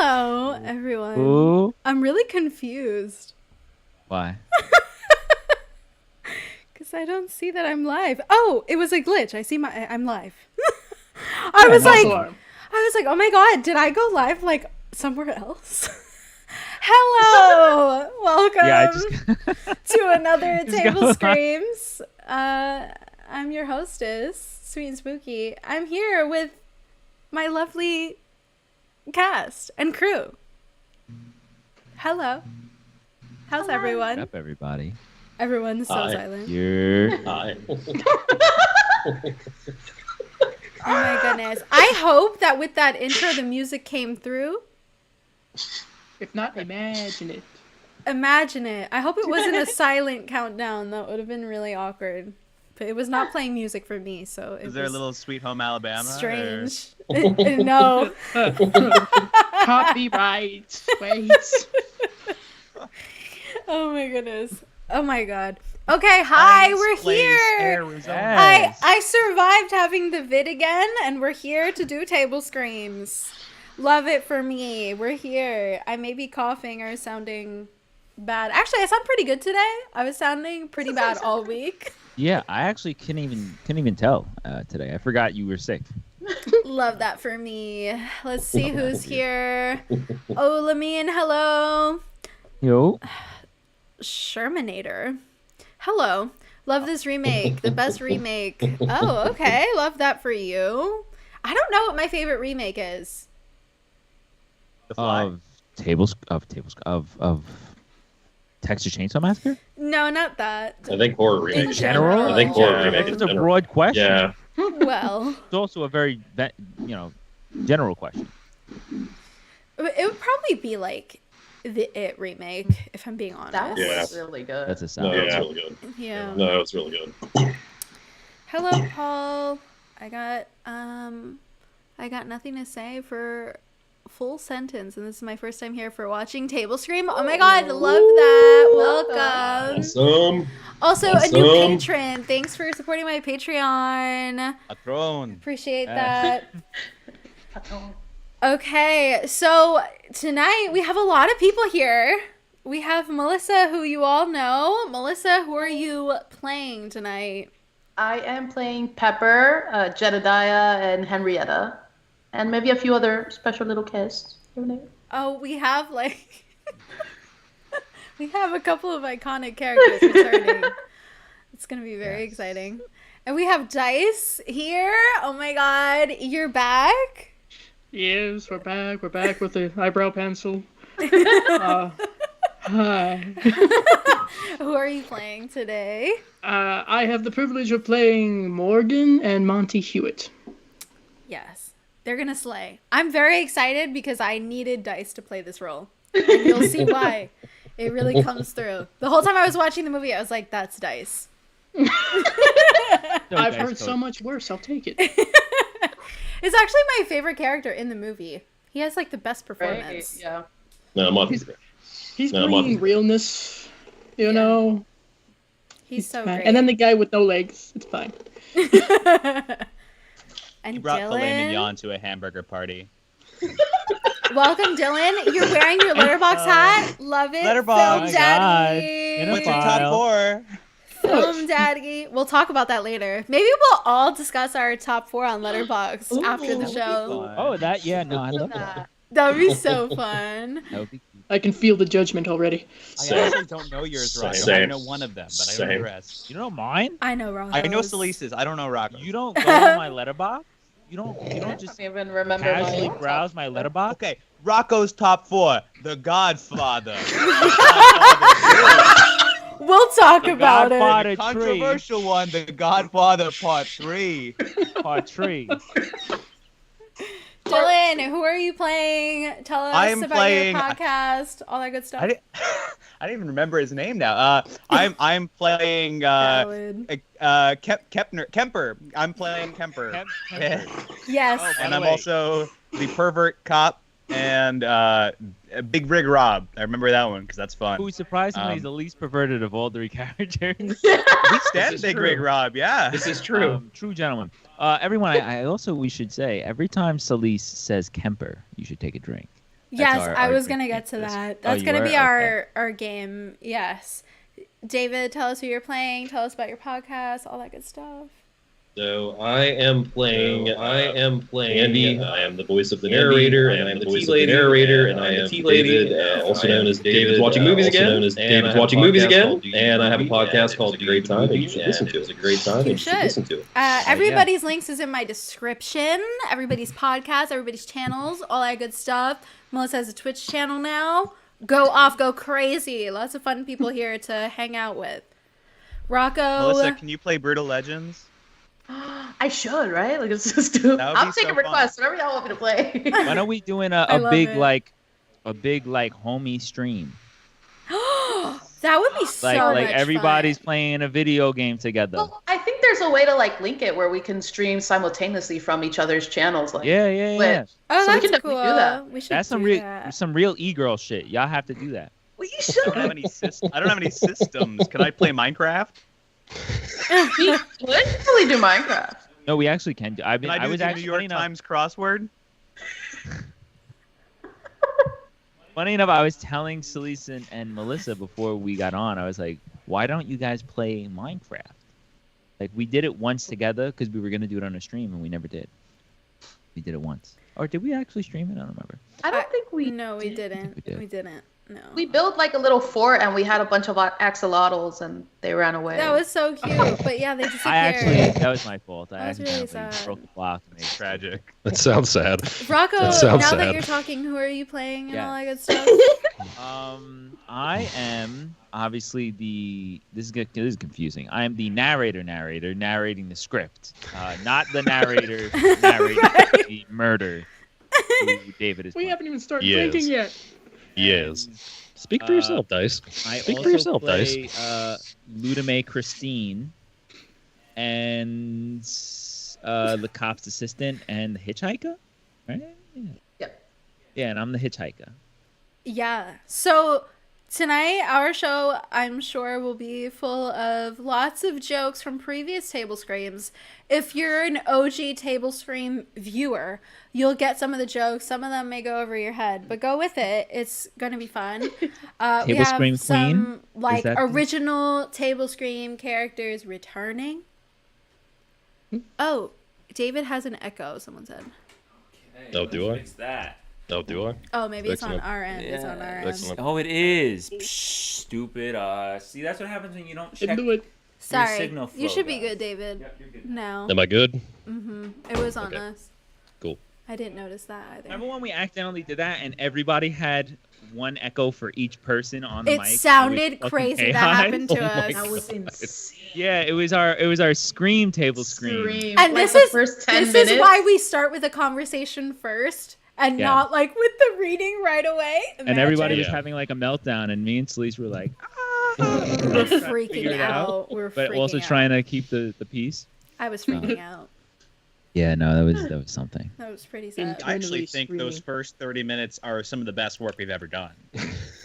Hello, everyone. Ooh. I'm really confused. Why? Because I don't see that I'm live. Oh, it was a glitch. I'm live. I was like, oh my god, did I go live like somewhere else? Hello, welcome to another Tablescreams. I'm your hostess, Sweet and Spooky. I'm here with my lovely cast and crew. Hello. How's everyone? What's up, everybody? Everyone's so silent. Hi. Oh my goodness. I hope that with that intro the music came through. If not, imagine it. Imagine it. I hope it wasn't a silent countdown. That would have been really awkward. But it was not playing music for me, so it was there a little Sweet Home Alabama? strange. No. Copyright. Wait. Oh my goodness. Oh my god. Okay, hi, we're here. Yes. I survived having the vid again, and we're here to do Tablescreams. Love it for me. We're here. I may be coughing or sounding bad. Actually, I sound pretty good today. I was sounding pretty bad all week. Yeah, I actually couldn't even tell today. I forgot you were sick. Love that for me. Let's see who's here. Oh, Lamine, hello. Yo. Shermanator. Hello. Love this remake. The best remake. Oh, okay. Love that for you. I don't know what my favorite remake is. The Fly. Of Texas Chainsaw Massacre? No, not that. I think horror remake. In general? I think horror Yeah. remake. It's in a general. broad question. Yeah. Well, It's also a very, general question. it would probably be like the It remake, if I'm being honest. That Yeah. was really good. That's a No, sound. that was really good. Yeah. No, that was really good. Hello, Paul. I got nothing to say for full sentence, and this is my first time here for watching Tablescream. Oh my god, love that. Welcome. Awesome. Also, a new Awesome. patron. Thanks for supporting my Patreon. A throne. Appreciate that. Okay, so tonight we have a lot of people here. We have Melissa, who you all know. Melissa, who are you playing tonight? I am playing Pepper, Jedediah, and Henrietta. And maybe a few other special little kids. Oh, we have like we have a couple of iconic characters returning. It's gonna be very exciting. And we have Dice here. Oh my god, you're back. Yes, we're back. We're back with the eyebrow pencil. Hi. Who are you playing today? I have the privilege of playing Morgan and Monty Hewitt. Yes, they're gonna slay. I'm very excited because I needed Dice to play this role. And you'll see why. It really comes through. The whole time I was watching the movie, I was like, that's Dice. I've heard so much worse. I'll take it. It's actually my favorite character in the movie. He has like the best performance. Right? Yeah. No, Monty's great. He's No, bringing Monty. realness, you know. He's so fine. great. And then the guy with no legs. It's fine. And He brought filet Dylan, mignon to a hamburger party. welcome, Dylan. You're wearing your letterbox hat. Love it. Letterbox. Film Oh my daddy. God. In a What's your file. top four? Film daddy. We'll talk about that later. Maybe we'll all discuss our top 4 on Letterbox after the show. Oh, that? Yeah, no, I love that. That would be so fun. That would be I can feel the judgment already. I Same. actually don't know yours, Rocco. I Same. know one of them, but I don't know Same. the rest. You know mine? I know, Rocco. I know Salisa's. I don't know Rocco. You don't go on my letterbox? You don't I just don't even remember casually my browse my letterbox? Okay, Rocco's top 4. The Godfather. We'll talk about it. Godfather The 3. controversial one, The Godfather Part 3. Part 3. Dylan, who are you playing? Tell us I'm about playing- your podcast, all that good stuff. I didn't even remember his name now. I'm playing Valid. Kemper. I'm playing Kemper. Yes. Oh, by And the I'm way- also the pervert cop and Big Rig Rob. I remember that one because that's fun. Who surprisingly is the least perverted of all 3 characters. We stand is Big true. Rig Rob, yeah. This is true. True gentleman. Everyone, I also, we should say, every time Solis says Kemper, you should take a drink. Yes, our- I our was game gonna get to this. that. Oh, That's you gonna were? be Okay. our game. Yes. David, tell us who you're playing. Tell us about your podcast, all that good stuff. So I am playing Andy. I am the voice of the narrator, and I am the voice of the narrator, and I am David, also known as David's Watching Movies Again. David's Watching Movies Again, and I have a podcast called Great Time, and you should listen to it. It's a great time, and you should listen to it. Everybody's links is in my description. Everybody's podcast, everybody's channels, all that good stuff. Melissa has a Twitch channel now. Go off, go crazy. Lots of fun people here to hang out with. Rocco. Melissa, can you play Brutal Legends? I should, right? Like, let's just do. That would I'll be take so a request. Whatever y'all want me to play. Why don't we doing I a love big it. a big homie stream? That would be so Like much everybody's fun. playing a video game together. Well, I think there's a way to like link it where we can stream simultaneously from each other's channels. Like, Yeah. Twitch. Oh, So we that's can definitely cool. do that. We should That's some do real that. e-girl shit. Y'all have to do that. Well, you I don't have should. any I don't have any systems. Can I play Minecraft? We would really do Minecraft. No, we actually can do. Can I do was the New actually York funny enough, Times crossword? funny enough, I was telling Celise and Melissa before we got on. I was like, why don't you guys play Minecraft? Like we did it once together because we were gonna do it on a stream and we never did. We did it once. Or did we actually stream it? I don't remember. I don't think we. No, we didn't. We did. We didn't. No. We built like a little fort and we had a bunch of axolotls and they ran away. That was so cute. But yeah, they disappeared. That was my fault. I That was really accidentally sad. broke the block and made Tragic. That sounds sad. Rocco, That now sounds that sad. you're talking, who are you playing and Yeah. all that good stuff? I am obviously this is confusing. I am the narrator narrating the script, not the narrator narrating the murder. Who David is. We playing. haven't even started Yes. drinking yet. Yes. Speak for yourself, Dice. I Speak also for yourself, play, Dice. Ludame Christine, and the cop's assistant and the hitchhiker, right? Yeah. Yep. Yeah, and I'm the hitchhiker. Yeah. So tonight, our show, I'm sure, will be full of lots of jokes from previous Tablescreams. If you're an OG Tablescream viewer, you'll get some of the jokes. Some of them may go over your head, but go with it. It's going to be fun. We have Tablescream some Queen? like that the- original Tablescream characters returning. Oh, David has an echo, someone said. Oh, do I? Fix that. Oh, do I? Oh, maybe it's on Excellent. our end. It's on our end. Excellent. Oh, it is. Psh, stupid. See, that's what happens when you don't check. Didn't do it. Sorry. signal You flow, should be guys. good, David. Yep, you're good. No. Am I good? It was on Okay. us. Cool. I didn't notice that either. Remember when we accidentally did that and everybody had one echo for each person on the It mic? sounded was fucking crazy. That chaos? happened to Oh my us. That was God. insane. Yeah, it was our scream table scream. Scream. And Like this the is first 10 this minutes. is why we start with a conversation first and Yeah. not like with the reading right away. And everybody was Yeah. having like a meltdown, and me and Celise were like, we're figure freaking it out. We're but freaking also out. trying to keep the peace. I was freaking out. Yeah, no, that was something. That was pretty sad. I actually Internally think those screaming. first 30 minutes are some of the best work we've ever done.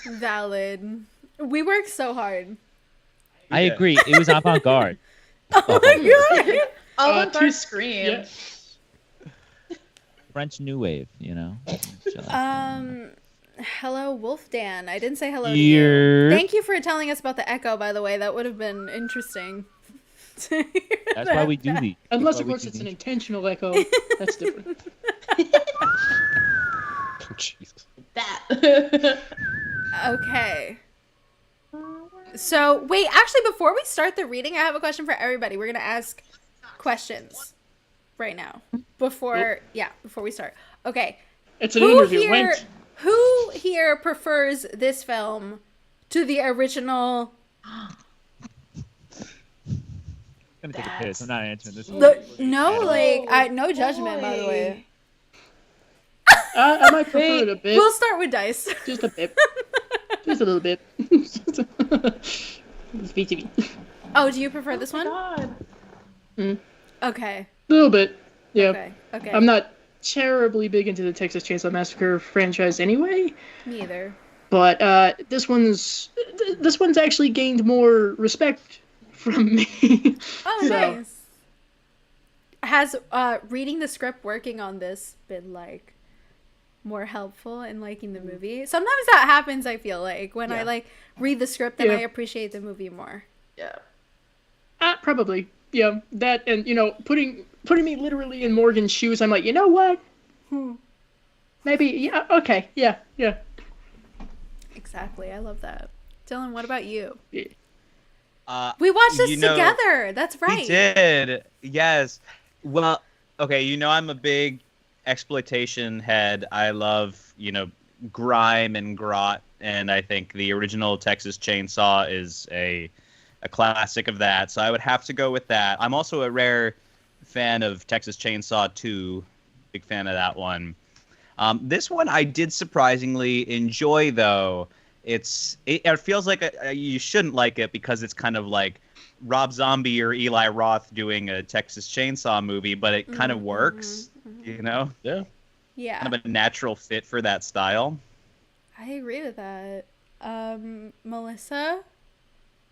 Valid. We worked so hard. I did. agree. It was avant-garde. Oh my god. All Uh, of our two- scream. Yeah. French New Wave, you know. Hello, Wolfdan. I didn't say hello to Here. you. Thank you for telling us about the echo, by the way. That would have been interesting. That's why we do these. Unless, That's of why we course, do it's an these. intentional echo. That's different. Jesus. That. Okay. So, wait, actually, before we start the reading, I have a question for everybody. We're going to ask questions right now. Before we start. Okay. It's an interview. Went. Who here prefers this film to the original? I'm gonna take a piss. I'm not answering this. No judgment, by the way. I might prefer it a bit. We'll start with Dice. Just a bit. Just a little bit. It's VTV. Oh, do you prefer this one? God. Okay. A little bit. Yeah. Okay. I'm not terribly big into the Texas Chainsaw Massacre franchise anyway, Me either. but this one's actually gained more respect from me. Oh, So- nice. Has reading the script, working on this, been like more helpful in liking the movie. Sometimes that happens, I feel like, when I like read the script and I appreciate the movie more. Yeah. Probably. Yeah. That, and putting me literally in Morgan's shoes, I'm like, you know what? Maybe. Yeah. Okay. Yeah. Yeah. Exactly. I love that. Dylan, what about you? Yeah. We watched this together. That's right. We did. Yes. Well, okay. I'm a big exploitation head. I love, grime and grot, and I think the original Texas Chainsaw is a classic of that. So I would have to go with that. I'm also a rare fan of Texas Chainsaw 2. Big fan of that one. This one I did surprisingly enjoy, though. It feels like you shouldn't like it because it's kind of like Rob Zombie or Eli Roth doing a Texas Chainsaw movie, but it kind of works, Yeah. Yeah. Kind of a natural fit for that style. I agree with that. Melissa,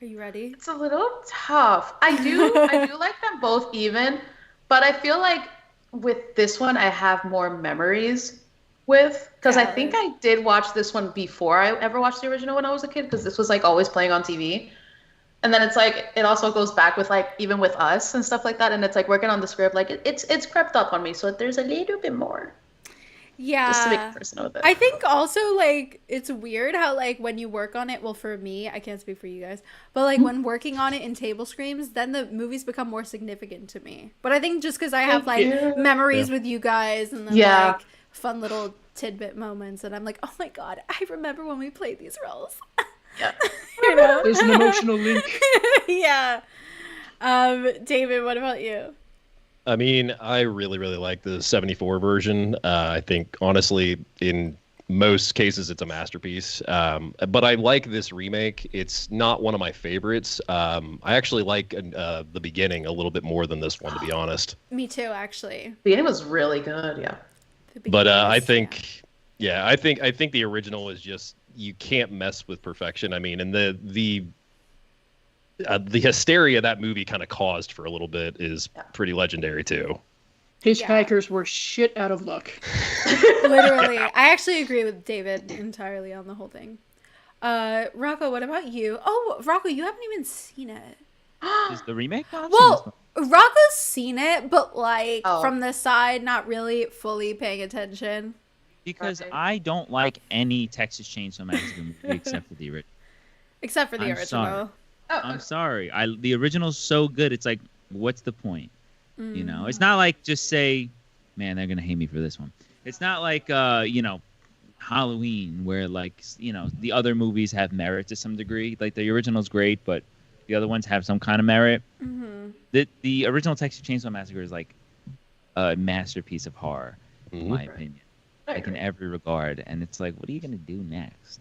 are you ready? It's a little tough. I do like them both even, but I feel like with this one I have more memories with, because I think I did watch this one before I ever watched the original when I was a kid, because this was like always playing on TV. And then it's like it also goes back with like even with us and stuff like that, and it's like working on the script, like it's crept up on me, so there's a little bit more. Yeah. Just to make it personal with it. I think also like it's weird how like when you work on it, well for me, I can't speak for you guys, but like when working on it in Tablescreams, then the movies become more significant to me. But I think just because I have like memories with you guys and then like fun little tidbit moments, and I'm like, oh my god, I remember when we played these roles. Yeah. There's an emotional link. Yeah. David, what about you? I mean, I really, really like the 74 version. I think, honestly, in most cases, it's a masterpiece. But I like this remake. It's not one of my favorites. I actually like the beginning a little bit more than this one, to be honest. Me too, actually. The beginning was really good, yeah. But I think, I think the original is just, you can't mess with perfection. I mean, and the hysteria that movie kind of caused for a little bit is pretty legendary too. Hitchhikers were shit out of luck. Literally. I actually agree with David entirely on the whole thing. Rocco, what about you? Oh, Rocco, you haven't even seen it. Is the remake? Well, Rocco's seen it, but like from the side, not really fully paying attention. Because I don't like any Texas Chainsaw Massacre movie except for the original. Except for the original. Sorry. I'm sorry. The original's so good. It's like, what's the point? It's not like just say, man, they're gonna hate me for this one. It's not like Halloween where like the other movies have merit to some degree. Like the original's great, but the other ones have some kind of merit. The original Texas Chainsaw Massacre is like a masterpiece of horror, in my opinion. Like in every regard, and it's like, what are you gonna do next?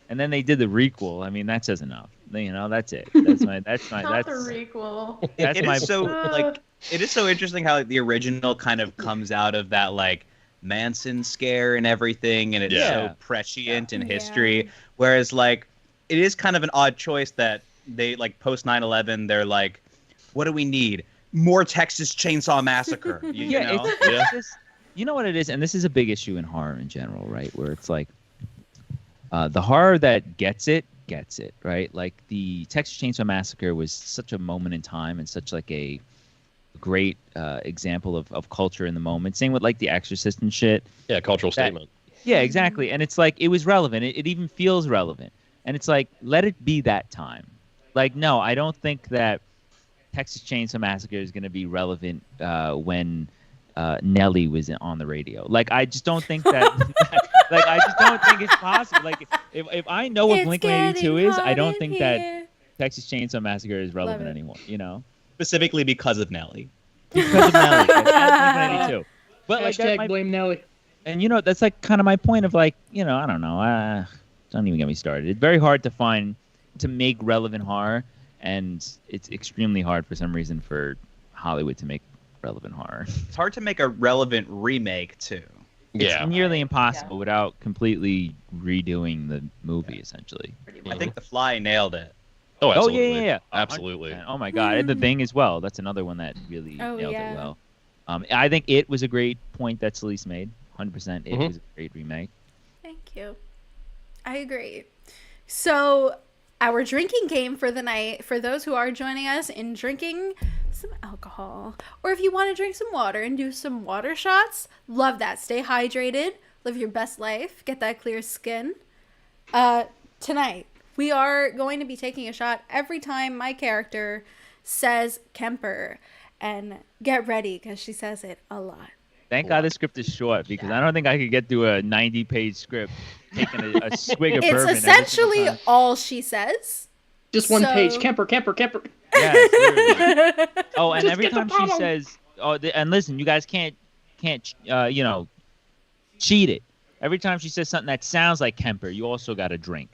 And then they did the requel. I mean, that says enough. That's it. That's Not the requel. It is so interesting how like, the original kind of comes out of that like Manson scare and everything, and it's so prescient in history. Whereas like it is kind of an odd choice that they like post 9/11. They're like, what do we need? More Texas Chainsaw Massacre. It's just, you know what it is, and this is a big issue in horror in general, right? Where it's like the horror that gets it, right? Like the Texas Chainsaw Massacre was such a moment in time and such like a great example of culture in the moment. Same with like The Exorcist and shit. Yeah, cultural statement. Yeah, exactly. And it's like it was relevant. It even feels relevant. And it's like, let it be that time. Like, no, I don't think that Texas Chainsaw Massacre is going to be relevant when Nelly was on the radio. Like, I just don't think that. Like, I just don't think it's possible. Like, if I know what Blink-182 is, I don't think that Texas Chainsaw Massacre is relevant anymore. Specifically because of Nelly. Because of Nelly. Blink-182. But like, blame Nelly. And that's like kind of my point of like, I don't know. Don't even get me started. It's very hard to make relevant horror, and it's extremely hard for some reason for Hollywood to make relevant horror. It's hard to make a relevant remake too. It's nearly impossible without completely redoing the movie, essentially. I think The Fly nailed it. Oh, absolutely. Oh, yeah. Absolutely. Oh, my God. And The Thing as well. That's another one that really nailed it well. I think It was a great point that Celise made, 100%. It was a great remake. Thank you. I agree. So, our drinking game for the night, for those who are joining us in drinking some alcohol, or if you want to drink some water and do some water shots, love that. Stay hydrated, live your best life, get that clear skin. Tonight, we are going to be taking a shot every time my character says Kemper, and get ready because she says it a lot. Thank God this script is short because I don't think I could get through a 90-page script taking a swig of bourbon. It's essentially all she says. Just one page. Kemper. Yes, literally. Oh, and every time she says, and listen, you guys can't cheat it. Every time she says something that sounds like Kemper, you also got to drink.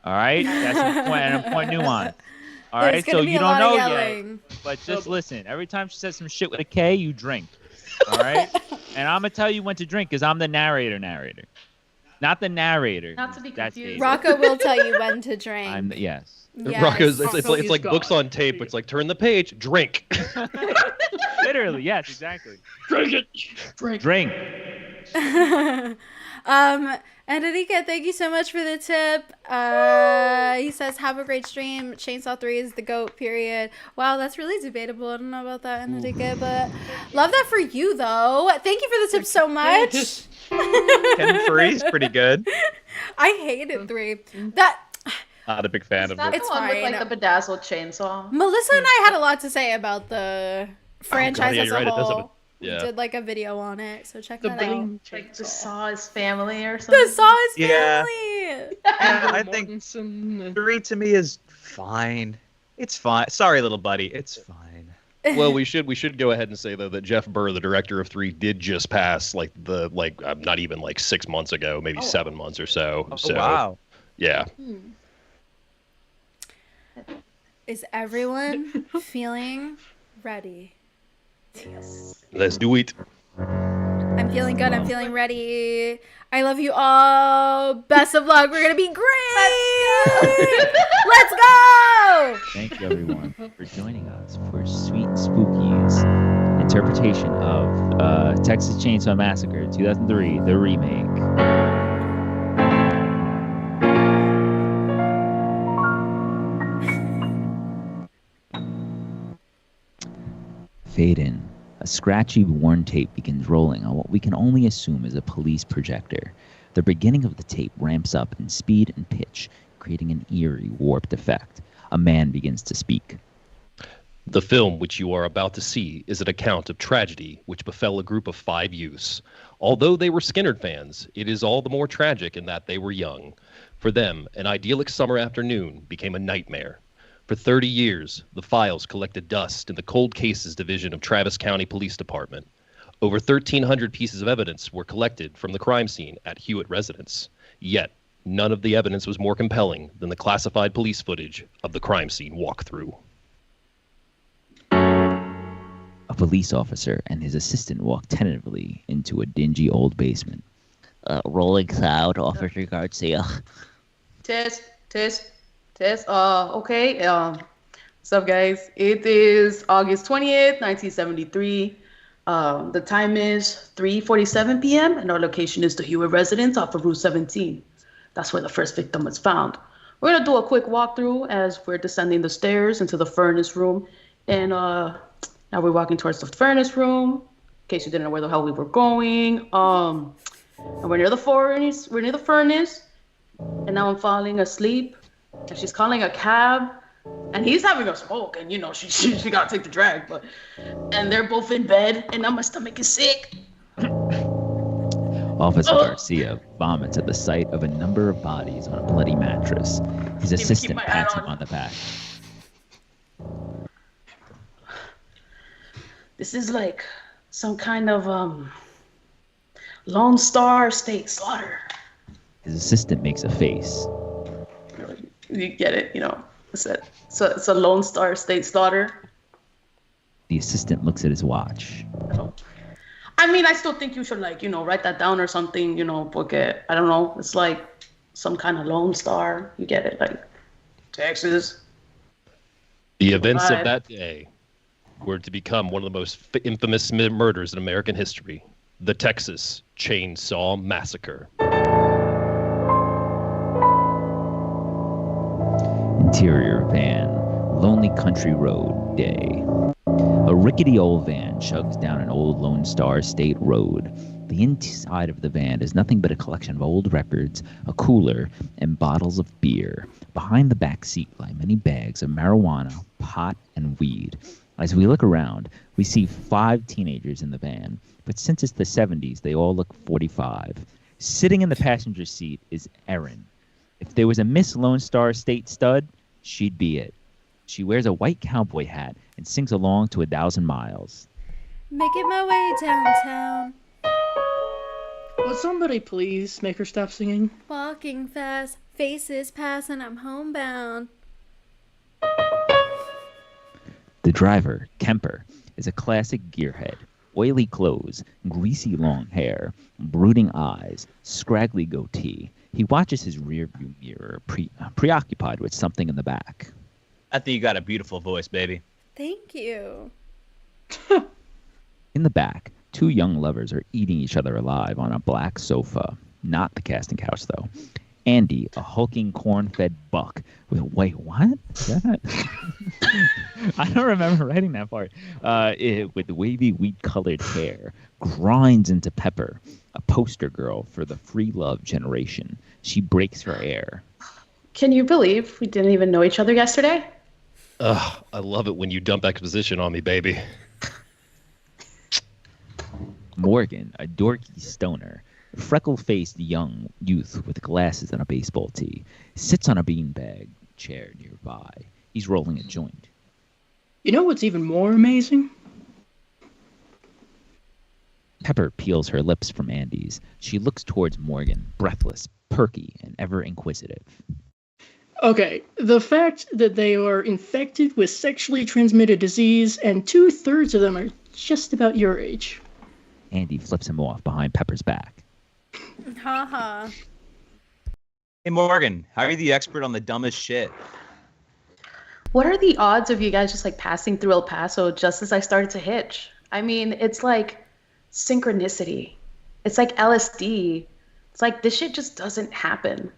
All right? That's an important nuance. All right? So you don't know yet, but just listen. Every time she says some shit with a K, you drink. All right? And I'm going to tell you when to drink because I'm the narrator. Not the narrator. Not to be confused. Rocco will tell you when to drink. Yes. Rocco's, it's like books on tape. It's like, turn the page, drink. Literally, yes, exactly. Drink it. Drink. And Enrique, thank you so much for the tip. He says, have a great stream. Chainsaw 3 is the GOAT, period. Wow, that's really debatable. I don't know about that, Enrique, but love that for you, though. Thank you for the tip so much. Ken 3 is pretty good. I hated 3. Not a big fan of That's it. the one with like the bedazzled chainsaw. Melissa and I had a lot to say about the franchise as a whole. We did like a video on it, so check that out. Like the Saw is family or something. The Saw is family. Yeah, I think 3 to me is fine. It's fine. Sorry, little buddy. It's fine. Well, we should go ahead and say though that Jeff Burr, the director of 3, did just pass not even 6 months ago, maybe 7 months or so. So wow. Yeah. Is everyone feeling ready? Yes. Let's do it. I'm feeling good. I'm feeling ready. I love you all. Best of luck. We're going to be great. Let's go. Thank you, everyone, for joining us for Sweet Spooky's interpretation of Texas Chainsaw Massacre 2003, the remake. Fade in. A scratchy, worn tape begins rolling on what we can only assume is a police projector. The beginning of the tape ramps up in speed and pitch, creating an eerie, warped effect. A man begins to speak. The film which you are about to see is an account of tragedy which befell a group of 5 youths. Although they were Skynyrd fans, it is all the more tragic in that they were young. For them, an idyllic summer afternoon became a nightmare. For 30 years, the files collected dust in the Cold Cases Division of Travis County Police Department. Over 1,300 pieces of evidence were collected from the crime scene at Hewitt residence. Yet, none of the evidence was more compelling than the classified police footage of the crime scene walkthrough. A police officer and his assistant walk tentatively into a dingy old basement. Rolling sound, Officer Garcia. Test. Okay. What's up, guys? It is August 20th, 1973. The time is 3:47 p.m. and our location is the Hewitt residence off of Route 17. That's where the first victim was found. We're gonna do a quick walkthrough as we're descending the stairs into the furnace room, and now we're walking towards the furnace room. In case you didn't know where the hell we were going, and we're near the furnace. And now I'm falling asleep. And she's calling a cab, and he's having a smoke, and she gotta take the drag, and they're both in bed, and now my stomach is sick. Officer Garcia vomits at the sight of a number of bodies on a bloody mattress. His assistant pats him on the back. This is like some kind of Lone Star State slaughter. His assistant makes a face. You get it, it's a Lone Star State slaughter. The assistant looks at his watch. I mean, I still think you should write that down or something, book it. I don't know. It's like some kind of Lone Star. You get it, like Texas. The events of that day were to become one of the most infamous murders in American history. The Texas Chainsaw Massacre. Interior van, lonely country road, day. A rickety old van chugs down an old Lone Star State road. The inside of the van is nothing but a collection of old records, a cooler, and bottles of beer. Behind the back seat lie many bags of marijuana, pot, and weed. As we look around, we see 5 teenagers in the van, but since it's the 70s, they all look 45. Sitting in the passenger seat is Erin. If there was a Miss Lone Star State stud, she'd be it. She wears a white cowboy hat and sings along to 1,000 miles. Making my way downtown, Would somebody please make her stop singing? walking fast, faces pass, and I'm homebound. The driver, Kemper, is a classic gearhead. Oily clothes, greasy long hair, brooding eyes, scraggly goatee. He watches his rearview mirror, preoccupied with something in the back. I think you got a beautiful voice, baby. Thank you. In the back, 2 young lovers are eating each other alive on a black sofa. Not the casting couch, though. Andy, a hulking corn-fed buck with wait, what? That? I don't remember writing that part. With wavy wheat-colored hair, grinds into Pepper, a poster girl for the free love generation. She breaks her air. Can you believe we didn't even know each other yesterday? Ugh, I love it when you dump exposition on me, baby. Morgan, a dorky stoner, a freckle-faced young youth with glasses and a baseball tee, sits on a beanbag chair nearby. He's rolling a joint. You know what's even more amazing? Pepper peels her lips from Andy's. She looks towards Morgan, breathless, perky, and ever inquisitive. Okay, the fact that they are infected with sexually transmitted disease and 2/3 of them are just about your age. Andy flips him off behind Pepper's back. Haha. Hey, Morgan, how are you the expert on the dumbest shit? What are the odds of you guys just like passing through El Paso just as I started to hitch? I mean, it's like synchronicity. It's like LSD. It's like this shit just doesn't happen.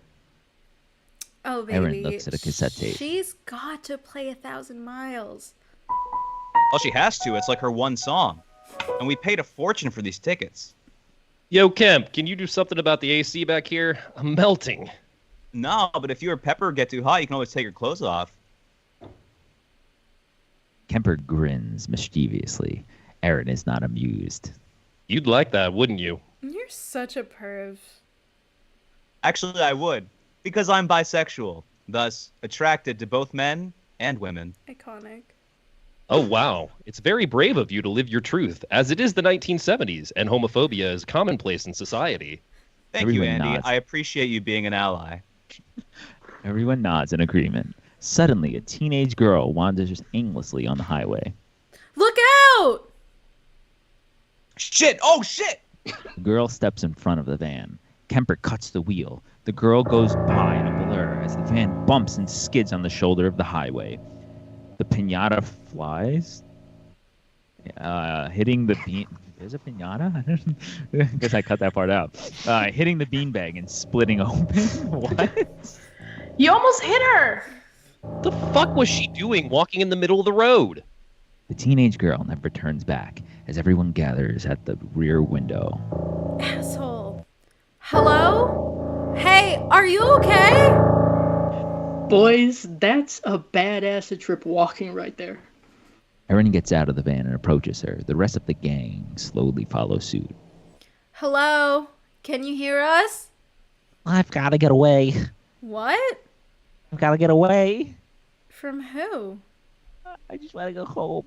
Oh, baby. Erin looks at a cassette tape. She's got to play 1,000 miles. Well, she has to. It's like her one song. And we paid a fortune for these tickets. Yo, Kemp, can you do something about the AC back here? I'm melting. No, but if you or Pepper get too hot, you can always take your clothes off. Kemper grins mischievously. Erin is not amused. You'd like that, wouldn't you? You're such a perv. Actually, I would. Because I'm bisexual. Thus, attracted to both men and women. Iconic. Oh, wow. It's very brave of you to live your truth, as it is the 1970s, and homophobia is commonplace in society. Thank you, Everyone Andy. nods. I appreciate you being an ally. Everyone nods in agreement. Suddenly, a teenage girl wanders aimlessly on the highway. Look out! Shit! Oh, shit! The girl steps in front of the van. Kemper cuts the wheel. The girl goes by in a blur as the van bumps and skids on the shoulder of the highway. The piñata flies, hitting the bean. There's a piñata? I guess I cut that part out. Hitting the beanbag and splitting open. What? You almost hit her! The fuck was she doing walking in the middle of the road? The teenage girl never turns back as everyone gathers at the rear window. Asshole. Hello? Hey, are you okay? Boys, that's a bad acid trip walking right there. Erin gets out of the van and approaches her. The rest of the gang slowly follow suit. Hello? Can you hear us? I've got to get away. What? I've got to get away. From who? I just want to go home.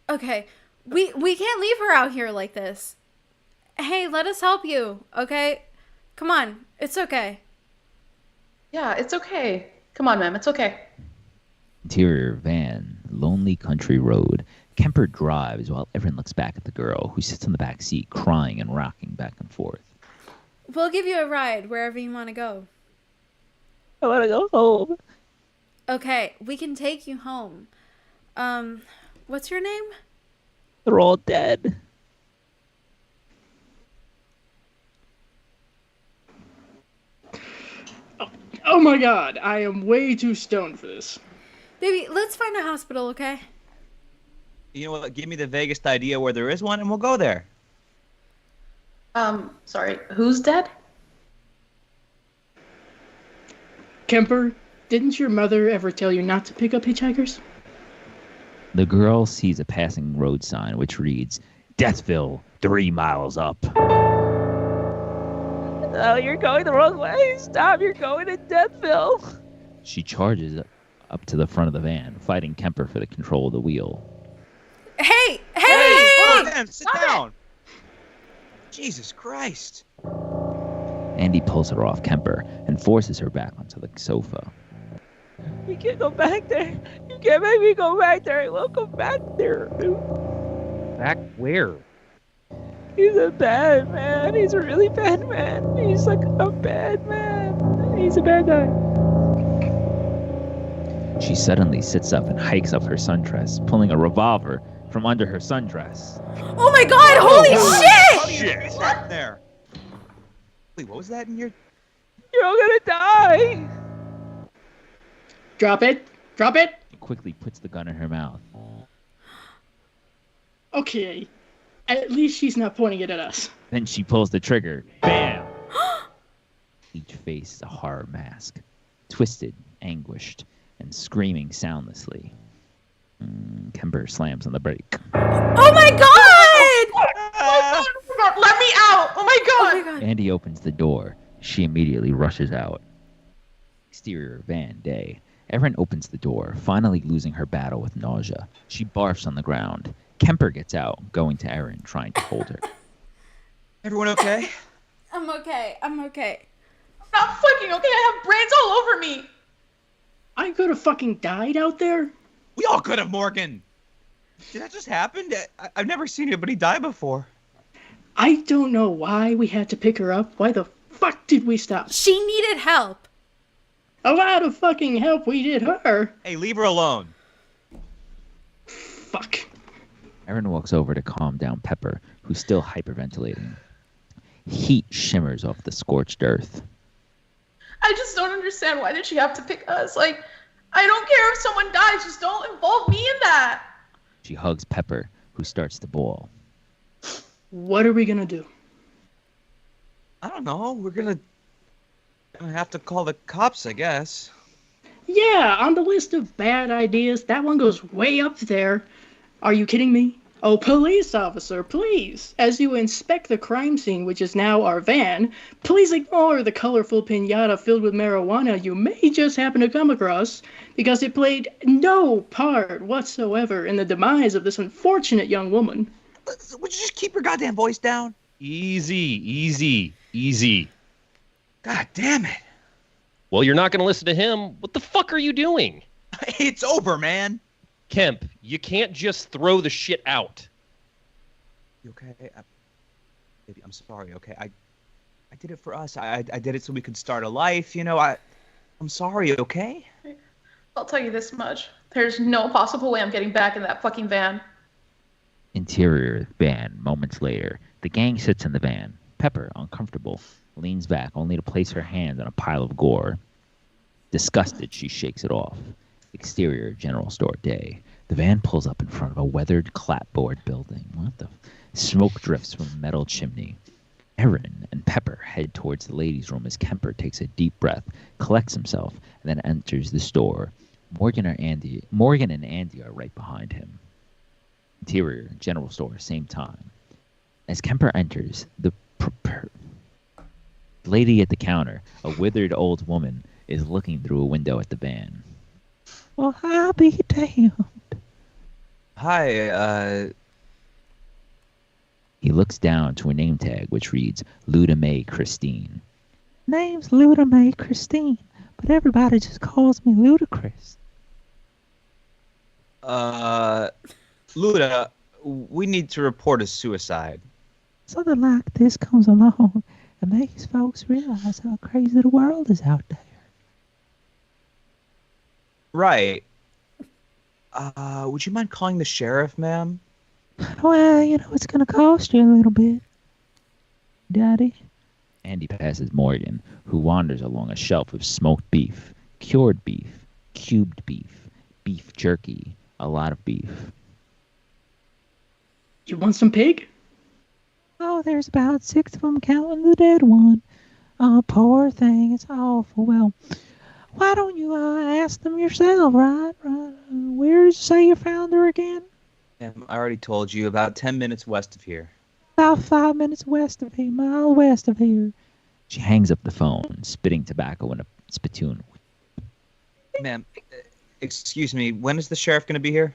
Okay, we can't leave her out here like this. Hey, let us help you, okay? Come on, it's okay. Yeah, it's okay. Come on, ma'am, it's okay. Interior van, lonely country road. Kemper drives while Erin looks back at the girl who sits in the back seat crying and rocking back and forth. We'll give you a ride wherever you want to go. I want to go home. Okay, we can take you home. What's your name? They're all dead. Oh my god, I am way too stoned for this. Baby, let's find a hospital, okay? You know what? Give me the vaguest idea where there is one, and we'll go there. Sorry, who's dead? Kemper, didn't your mother ever tell you not to pick up hitchhikers? The girl sees a passing road sign which reads, Deathville, 3 miles up. Oh, you're going the wrong way. Stop, you're going to Deathville. She charges up to the front of the van, fighting Kemper for the control of the wheel. Hey! Man, sit down. Jesus Christ. Andy pulls her off Kemper and forces her back onto the sofa. We can't go back there. You can't make me go back there. I won't go back there. Back where? He's a bad man. He's a really bad man. He's like a bad man. He's a bad guy. She suddenly sits up and hikes up her sundress, pulling a revolver from under her sundress. Oh my god, holy shit! How do you fit that there? Wait, what was that in your... You're all gonna die! Drop it. Drop it. She quickly puts the gun in her mouth. Okay. At least she's not pointing it at us. Then she pulls the trigger. Bam! Each face is a horror mask, twisted, anguished, and screaming soundlessly. Kemper slams on the brake. Oh my god! Oh my god, let me out! Oh my god! Oh my god. Andy opens the door. She immediately rushes out. Exterior van day. Erin opens the door, finally losing her battle with nausea. She barfs on the ground. Kemper gets out, going to Erin, trying to hold her. Everyone okay? I'm okay. I'm not fucking okay. I have brains all over me. I could have fucking died out there. We all could have, Morgan. Did that just happen? I've never seen anybody die before. I don't know why we had to pick her up. Why the fuck did we stop? She needed help. A lot of fucking help we did her. Hey, leave her alone. Fuck. Erin walks over to calm down Pepper, who's still hyperventilating. Heat shimmers off the scorched earth. I just don't understand. Why did she have to pick us? Like, I don't care if someone dies. Just don't involve me in that. She hugs Pepper, who starts to bawl. What are we gonna do? I don't know. We're gonna have to call the cops, I guess. Yeah, on the list of bad ideas, that one goes way up there. Are you kidding me? Oh, police officer, please, as you inspect the crime scene, which is now our van, please ignore the colorful piñata filled with marijuana you may just happen to come across, because it played no part whatsoever in the demise of this unfortunate young woman. Would you just keep your goddamn voice down? Easy. God damn it. Well, you're not going to listen to him. What the fuck are you doing? It's over, man. Kemp, you can't just throw the shit out. You okay? Baby, I'm sorry, okay? I did it for us. I did it so we could start a life, you know? I'm sorry, okay? I'll tell you this much. There's no possible way I'm getting back in that fucking van. Interior van, moments later. The gang sits in the van. Pepper, uncomfortable, leans back only to place her hand on a pile of gore. Disgusted, she shakes it off. Exterior, general store day. The van pulls up in front of a weathered clapboard building. What the? Smoke drifts from a metal chimney. Erin and Pepper head towards the ladies' room as Kemper takes a deep breath, collects himself, and then enters the store. Morgan and Andy are right behind him. Interior, general store, same time. As Kemper enters, the lady at the counter, a withered old woman, is looking through a window at the van. Well, I'll be damned. Hi, He looks down to a name tag which reads Luda Mae Christine. Name's Luda Mae Christine, but everybody just calls me Ludacris. Luda, we need to report a suicide. Something like this comes along and makes folks realize how crazy the world is out there. Right. Would you mind calling the sheriff, ma'am? Well, it's going to cost you a little bit, Daddy. Andy passes Morgan, who wanders along a shelf of smoked beef, cured beef, cubed beef, beef jerky, a lot of beef. You want some pig? Oh, there's about 6 of them counting the dead one. Oh, poor thing, it's awful. Well, why don't you ask them yourself, right? Where did you say you found her again? I already told you, about 10 minutes west of here. About 5 minutes west of here, mile west of here. She hangs up the phone, spitting tobacco in a spittoon. Ma'am, excuse me, when is the sheriff going to be here?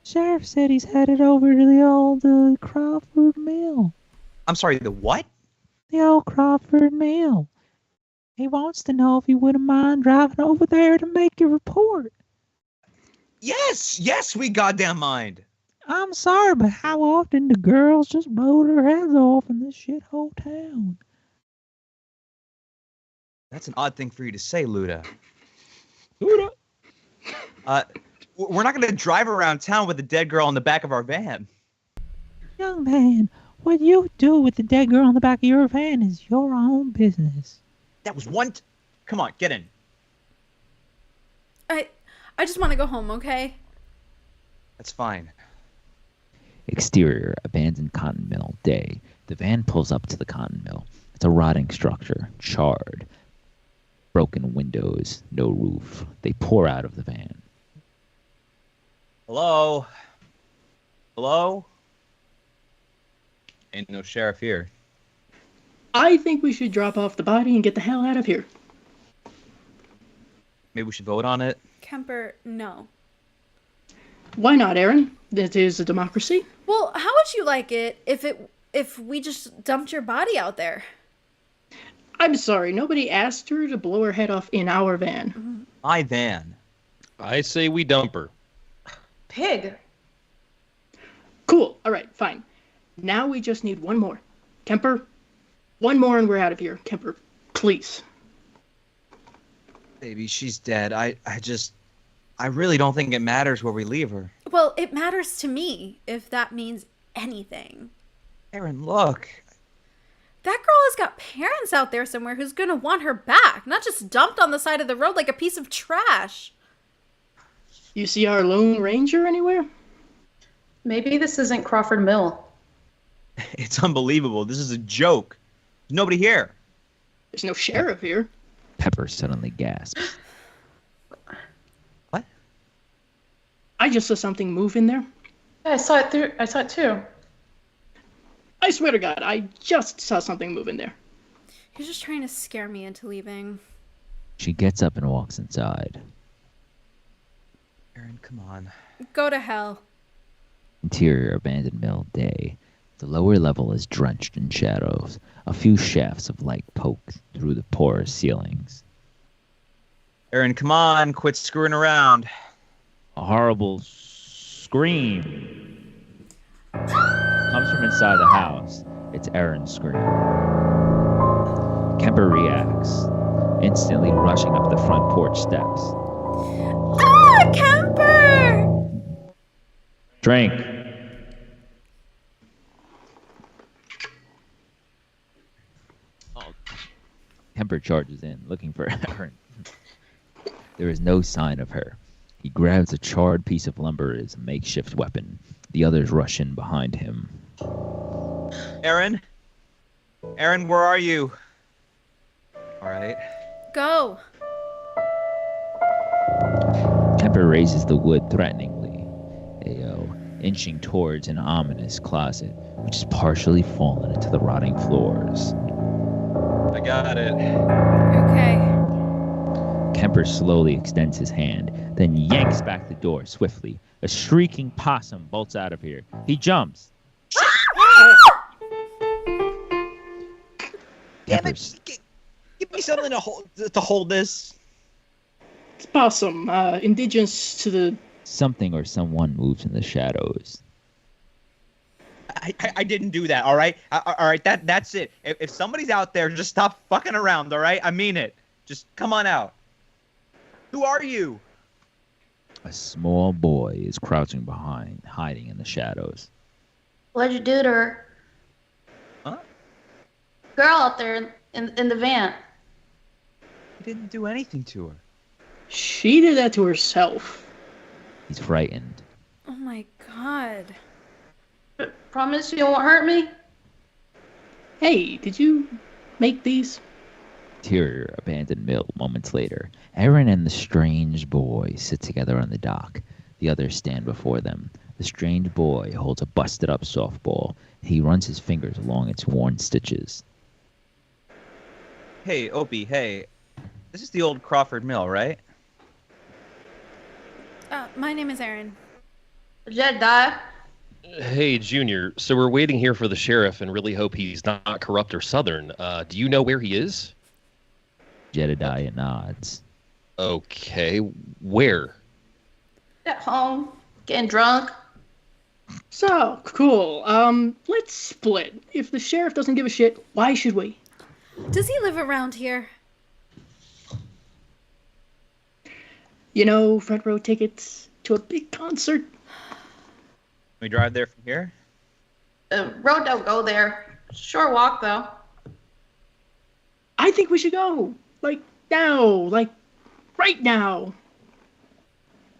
Sheriff said he's headed over to the old Crawford Mill. I'm sorry, the what? The old Crawford Mill. He wants to know if you wouldn't mind driving over there to make your report. Yes, we goddamn mind. I'm sorry, but how often do girls just blow their heads off in this shithole town? That's an odd thing for you to say, Luda. Luda? We're not going to drive around town with a dead girl in the back of our van. Young man, what you do with the dead girl in the back of your van is your own business. That was one... Come on, get in. I just want to go home, okay? That's fine. Exterior, abandoned cotton mill, day. The van pulls up to the cotton mill. It's a rotting structure, charred. Broken windows, no roof. They pour out of the van. Hello? Hello? Ain't no sheriff here. I think we should drop off the body and get the hell out of here. Maybe we should vote on it? Kemper, no. Why not, Aaron? It is a democracy. Well, how would you like it if we just dumped your body out there? I'm sorry, nobody asked her to blow her head off in our van. My van. I say we dump her. Pig. Cool, alright, fine. Now we just need one more. Kemper, one more and we're out of here. Kemper, please. Baby, she's dead. I really don't think it matters where we leave her. Well, it matters to me, if that means anything. Aaron, look. That girl has got parents out there somewhere who's gonna want her back, not just dumped on the side of the road like a piece of trash. You see our Lone Ranger anywhere? Maybe this isn't Crawford Mill. It's unbelievable. This is a joke. There's nobody here. There's no sheriff here. Pepper suddenly gasps. What? I just saw something move in there. Yeah, I saw it too. I swear to God, I just saw something move in there. You're just trying to scare me into leaving. She gets up and walks inside. Aaron, come on. Go to hell. Interior abandoned mill, day. The lower level is drenched in shadows. A few shafts of light poke through the porous ceilings. Aaron, come on. Quit screwing around. A horrible scream comes from inside the house. It's Aaron's scream. Kemper reacts, instantly rushing up the front porch steps. Ah, Kemper! Drink. Kemper charges in, looking for Aaron. There is no sign of her. He grabs a charred piece of lumber as a makeshift weapon. The others rush in behind him. Aaron? Aaron, where are you? All right. Go. Kemper raises the wood threateningly, inching towards an ominous closet, which is partially fallen into the rotting floors. I got it. Okay. Kemper slowly extends his hand, then yanks back the door swiftly. A shrieking possum bolts out of here. He jumps. Damn it! Give me something to hold this. It's possum, indigenous to the... Something or someone moves in the shadows. I didn't do that, all right? All right, that's it. If somebody's out there, just stop fucking around, all right? I mean it. Just come on out. Who are you? A small boy is crouching behind, hiding in the shadows. What'd you do to her? Huh? girl out there in the van. He didn't do anything to her. She did that to herself. He's frightened. Oh my god. Promise you won't hurt me? Hey, did you make these? Interior abandoned mill. Moments later, Aaron and the strange boy sit together on the dock. The others stand before them. The strange boy holds a busted-up softball. He runs his fingers along its worn stitches. Hey, Opie, hey. This is the old Crawford Mill, right? My name is Aaron. Jedi. Hey, Junior. So we're waiting here for the sheriff and really hope he's not corrupt or southern. Do you know where he is? Jedediah nods. Okay, where? At home. Getting drunk. So, cool. Let's split. If the sheriff doesn't give a shit, why should we? Does he live around here? You know, front row tickets to a big concert? We drive there from here? The road don't go there. Short walk, though. I think we should go. Like, now. Like, right now.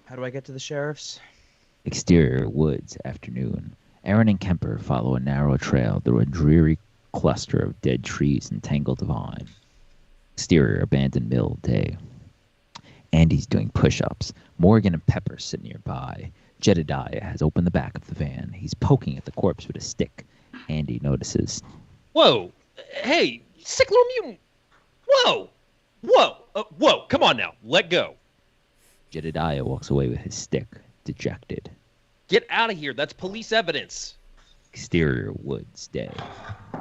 How do I get to the sheriff's? Exterior woods, afternoon. Aaron and Kemper follow a narrow trail through a dreary cluster of dead trees and tangled vine. Exterior abandoned mill, day. Andy's doing push-ups. Morgan and Pepper sit nearby. Jedediah has opened the back of the van. He's poking at the corpse with a stick. Andy notices. Whoa! Hey, sick little mutant! Whoa! Whoa! Whoa! Come on now, let go. Jedediah walks away with his stick, dejected. Get out of here! That's police evidence. Exterior woods, day.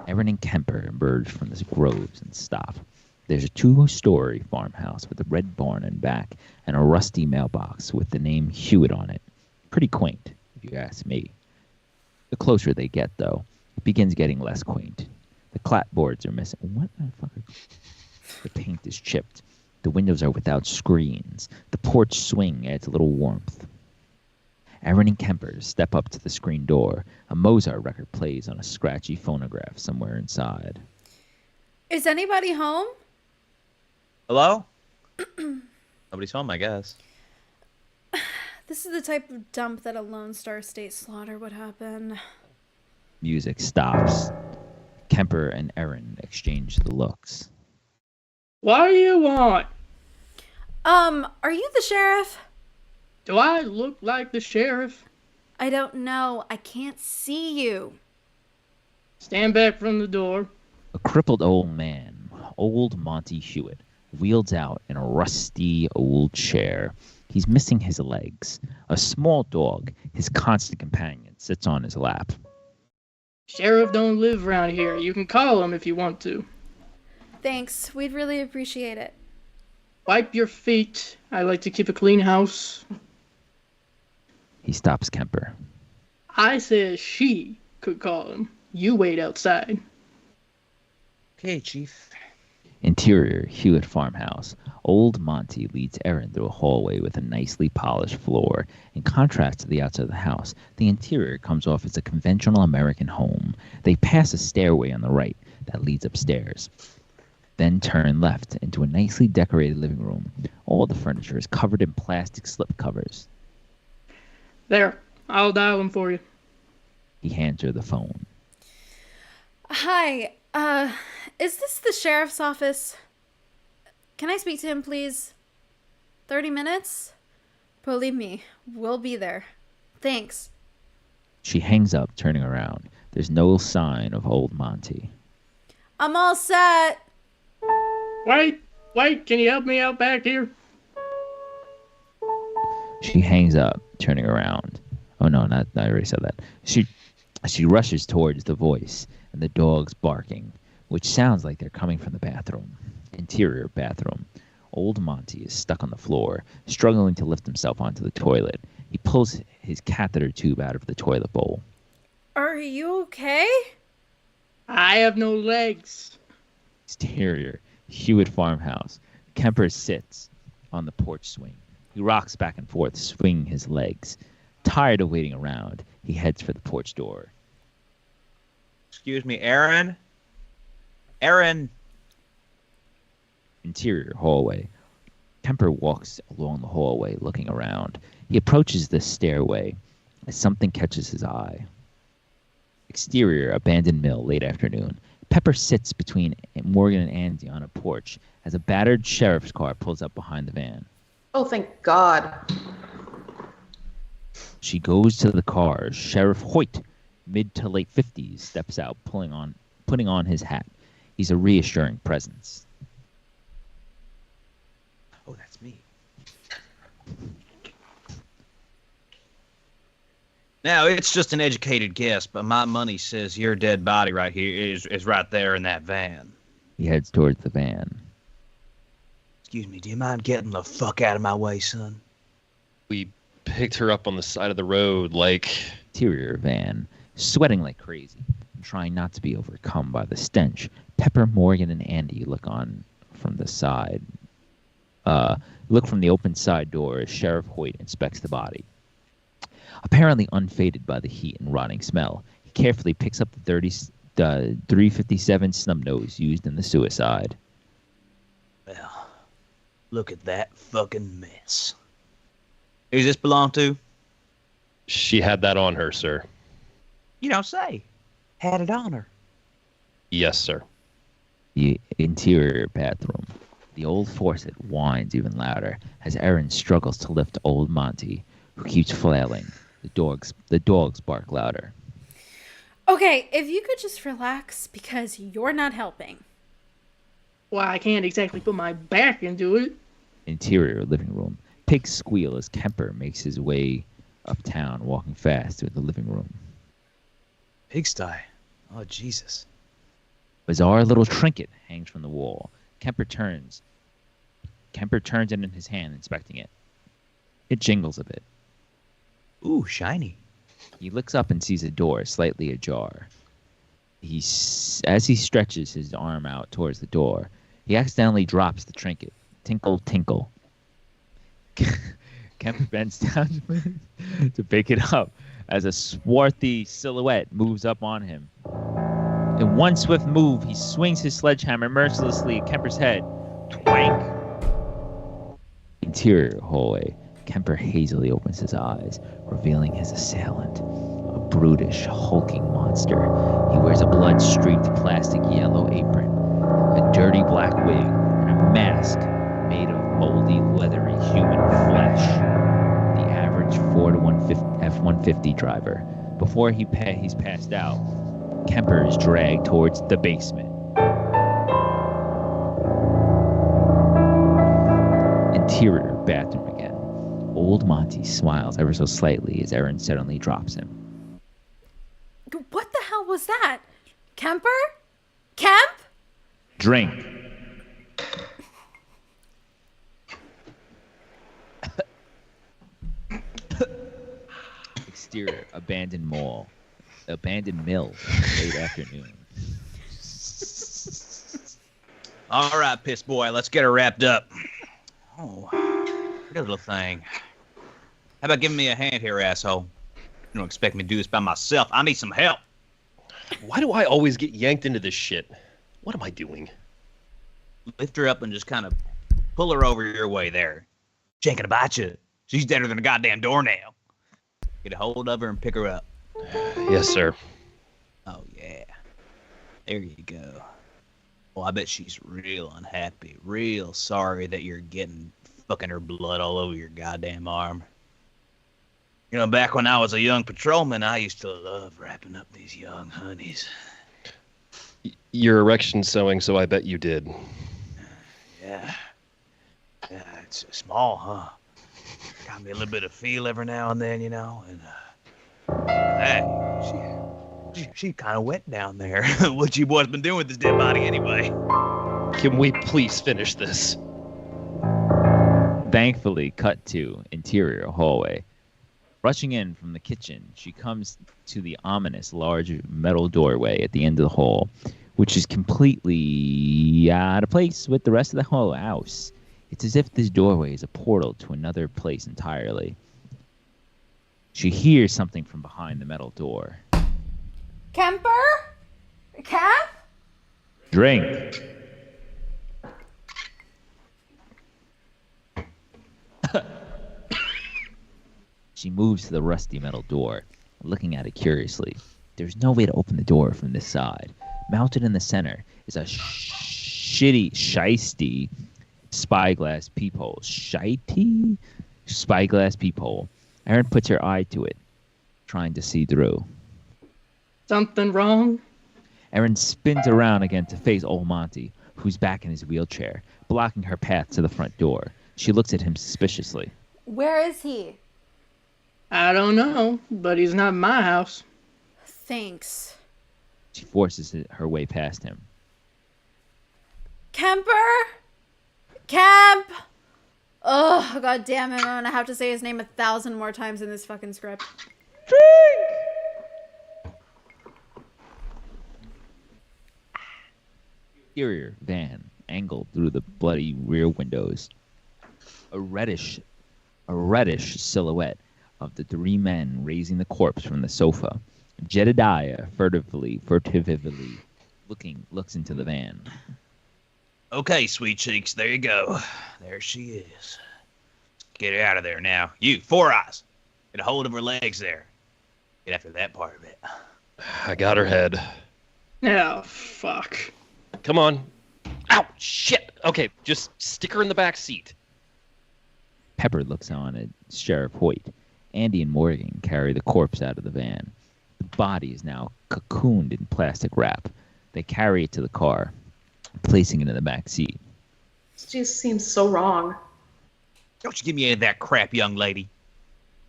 Aaron and Kemper emerge from the groves and stop. There's a 2-story farmhouse with a red barn in back and a rusty mailbox with the name Hewitt on it. Pretty quaint, if you ask me. The closer they get, though, it begins getting less quaint. The clapboards are missing. What the fuck? The paint is chipped. The windows are without screens. The porch swing adds a little warmth. Aaron and Kemper step up to the screen door. A Mozart record plays on a scratchy phonograph somewhere inside. Is anybody home? Hello? Nobody's home, I guess. This is the type of dump that a Lone Star State slaughter would happen. Music stops. Kemper and Aaron exchange the looks. What do you want? Are you the sheriff? Do I look like the sheriff? I don't know. I can't see you. Stand back from the door. A crippled old man, old Monty Hewitt, wheels out in a rusty old chair. He's missing his legs. A small dog, his constant companion, sits on his lap. Sheriff don't live around here. You can call him if you want to. Thanks. We'd really appreciate it. Wipe your feet. I like to keep a clean house. He stops Kemper. I said she could call him. You wait outside. Okay, Chief. Interior, Hewitt farmhouse. Old Monty leads Aaron through a hallway with a nicely polished floor. In contrast to the outside of the house, the interior comes off as a conventional American home. They pass a stairway on the right that leads upstairs. Then turn left into a nicely decorated living room. All the furniture is covered in plastic slip covers. There, I'll dial him for you. He hands her the phone. Hi, is this the sheriff's office? Can I speak to him, please? 30 minutes? Believe me, we'll be there. Thanks. She hangs up, turning around. There's no sign of old Monty. I'm all set. Wait, can you help me out back here? She hangs up, turning around. Oh no, I already said that. She rushes towards the voice and the dogs barking, which sounds like they're coming from the bathroom. Interior bathroom. Old Monty is stuck on the floor, struggling to lift himself onto the toilet. He pulls his catheter tube out of the toilet bowl. Are you okay? I have no legs. Exterior, Hewitt farmhouse. Kemper sits on the porch swing. He rocks back and forth, swinging his legs. Tired of waiting around, he heads for the porch door. Excuse me, Aaron? Aaron. Interior hallway. Kemper walks along the hallway, looking around. He approaches the stairway as something catches his eye. Exterior, abandoned mill, late afternoon. Pepper sits between Morgan and Andy on a porch as a battered sheriff's car pulls up behind the van. Oh, thank God. She goes to the car. Sheriff Hoyt, mid to late 50s, steps out, putting on his hat. He's a reassuring presence. Oh, that's me. Now, it's just an educated guess, but my money says your dead body right here is right there in that van. He heads towards the van. Excuse me, do you mind getting the fuck out of my way, son? We picked her up on the side of the road, like... Interior van, sweating like crazy, and trying not to be overcome by the stench. Pepper, Morgan, and Andy look on from the side. Look from the open side door as Sheriff Hoyt inspects the body. Apparently unfaded by the heat and rotting smell, he carefully picks up the 357 snub nose used in the suicide. Well, look at that fucking mess. Who's this belong to? She had that on her, sir. You don't say. Had it on her. Yes, sir. The interior bathroom. The old faucet whines even louder as Erin struggles to lift old Monty, who keeps flailing. The dogs bark louder. Okay, if you could just relax because you're not helping. Well, I can't exactly put my back into it. Interior living room. Pigs squeal as Kemper makes his way uptown, walking fast through the living room. Pigsty. Oh, Jesus. Bizarre little trinket hangs from the wall. Kemper turns it in his hand, inspecting it. It jingles a bit. Ooh, shiny. He looks up and sees a door slightly ajar. As he stretches his arm out towards the door, he accidentally drops the trinket. Tinkle, tinkle. Kemper bends down to pick it up as a swarthy silhouette moves up on him. In one swift move, he swings his sledgehammer mercilessly at Kemper's head. Twank! Interior hallway. Kemper hazily opens his eyes, revealing his assailant. A brutish, hulking monster. He wears a blood-streaked plastic yellow apron, a dirty black wig, and a mask made of moldy, leathery human flesh. The average Ford F-150 driver. Before he's passed out, Kemper is dragged towards the basement. Interior bathroom again. Old Monty smiles ever so slightly as Erin suddenly drops him. What the hell was that? Kemper? Kemp? Drink. Exterior, abandoned mall. Abandoned mill, late afternoon. All right, piss boy, let's get her wrapped up. Oh, look at little thing. How about giving me a hand here, asshole? You don't expect me to do this by myself. I need some help. Why do I always get yanked into this shit? What am I doing? Lift her up and just kind of pull her over your way there. She ain't gonna bite you. She's deader than a goddamn doornail. Get a hold of her and pick her up. Yes, sir. Oh, yeah. There you go. Well, I bet she's real unhappy, real sorry that you're getting fucking her blood all over your goddamn arm. You know, back when I was a young patrolman, I used to love wrapping up these young honeys. You're erection sewing, so I bet you did. Yeah. Yeah, it's small, huh? Got me a little bit of feel every now and then, you know, and she kind of wet down there. What you boys been doing with this dead body anyway? Can we please finish this? Thankfully, cut to interior hallway. Rushing in from the kitchen, she comes to the ominous large metal doorway at the end of the hall, which is completely out of place with the rest of the whole house. It's as if this doorway is a portal to another place entirely. She hears something from behind the metal door. Kemper? Kemp? Drink. She moves to the rusty metal door, looking at it curiously. There's no way to open the door from this side. Mounted in the center is a shisty spyglass peephole. Shitey spyglass peephole. Erin puts her eye to it, trying to see through. Something wrong? Erin spins around again to face old Monty, who's back in his wheelchair, blocking her path to the front door. She looks at him suspiciously. Where is he? I don't know, but he's not in my house. Thanks. She forces her way past him. Kemper? Kemp! Oh, god damn it. I'm gonna have to say his name 1,000 more times in this fucking script. Exterior van angled through the bloody rear windows. A reddish silhouette of the three men raising the corpse from the sofa. Jedediah furtively looks into the van. Okay, sweet cheeks, there you go. There she is. Get her out of there now. You, Four Eyes. Get a hold of her legs there. Get after that part of it. I got her head. Oh, fuck. Come on. Ow, shit. Okay, just stick her in the back seat. Pepper looks on at Sheriff Hoyt. Andy and Morgan carry the corpse out of the van. The body is now cocooned in plastic wrap. They carry it to the car, placing it in the back seat. This just seems so wrong. Don't you give me any of that crap, young lady.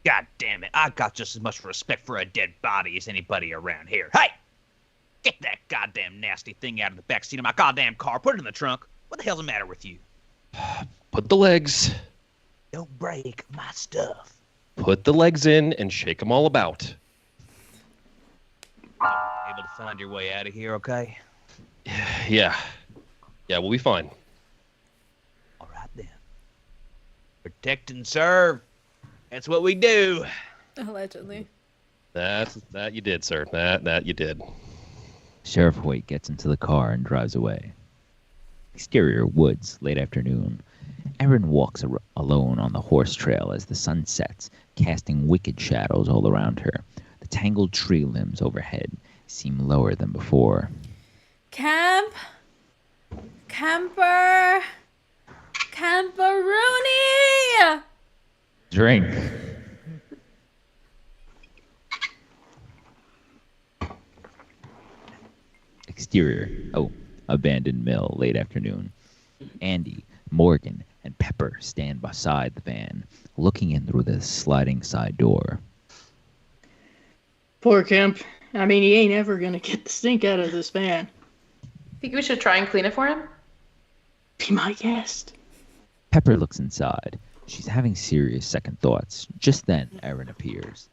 God damn it, I got just as much respect for a dead body as anybody around here. Hey! Get that goddamn nasty thing out of the back seat of my goddamn car. Put it in the trunk. What the hell's the matter with you? Put the legs. Don't break my stuff. Put the legs in and shake them all about. Able to find your way out of here, okay? Yeah. Yeah, we'll be fine. All right, then. Protect and serve. That's what we do. Allegedly. That you did, sir. That you did. Sheriff Hoyt gets into the car and drives away. Exterior woods, late afternoon. Erin walks alone on the horse trail as the sun sets, casting wicked shadows all around her. The tangled tree limbs overhead seem lower than before. Kemper! Kemperoonie! Drink. Exterior. Oh, abandoned mill, late afternoon. Andy, Morgan, and Pepper stand beside the van, looking in through the sliding side door. Poor Kemp. I mean, he ain't ever gonna get the stink out of this van. Think we should try and clean it for him? Be my guest. Pepper looks inside. She's having serious second thoughts. Just then, Erin appears.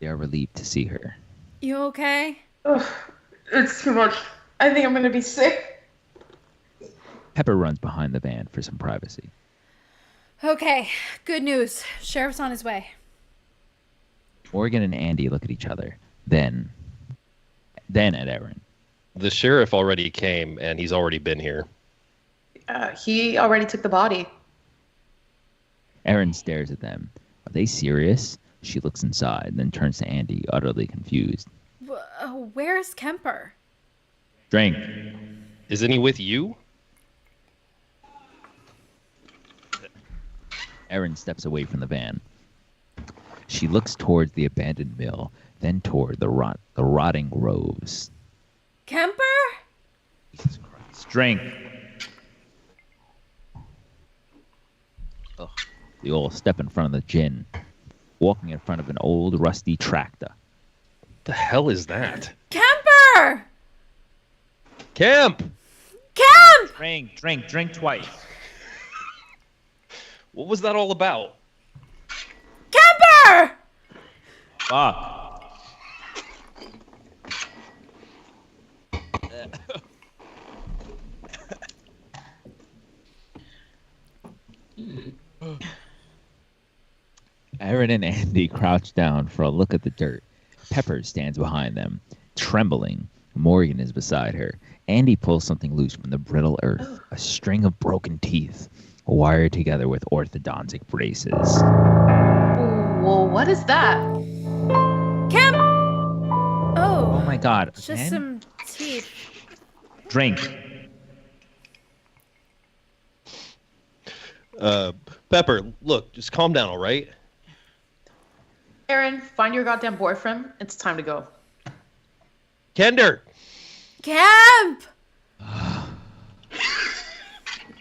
They are relieved to see her. You okay? Ugh, it's too much. I think I'm gonna be sick. Pepper runs behind the van for some privacy. Okay, good news. Sheriff's on his way. Morgan and Andy look at each other. Then at Erin. The sheriff already came, and he's already been here. He already took the body. Erin stares at them. Are they serious? She looks inside, then turns to Andy, utterly confused. Where's Kemper? Drink. Isn't he with you? Erin steps away from the van. She looks towards the abandoned mill, then toward the rotting groves. Kemper? Jesus Christ. Drink. Ugh. They all step in front of the gin, walking in front of an old rusty tractor. What the hell is that? Kemper! Kemp! Kemp! Drink twice. What was that all about? Kemper! Fuck. Erin and Andy crouch down for a look at the dirt. Pepper stands behind them, trembling, Morgan is beside her. Andy pulls something loose from the brittle earth, a string of broken teeth, wired together with orthodontic braces. Whoa, what is that? Kemp! Oh. Oh my god. It's just some teeth. Drink. Pepper, look, just calm down, all right? Aaron, find your goddamn boyfriend. It's time to go. Kender! Kemp!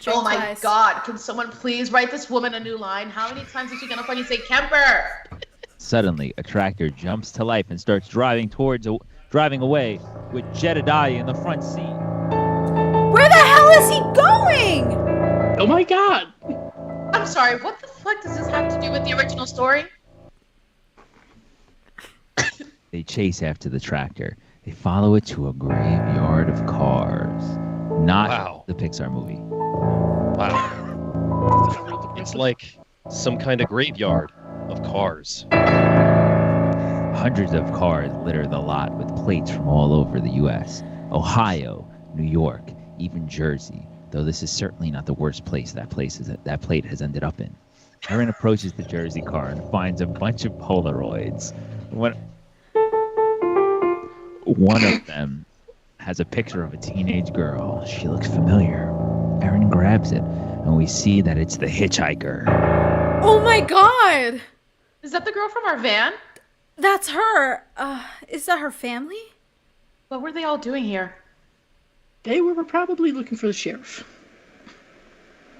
Oh my god, can someone please write this woman a new line? How many times is she gonna fucking say Kemper? Suddenly, a tractor jumps to life and starts driving away with Jedediah in the front seat. Where the hell is he going? Oh my god! I'm sorry, what the fuck does this have to do with the original story? They chase after the tractor. They follow it to a graveyard of cars. Not the Pixar movie. Wow. It's like some kind of graveyard of cars. Hundreds of cars litter the lot with plates from all over the U.S. Ohio, New York, even Jersey. Though this is certainly not the worst place that plate has ended up in. Aaron approaches the Jersey car and finds a bunch of Polaroids. One of them has a picture of a teenage girl. She looks familiar. Aaron grabs it, and we see that it's the hitchhiker. Oh my god! Is that the girl from our van? That's her. Is that her family? What were they all doing here? They were probably looking for the sheriff.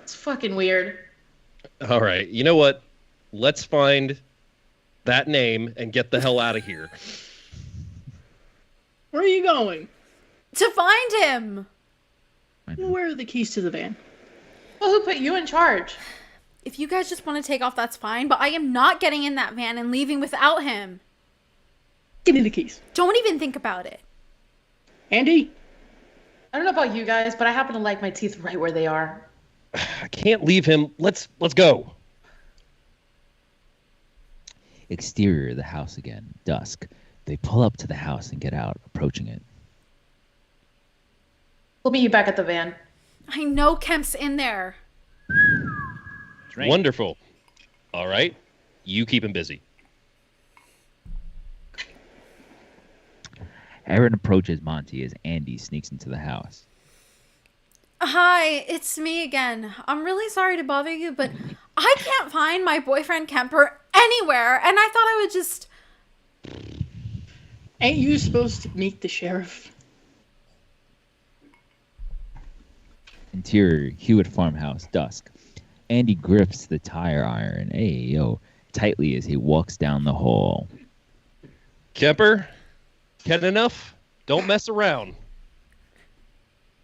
It's fucking weird. All right, you know what? Let's find that name and get the hell out of here. Where are you going? To find him! Where are the keys to the van? Well, who put you in charge? If you guys just want to take off, that's fine, but I am not getting in that van and leaving without him. Give me the keys. Don't even think about it. Andy? I don't know about you guys, but I happen to like my teeth right where they are. I can't leave him. Let's go. Exterior of the house again. Dusk. They pull up to the house and get out, approaching it. We'll meet you back at the van. I know Kemp's in there. Drink. Wonderful. All right. You keep him busy. Aaron approaches Monty as Andy sneaks into the house. Hi, it's me again. I'm really sorry to bother you, but I can't find my boyfriend Kemper anywhere, and I thought I would just... Ain't you supposed to meet the sheriff? Interior, Hewitt farmhouse, dusk. Andy grips the tire iron, tightly as he walks down the hall. Kemper, get enough? Don't mess around.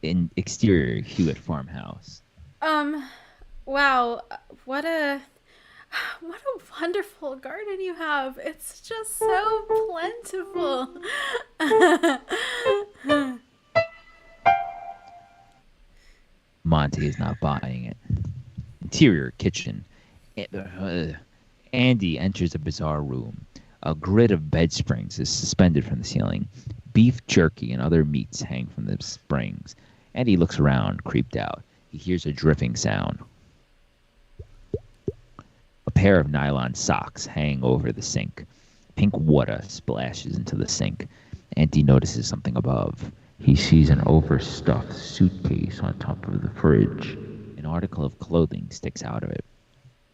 In exterior, Hewitt farmhouse. Wow, what a wonderful garden you have. It's just so plentiful. Monty is not buying it. Interior, kitchen. Andy enters a bizarre room. A grid of bed springs is suspended from the ceiling. Beef jerky and other meats hang from the springs. Andy looks around, creeped out. He hears a dripping sound. A pair of nylon socks hang over the sink. Pink water splashes into the sink. Andy notices something above. He sees an overstuffed suitcase on top of the fridge. An article of clothing sticks out of it.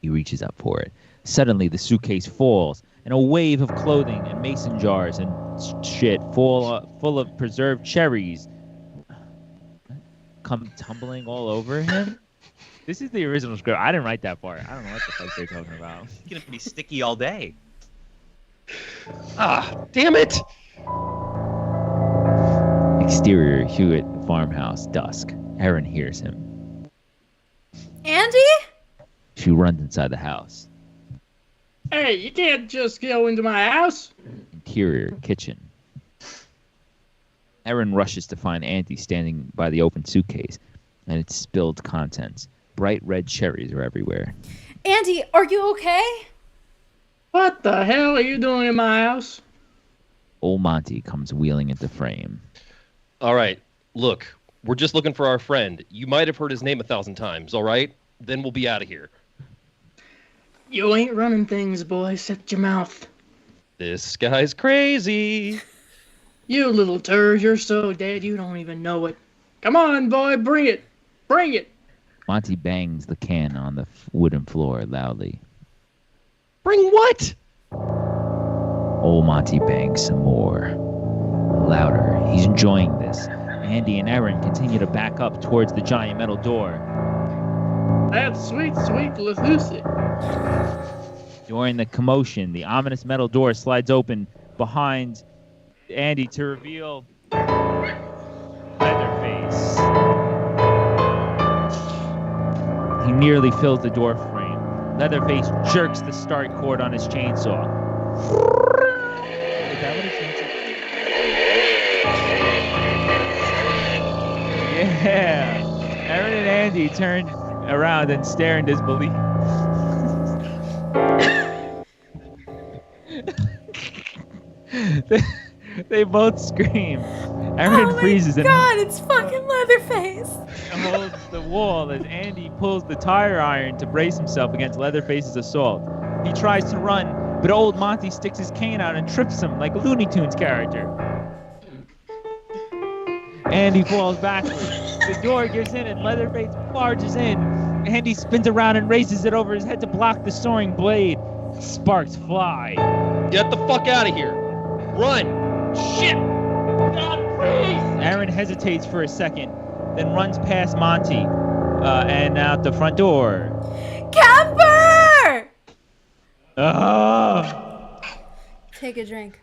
He reaches up for it. Suddenly, the suitcase falls, and a wave of clothing and mason jars and shit full of preserved cherries come tumbling all over him. This is the original script. I didn't write that part. I don't know what the fuck they're talking about. It's gonna be sticky all day. Ah, damn it! Exterior, Hewitt farmhouse, dusk. Aaron hears him. Andy? She runs inside the house. Hey, you can't just go into my house. Interior, kitchen. Aaron rushes to find Andy standing by the open suitcase and its spilled contents. Bright red cherries are everywhere. Andy, are you okay? What the hell are you doing in my house? Old Monty comes wheeling into frame. All right, look, we're just looking for our friend. You might have heard his name 1,000 times, all right? Then we'll be out of here. You ain't running things, boy. Shut your mouth. This guy's crazy. You little turd, you're so dead you don't even know it. Come on, boy, bring it. Bring it. Monty bangs the can on the wooden floor loudly. Bring what? Old Monty bangs some more. Louder. He's enjoying this. Andy and Aaron continue to back up towards the giant metal door. That's sweet, sweet Lethusa. During the commotion, the ominous metal door slides open behind Andy to reveal Leatherface. He nearly fills the door frame. Leatherface jerks the start cord on his chainsaw. Is that what a chainsaw? Yeah. Aaron and Andy turn around and stare in disbelief. They both scream. Aaron freezes and God, it's fucking Leatherface. holds the wall as Andy pulls the tire iron to brace himself against Leatherface's assault. He tries to run, but old Monty sticks his cane out and trips him like a Looney Tunes character. Andy falls backwards. The door gives in and Leatherface barges in. Andy spins around and raises it over his head to block the soaring blade. Sparks fly. Get the fuck out of here. Run. Shit. God, please. Aaron hesitates for a second, then runs past Monty and out the front door. Camper! Oh. Take a drink.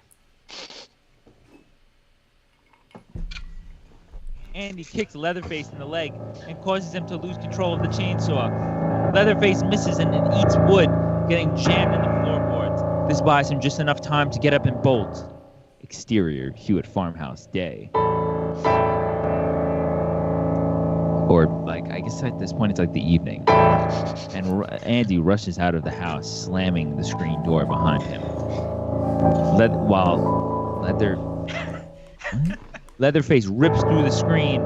Andy kicks Leatherface in the leg and causes him to lose control of the chainsaw. Leatherface misses and eats wood, getting jammed in the floorboards. This buys him just enough time to get up and bolt. Exterior Hewitt farmhouse day. Or, like, I guess at this point it's like the evening. And Andy rushes out of the house, slamming the screen door behind him. Leatherface rips through the screen,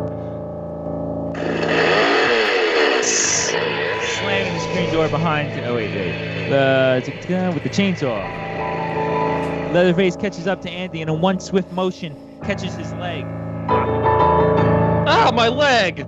slamming the screen door behind. Oh wait. With the chainsaw. Leatherface catches up to Andy and in one swift motion catches his leg. Ah, my leg!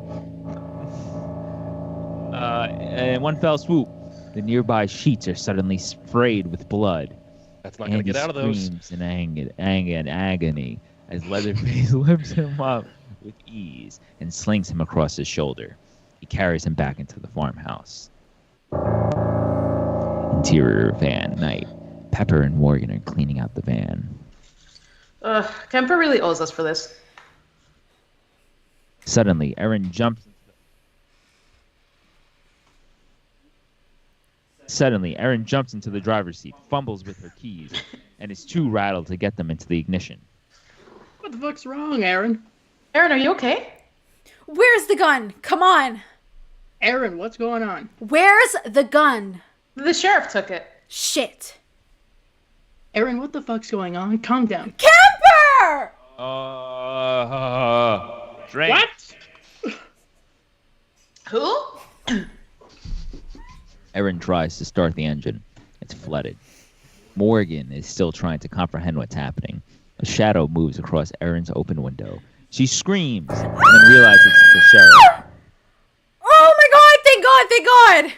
In one fell swoop, the nearby sheets are suddenly sprayed with blood. That's not gonna get out of those. Screams in anger and agony as Leatherface lifts him up with ease and slings him across his shoulder. He carries him back into the farmhouse. Interior van night. Pepper and Morgan are cleaning out the van. Kemper really owes us for this. Suddenly, Erin jumps into the driver's seat, fumbles with her keys, and is too rattled to get them into the ignition. What the fuck's wrong, Aaron? Aaron, are you okay? Where's the gun? Come on. Aaron, what's going on? Where's the gun? The sheriff took it. Shit. Aaron, what the fuck's going on? Calm down. Camper! Drake. What? Who? Erin tries to start the engine. It's flooded. Morgan is still trying to comprehend what's happening. A shadow moves across Erin's open window. She screams and then realizes it's the sheriff. Oh my god, thank God, thank God!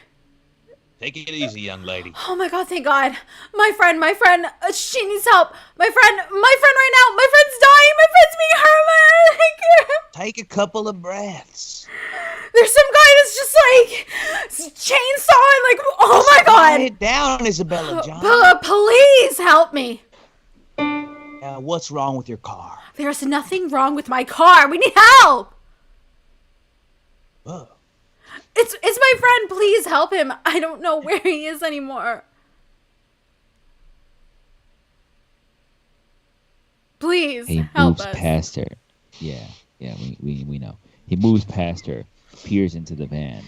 Take it easy, young lady. Oh my god, thank God. My friend, she needs help. My friend right now, my friend's dying, my friend's being hurt. Take a couple of breaths. There's some guy that's just like chainsawing, like, oh my god. Quiet down, Isabella John. Please help me. What's wrong with your car? There's nothing wrong with my car. We need help. Oh. It's my friend. Please help him. I don't know where he is anymore. Please help us. He moves past her. Yeah, we know. He moves past her, peers into the van.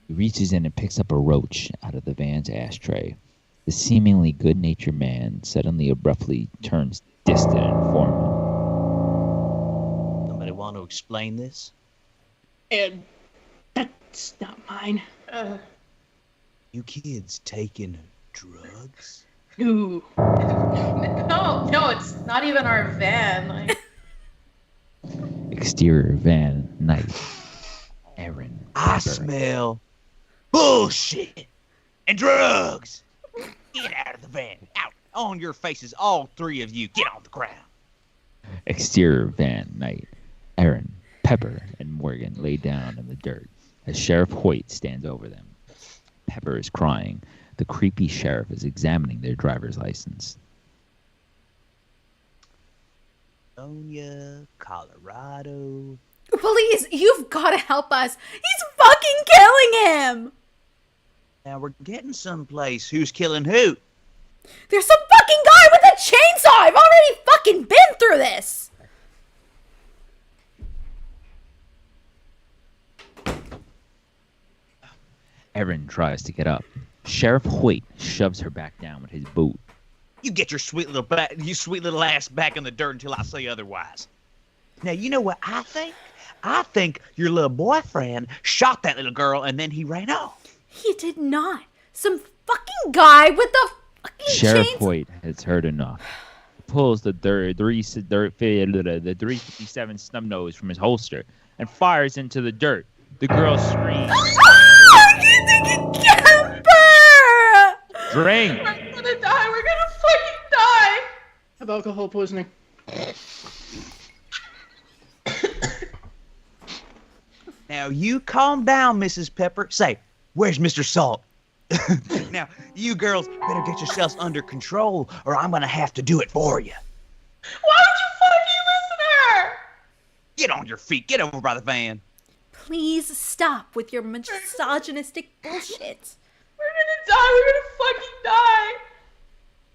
He reaches in and picks up a roach out of the van's ashtray. The seemingly good-natured man suddenly abruptly turns distant and formal. Somebody want to explain this? And that's not mine. You kids taking drugs? Ooh. No, it's not even our van. Like, Exterior van, night. Aaron. I Pepper. smell bullshit and drugs. Get out of the van. Out. On your faces, all three of you. Get on the ground. Exterior van, night. Aaron, Pepper, and Morgan lay down in the dirt as Sheriff Hoyt stands over them. Pepper is crying. The creepy sheriff is examining their driver's license. California, Colorado. Please, you've got to help us. He's fucking killing him. Now we're getting someplace. Who's killing who? There's some fucking guy with a chainsaw. I've already fucking been through this. Aaron tries to get up. Sheriff Hoyt shoves her back down with his boot. You get your sweet little ass back in the dirt until I say otherwise. Now you know what I think? I think your little boyfriend shot that little girl and then he ran off. He did not. Some fucking guy with the fucking Sheriff chainsaw. Hoyt has heard enough. He pulls the 357 snub nose from his holster and fires into the dirt. The girl screams. You think he camper? Drink. we're gonna die. We're gonna fucking die. Have alcohol poisoning. Now you calm down, Mrs. Pepper. Say, where's Mr. Salt? Now, you girls better get yourselves under control or I'm gonna have to do it for you. Why would you fucking listen to her? Get on your feet. Get over by the van. Please stop with your misogynistic bullshit. We're gonna die. We're gonna fucking die.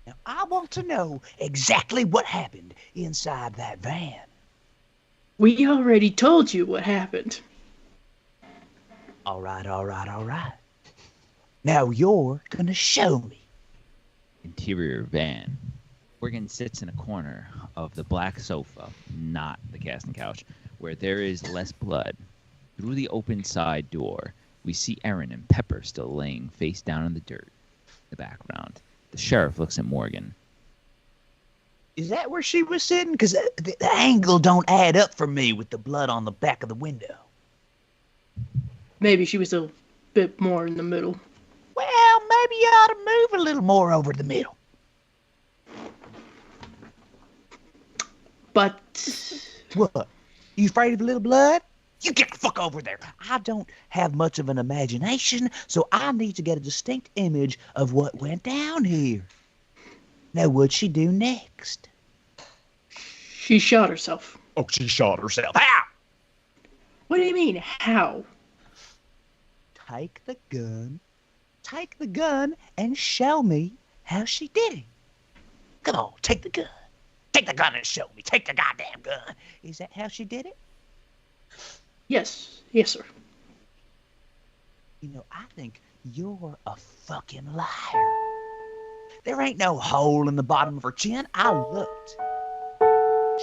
Now, I want to know exactly what happened inside that van. We already told you what happened. All right. Now you're gonna show me. Interior van. Morgan sits in a corner of the black sofa, not the casting couch, where there is less blood. Through the open side door, we see Aaron and Pepper still laying face down in the dirt. In the background, the sheriff looks at Morgan. Is that where she was sitting? Because the angle don't add up for me with the blood on the back of the window. Maybe she was a bit more in the middle. Well, maybe you ought to move a little more over the middle. But What? You afraid of a little blood? You get the fuck over there. I don't have much of an imagination, so I need to get a distinct image of what went down here. Now, what'd she do next? she shot herself. Oh, she shot herself. How? What do you mean, how? Take the gun and show me how she did it. Come on, take the gun. Take the gun and show me. Take the goddamn gun. Is that how she did it? Yes, sir. You know, I think you're a fucking liar. There ain't no hole in the bottom of her chin. I looked.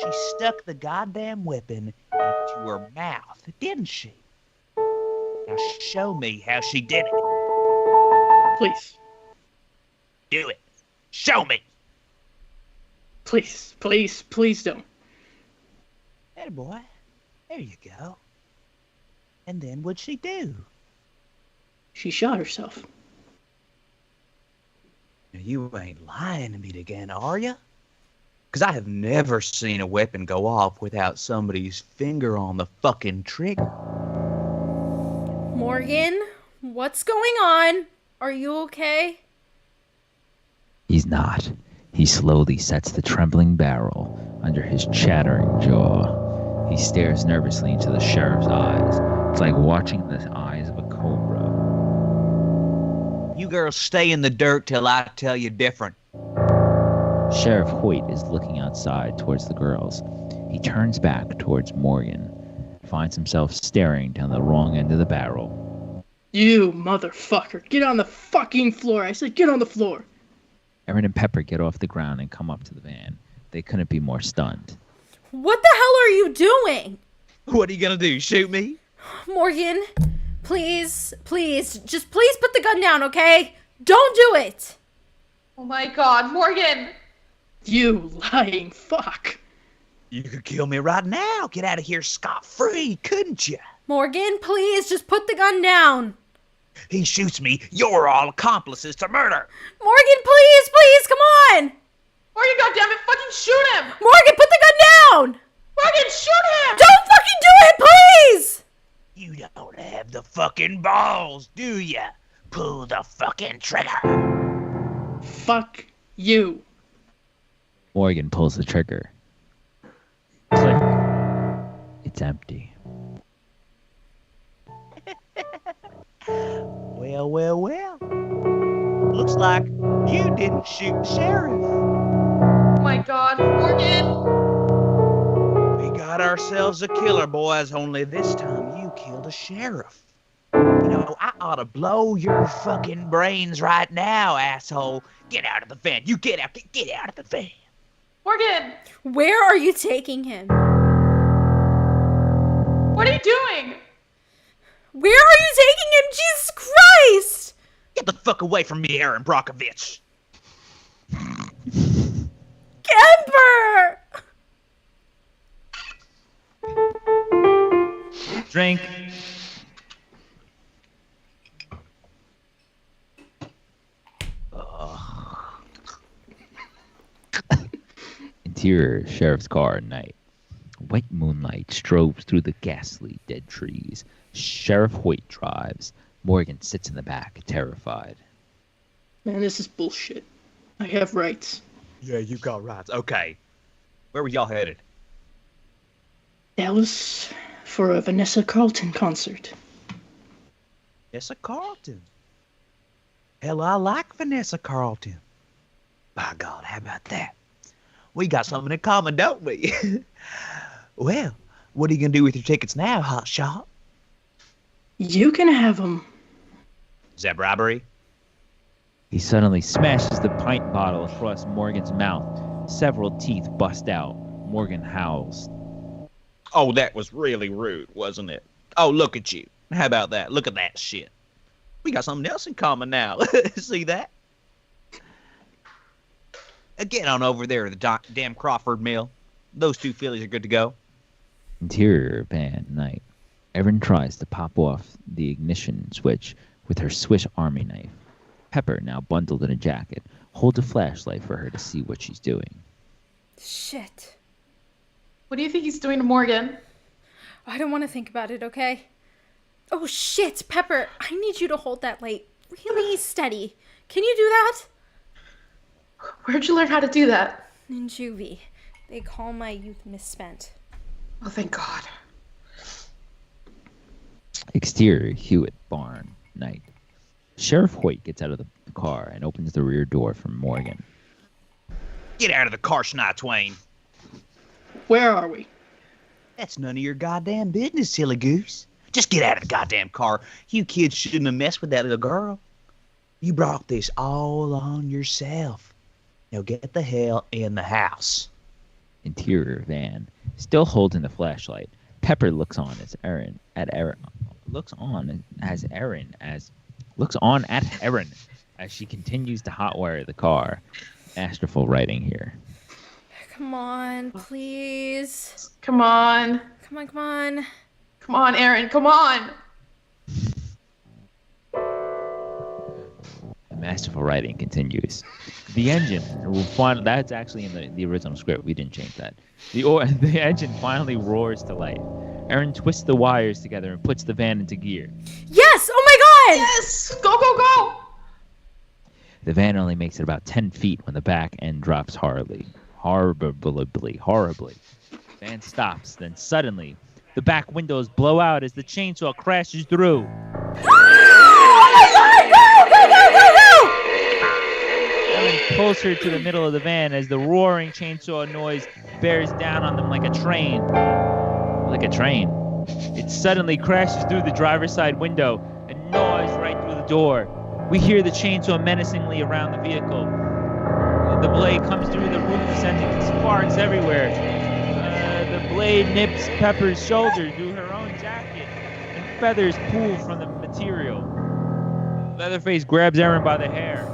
She stuck the goddamn weapon into her mouth, didn't she? Now show me how she did it. Please. Do it. Show me. Please don't. Hey, boy. There you go. And then what'd she do? She shot herself. Now, you ain't lying to me again, are you? Because I have never seen a weapon go off without somebody's finger on the fucking trigger. Morgan, what's going on? Are you okay? He's not. He slowly sets the trembling barrel under his chattering jaw. He stares nervously into the sheriff's eyes. It's like watching the eyes of a cobra. You girls stay in the dirt till I tell you different. Sheriff Hoyt is looking outside towards the girls. He turns back towards Morgan, finds himself staring down the wrong end of the barrel. You motherfucker. Get on the fucking floor. I said get on the floor. Aaron and Pepper get off the ground and come up to the van. They couldn't be more stunned. What the hell are you doing? What are you gonna do? Shoot me? Morgan, please, just please put the gun down, okay? Don't do it! Oh my god, Morgan! You lying fuck. You could kill me right now. Get out of here scot-free, couldn't you? Morgan, please, just put the gun down. He shoots me. You're all accomplices to murder. Morgan, please, come on! Morgan, goddammit, fucking shoot him! Morgan, put the gun down! Morgan, shoot him! Don't fucking do it, please! You don't have the fucking balls, do ya? Pull the fucking trigger. Fuck you. Morgan pulls the trigger. Click. It's empty. Well. Looks like you didn't shoot the sheriff. Oh my god, Morgan! We got ourselves a killer, boys, only this time you killed a sheriff. You know, I ought to blow your fucking brains right now, asshole. Get out of the van. You get out of the van. Morgan! Where are you taking him? What are you doing? Where are you taking him? Jesus Christ! Get the fuck away from me, Aaron Brockovich. Kemper! Drink. Interior sheriff's car at night. White moonlight strobes through the ghastly dead trees. Sheriff Hoyt drives. Morgan sits in the back, terrified. Man, this is bullshit. I have rights. Yeah, you got rights. Okay. Where were y'all headed? That was for a Vanessa Carlton concert. Vanessa Carlton. Hell, I like Vanessa Carlton. By God, how about that? We got something in common, don't we? Well, what are you going to do with your tickets now, hotshot? You can have them. Is that bribery? He suddenly smashes the pint bottle across Morgan's mouth. Several teeth bust out. Morgan howls. Oh, that was really rude, wasn't it? Oh, look at you. How about that? Look at that shit. We got something else in common now. See that? Get on over there to the damn Crawford Mill. Those two fillies are good to go. Interior van night. Erin tries to pop off the ignition switch with her Swiss Army knife. Pepper, now bundled in a jacket, holds a flashlight for her to see what she's doing. Shit. What do you think he's doing to Morgan? I don't want to think about it, okay? Oh shit, Pepper, I need you to hold that light really steady. Can you do that? Where'd you learn how to do that? In juvie. They call my youth misspent. Oh, thank God. Exterior Hewitt barn night. Sheriff Hoyt gets out of the car and opens the rear door for Morgan. Get out of the car, Shania Twain. Where are we? That's none of your goddamn business, silly goose. Just get out of the goddamn car. You kids shouldn't have messed with that little girl. You brought this all on yourself. Now get the hell in the house. Interior van, still holding the flashlight. Pepper looks on at Erin as she continues to hotwire the car. Masterful writing here. Come on, please. Come on. Come on. Come on, Aaron. Come on. Masterful writing continues. The engine will find that's actually in the original script. We didn't change that. The engine finally roars to life. Erin twists the wires together and puts the van into gear. Yes! Oh my God! Yes! Go! The van only makes it about 10 feet when the back end drops horribly. The van stops. Then suddenly, the back windows blow out as the chainsaw crashes through. Ellen pulls her to the middle of the van as the roaring chainsaw noise bears down on them like a train. It suddenly crashes through the driver's side window and gnaws right through the door. We hear the chainsaw menacingly around the vehicle. The blade comes through the roof, sending sparks everywhere. The blade nips Pepper's shoulder through her own jacket, and feathers pool from the material. Leatherface grabs Erin by the hair.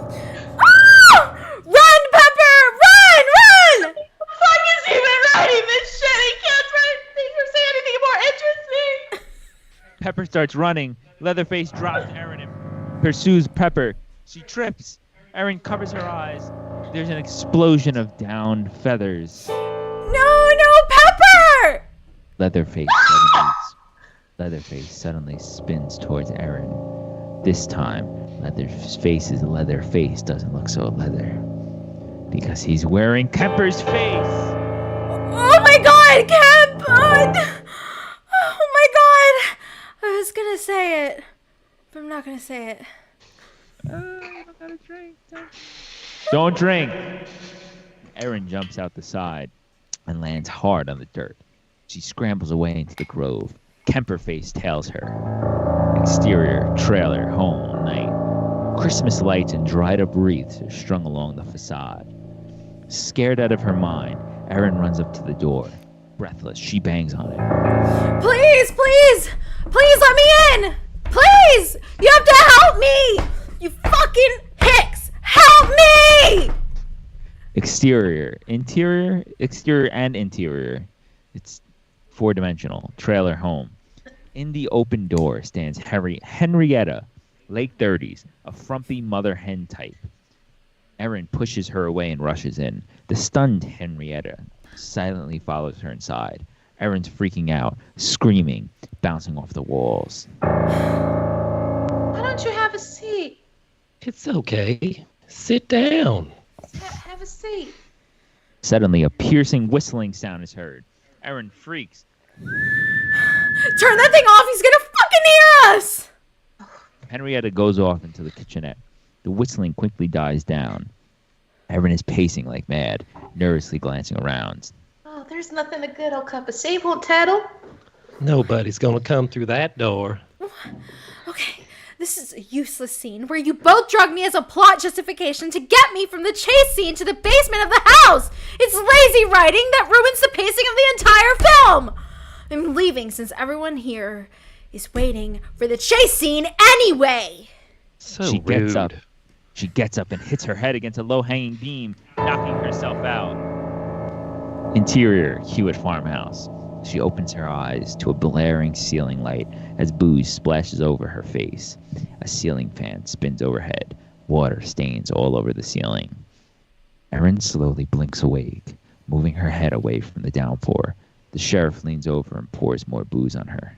Ah! Run, Pepper! Run! Fuck is even writing this shit? He can't write things or say anything more interesting. Pepper starts running. Leatherface drops Erin and pursues Pepper. She trips. Erin covers her eyes. There's an explosion of downed feathers. No, Pepper! Leatherface suddenly spins towards Erin. This time, Leatherface's leather face doesn't look so leather. Because he's wearing Kemper's face! Oh my god, Kemp! Oh my god! I was gonna say it, but I'm not gonna say it. I gotta drink. Don't drink! Erin jumps out the side and lands hard on the dirt. She scrambles away into the grove. Kemperface tails her. Exterior, trailer, home, night. Christmas lights and dried up wreaths are strung along the facade. Scared out of her mind, Erin runs up to the door. Breathless, she bangs on it. Please let me in! Please! You have to help me! You fucking hicks! Help me! Exterior, and interior. It's four-dimensional. Trailer home. In the open door stands Henrietta, late 30s, a frumpy mother hen type. Erin pushes her away and rushes in. The stunned Henrietta silently follows her inside. Erin's freaking out, screaming, bouncing off the walls. Why don't you have a seat? It's okay. Sit down. Have a seat. Suddenly, a piercing whistling sound is heard. Erin freaks. Turn that thing off! He's gonna fucking hear us! Henrietta goes off into the kitchenette. The whistling quickly dies down. Erin is pacing like mad, nervously glancing around. Oh, there's nothing a good old cup of sea won't tattle. Nobody's gonna come through that door. Okay, this is a useless scene where you both drug me as a plot justification to get me from the chase scene to the basement of the house! It's lazy writing that ruins the pacing of the entire film! I'm leaving since everyone here is waiting for the chase scene anyway! So She gets rude. up. She gets up and hits her head against a low-hanging beam, knocking herself out. Interior, Hewitt farmhouse. She opens her eyes to a blaring ceiling light as booze splashes over her face. A ceiling fan spins overhead. Water stains all over the ceiling. Erin slowly blinks awake, moving her head away from the downpour. The sheriff leans over and pours more booze on her.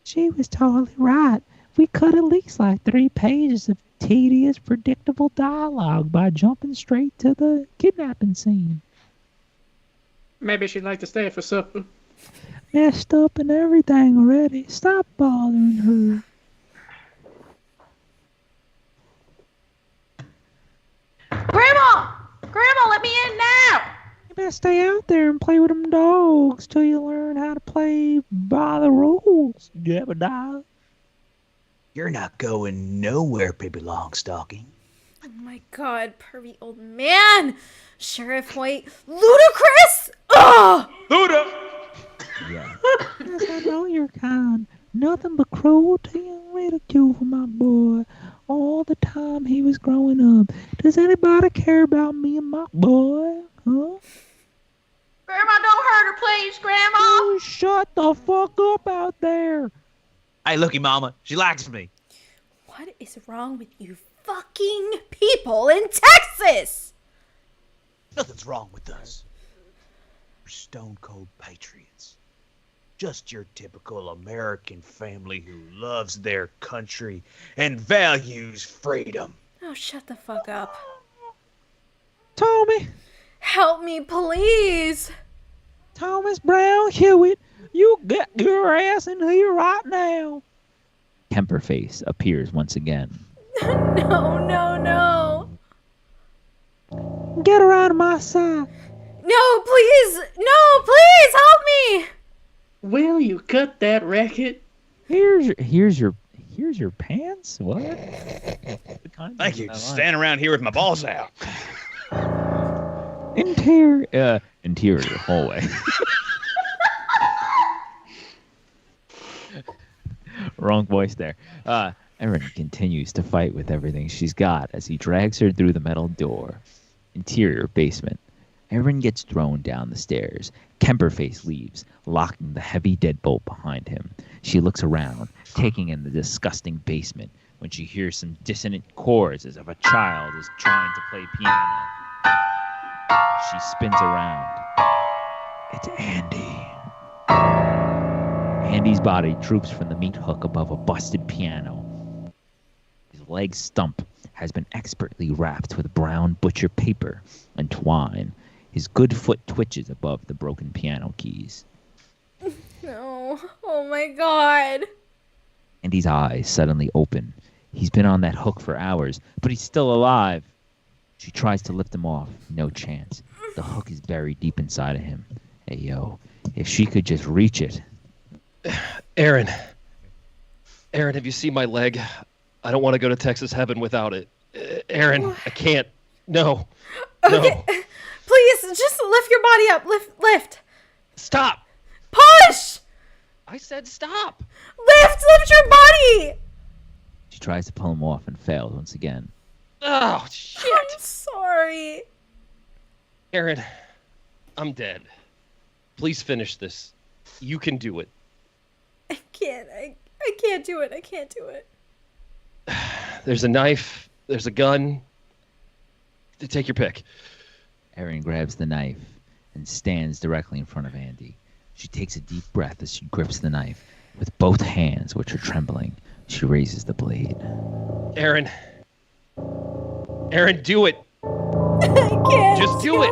She was totally right. We cut at least like 3 pages of tedious, predictable dialogue by jumping straight to the kidnapping scene. Maybe she'd like to stay for supper. Messed up and everything already. Stop bothering her. Grandma, let me in now. You better stay out there and play with them dogs till you learn how to play by the rules, Jebediah. You're not going nowhere, Pippi Longstocking. Oh my god, pervy old man! Sheriff White, ludicrous! Ugh! Yeah. Yes, I know you're kind. Nothing but cruelty and ridicule for my boy. All the time he was growing up. Does anybody care about me and my boy? Huh? Grandma, don't hurt her, please, Grandma. Oh, shut the fuck up out there. Hey, looky, Mama. She likes me. What is wrong with you fucking people in Texas? Nothing's wrong with us. We're stone cold patriots. Just your typical American family who loves their country and values freedom. Oh, shut the fuck up. Tommy. Help me, please. Thomas Brown Hewitt, you get your ass in here right now. Kemperface appears once again. No. Get her out of my sight. No, please help me. Will you cut that racket? Here's your pants. What? Thank you. Just standing around here with my balls out. Interior hallway. Wrong voice there. Erin continues to fight with everything she's got as he drags her through the metal door. Interior basement. Erin gets thrown down the stairs. Kemperface leaves, locking the heavy deadbolt behind him. She looks around, taking in the disgusting basement, when she hears some dissonant chords as if a child is trying to play piano. She spins around. It's Andy. Andy's body droops from the meat hook above a busted piano. His leg stump has been expertly wrapped with brown butcher paper and twine. His good foot twitches above the broken piano keys. No. Oh my god. Andy's eyes suddenly open. He's been on that hook for hours, but he's still alive. She tries to lift him off. No chance. The hook is buried deep inside of him. Hey, yo, if she could just reach it. Erin, have you seen my leg? I don't want to go to Texas heaven without it. Erin, I can't. No. Okay. Please, just lift your body up. Lift. Stop. Push! I said stop. Lift your body! She tries to pull him off and fails once again. Oh, shit. I'm sorry. Erin, I'm dead. Please finish this. You can do it. I can't. I can't do it. I can't do it. There's a knife. There's a gun. Take your pick. Erin grabs the knife and stands directly in front of Andy. She takes a deep breath as she grips the knife. With both hands, which are trembling, she raises the blade. Erin, do it. I can't. Just do it.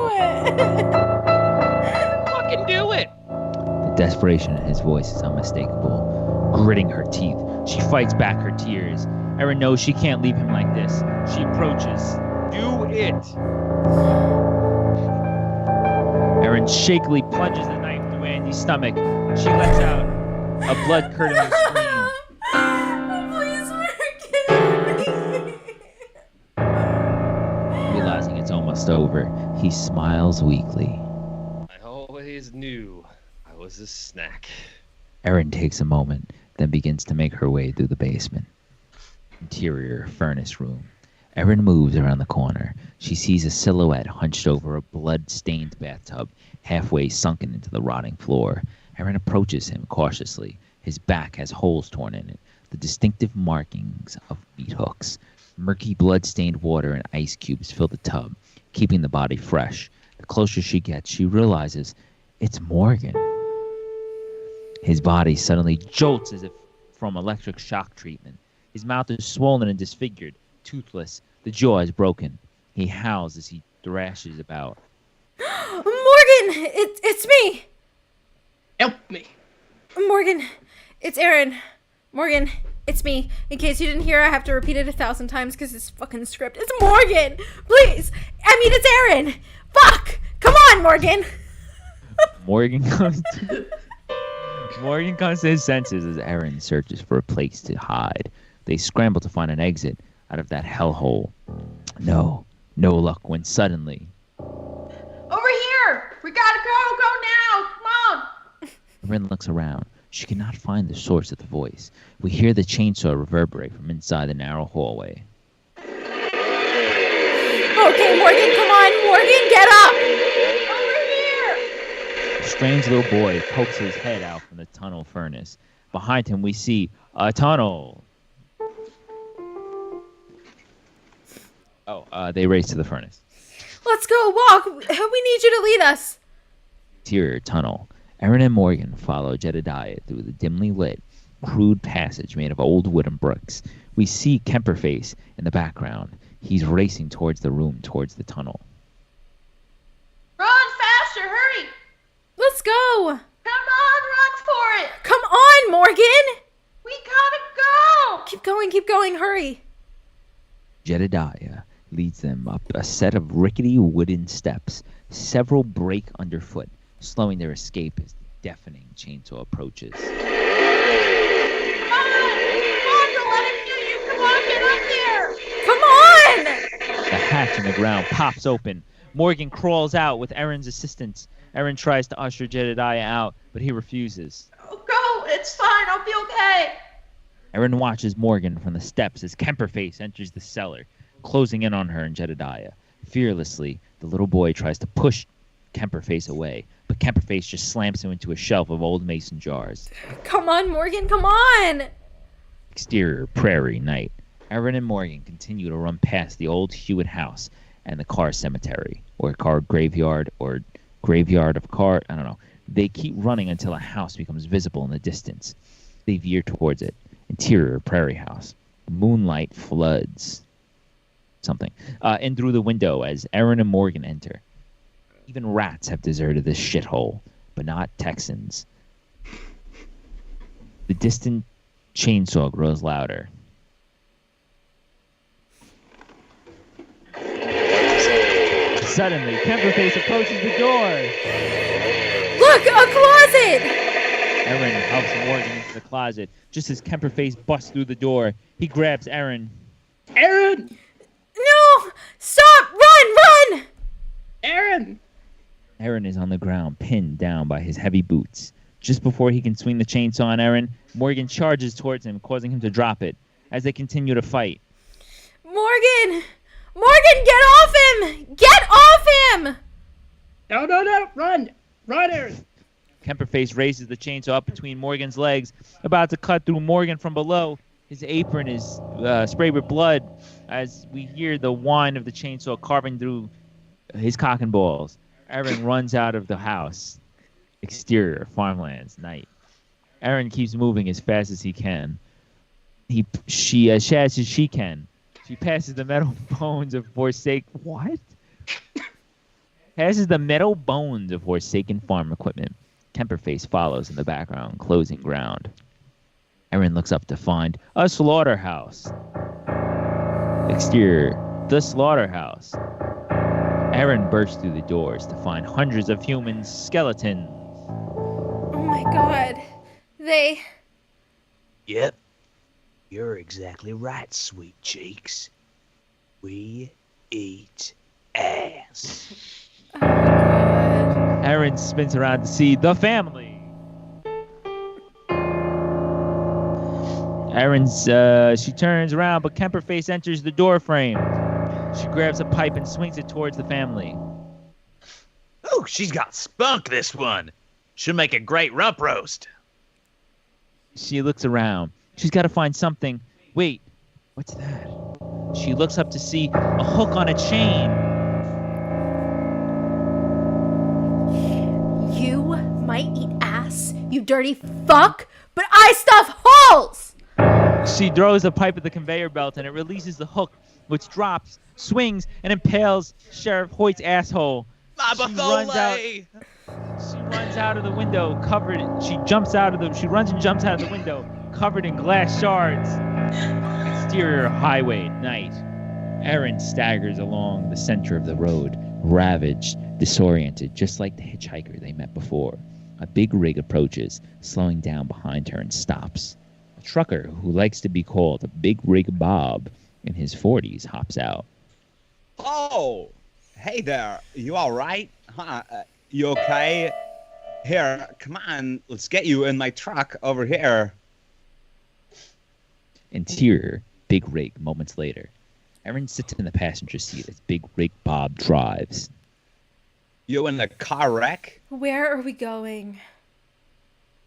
Fucking do it. The desperation in his voice is unmistakable. Gritting her teeth, she fights back her tears. Erin knows she can't leave him like this. She approaches. Do it. Erin shakily plunges the knife through Andy's stomach. She lets out a blood-curdling scream. Please forgive me. Realizing it's almost over, he smiles weakly. I always knew I was a snack. Erin takes a moment, then begins to make her way through the basement. Interior furnace room. Erin moves around the corner. She sees a silhouette hunched over a blood-stained bathtub, halfway sunken into the rotting floor. Erin approaches him cautiously. His back has holes torn in it, the distinctive markings of meat hooks. Murky blood-stained water and ice cubes fill the tub, keeping the body fresh. The closer she gets, she realizes it's Morgan. His body suddenly jolts as if from electric shock treatment. His mouth is swollen and disfigured, toothless. The jaw is broken. He howls as he thrashes about. Morgan, it's me. Help me. Morgan, it's Erin. Morgan, it's me. In case you didn't hear, I have to repeat it 1,000 times because it's fucking script. It's Morgan. Please. I mean, it's Erin. Fuck. Come on, Morgan. Morgan comes to his senses as Erin searches for a place to hide. They scramble to find an exit out of that hellhole. No luck when suddenly... Over here! We gotta go now! Come on! Erin looks around. She cannot find the source of the voice. We hear the chainsaw reverberate from inside the narrow hallway. Okay, Morgan, come on. Morgan, get up! Over here! A strange little boy pokes his head out from the tunnel furnace. Behind him we see a tunnel. They race to the furnace. Let's go walk. We need you to lead us. Interior tunnel. Erin and Morgan follow Jedediah through the dimly lit, crude passage made of old wooden bricks. We see Kemperface in the background. He's racing towards the room, towards the tunnel. Run faster! Hurry! Let's go. Come on, run for it! Come on, Morgan. We gotta go! Keep going. Hurry. Jedediah leads them up a set of rickety wooden steps. Several break underfoot, slowing their escape as the deafening chainsaw approaches. Come on! Don't let him kill you! Come on, get up there! Come on! The hatch in the ground pops open. Morgan crawls out with Erin's assistance. Erin tries to usher Jedediah out, but he refuses. Oh, go! It's fine, I'll be okay! Erin watches Morgan from the steps as Kemperface enters the cellar, closing in on her and Jedediah. Fearlessly, the little boy tries to push Kemperface away, but Kemperface just slams him into a shelf of old mason jars. Come on, Morgan, come on! Exterior, prairie, night. Erin and Morgan continue to run past the old Hewitt house and the car cemetery, or car graveyard, or graveyard of car, I don't know. They keep running until a house becomes visible in the distance. They veer towards it. Interior, prairie house. Moonlight floods something in through the window as Erin and Morgan enter. Even rats have deserted this shithole, but not Texans. The distant chainsaw grows louder. Suddenly, Kemperface approaches the door. Look, a closet! Erin helps Morgan into the closet. Just as Kemperface busts through the door, he grabs Erin. Erin! No! Stop! Run! Erin! Erin is on the ground, pinned down by his heavy boots. Just before he can swing the chainsaw on Erin, Morgan charges towards him, causing him to drop it. As they continue to fight, Morgan! Morgan, get off him! Get off him! No! Run! Run, Erin! Kemperface raises the chainsaw up between Morgan's legs, about to cut through Morgan from below. His apron is sprayed with blood as we hear the whine of the chainsaw carving through his cock and balls. Erin runs out of the house. Exterior, farmlands, night. Erin keeps moving as fast as he can. She as fast as she can. She passes the metal bones of passes the metal bones of forsaken farm equipment. Kemperface follows in the background, closing ground. Erin looks up to find a slaughterhouse. Exterior, the slaughterhouse. Erin bursts through the doors to find hundreds of human skeletons. Oh my god. They... Yep. You're exactly right, sweet cheeks. We eat ass. Oh my god. Erin spins around to see the family. She turns around, but Kemperface enters the door frame. She grabs a pipe and swings it towards the family. Oh, she's got spunk, this one. Should make a great rump roast. She looks around. She's got to find something. Wait, what's that? She looks up to see a hook on a chain. You might eat ass, you dirty fuck, but I stuff holes! She throws the pipe at the conveyor belt and it releases the hook, which drops, swings, and impales Sheriff Hoyt's asshole. She runs out of the window covered. She runs and jumps out of the window covered in glass shards. Exterior highway, night. Erin staggers along the center of the road, ravaged, disoriented, just like the hitchhiker they met before. A big rig approaches, slowing down behind her and stops. A trucker who likes to be called a Big Rig Bob in his 40s hops out. Oh, hey there. You all right? Huh? You okay? Here, come on. Let's get you in my truck over here. Interior, Big Rig, moments later. Erin sits in the passenger seat as Big Rig Bob drives. You in a car wreck? Where are we going?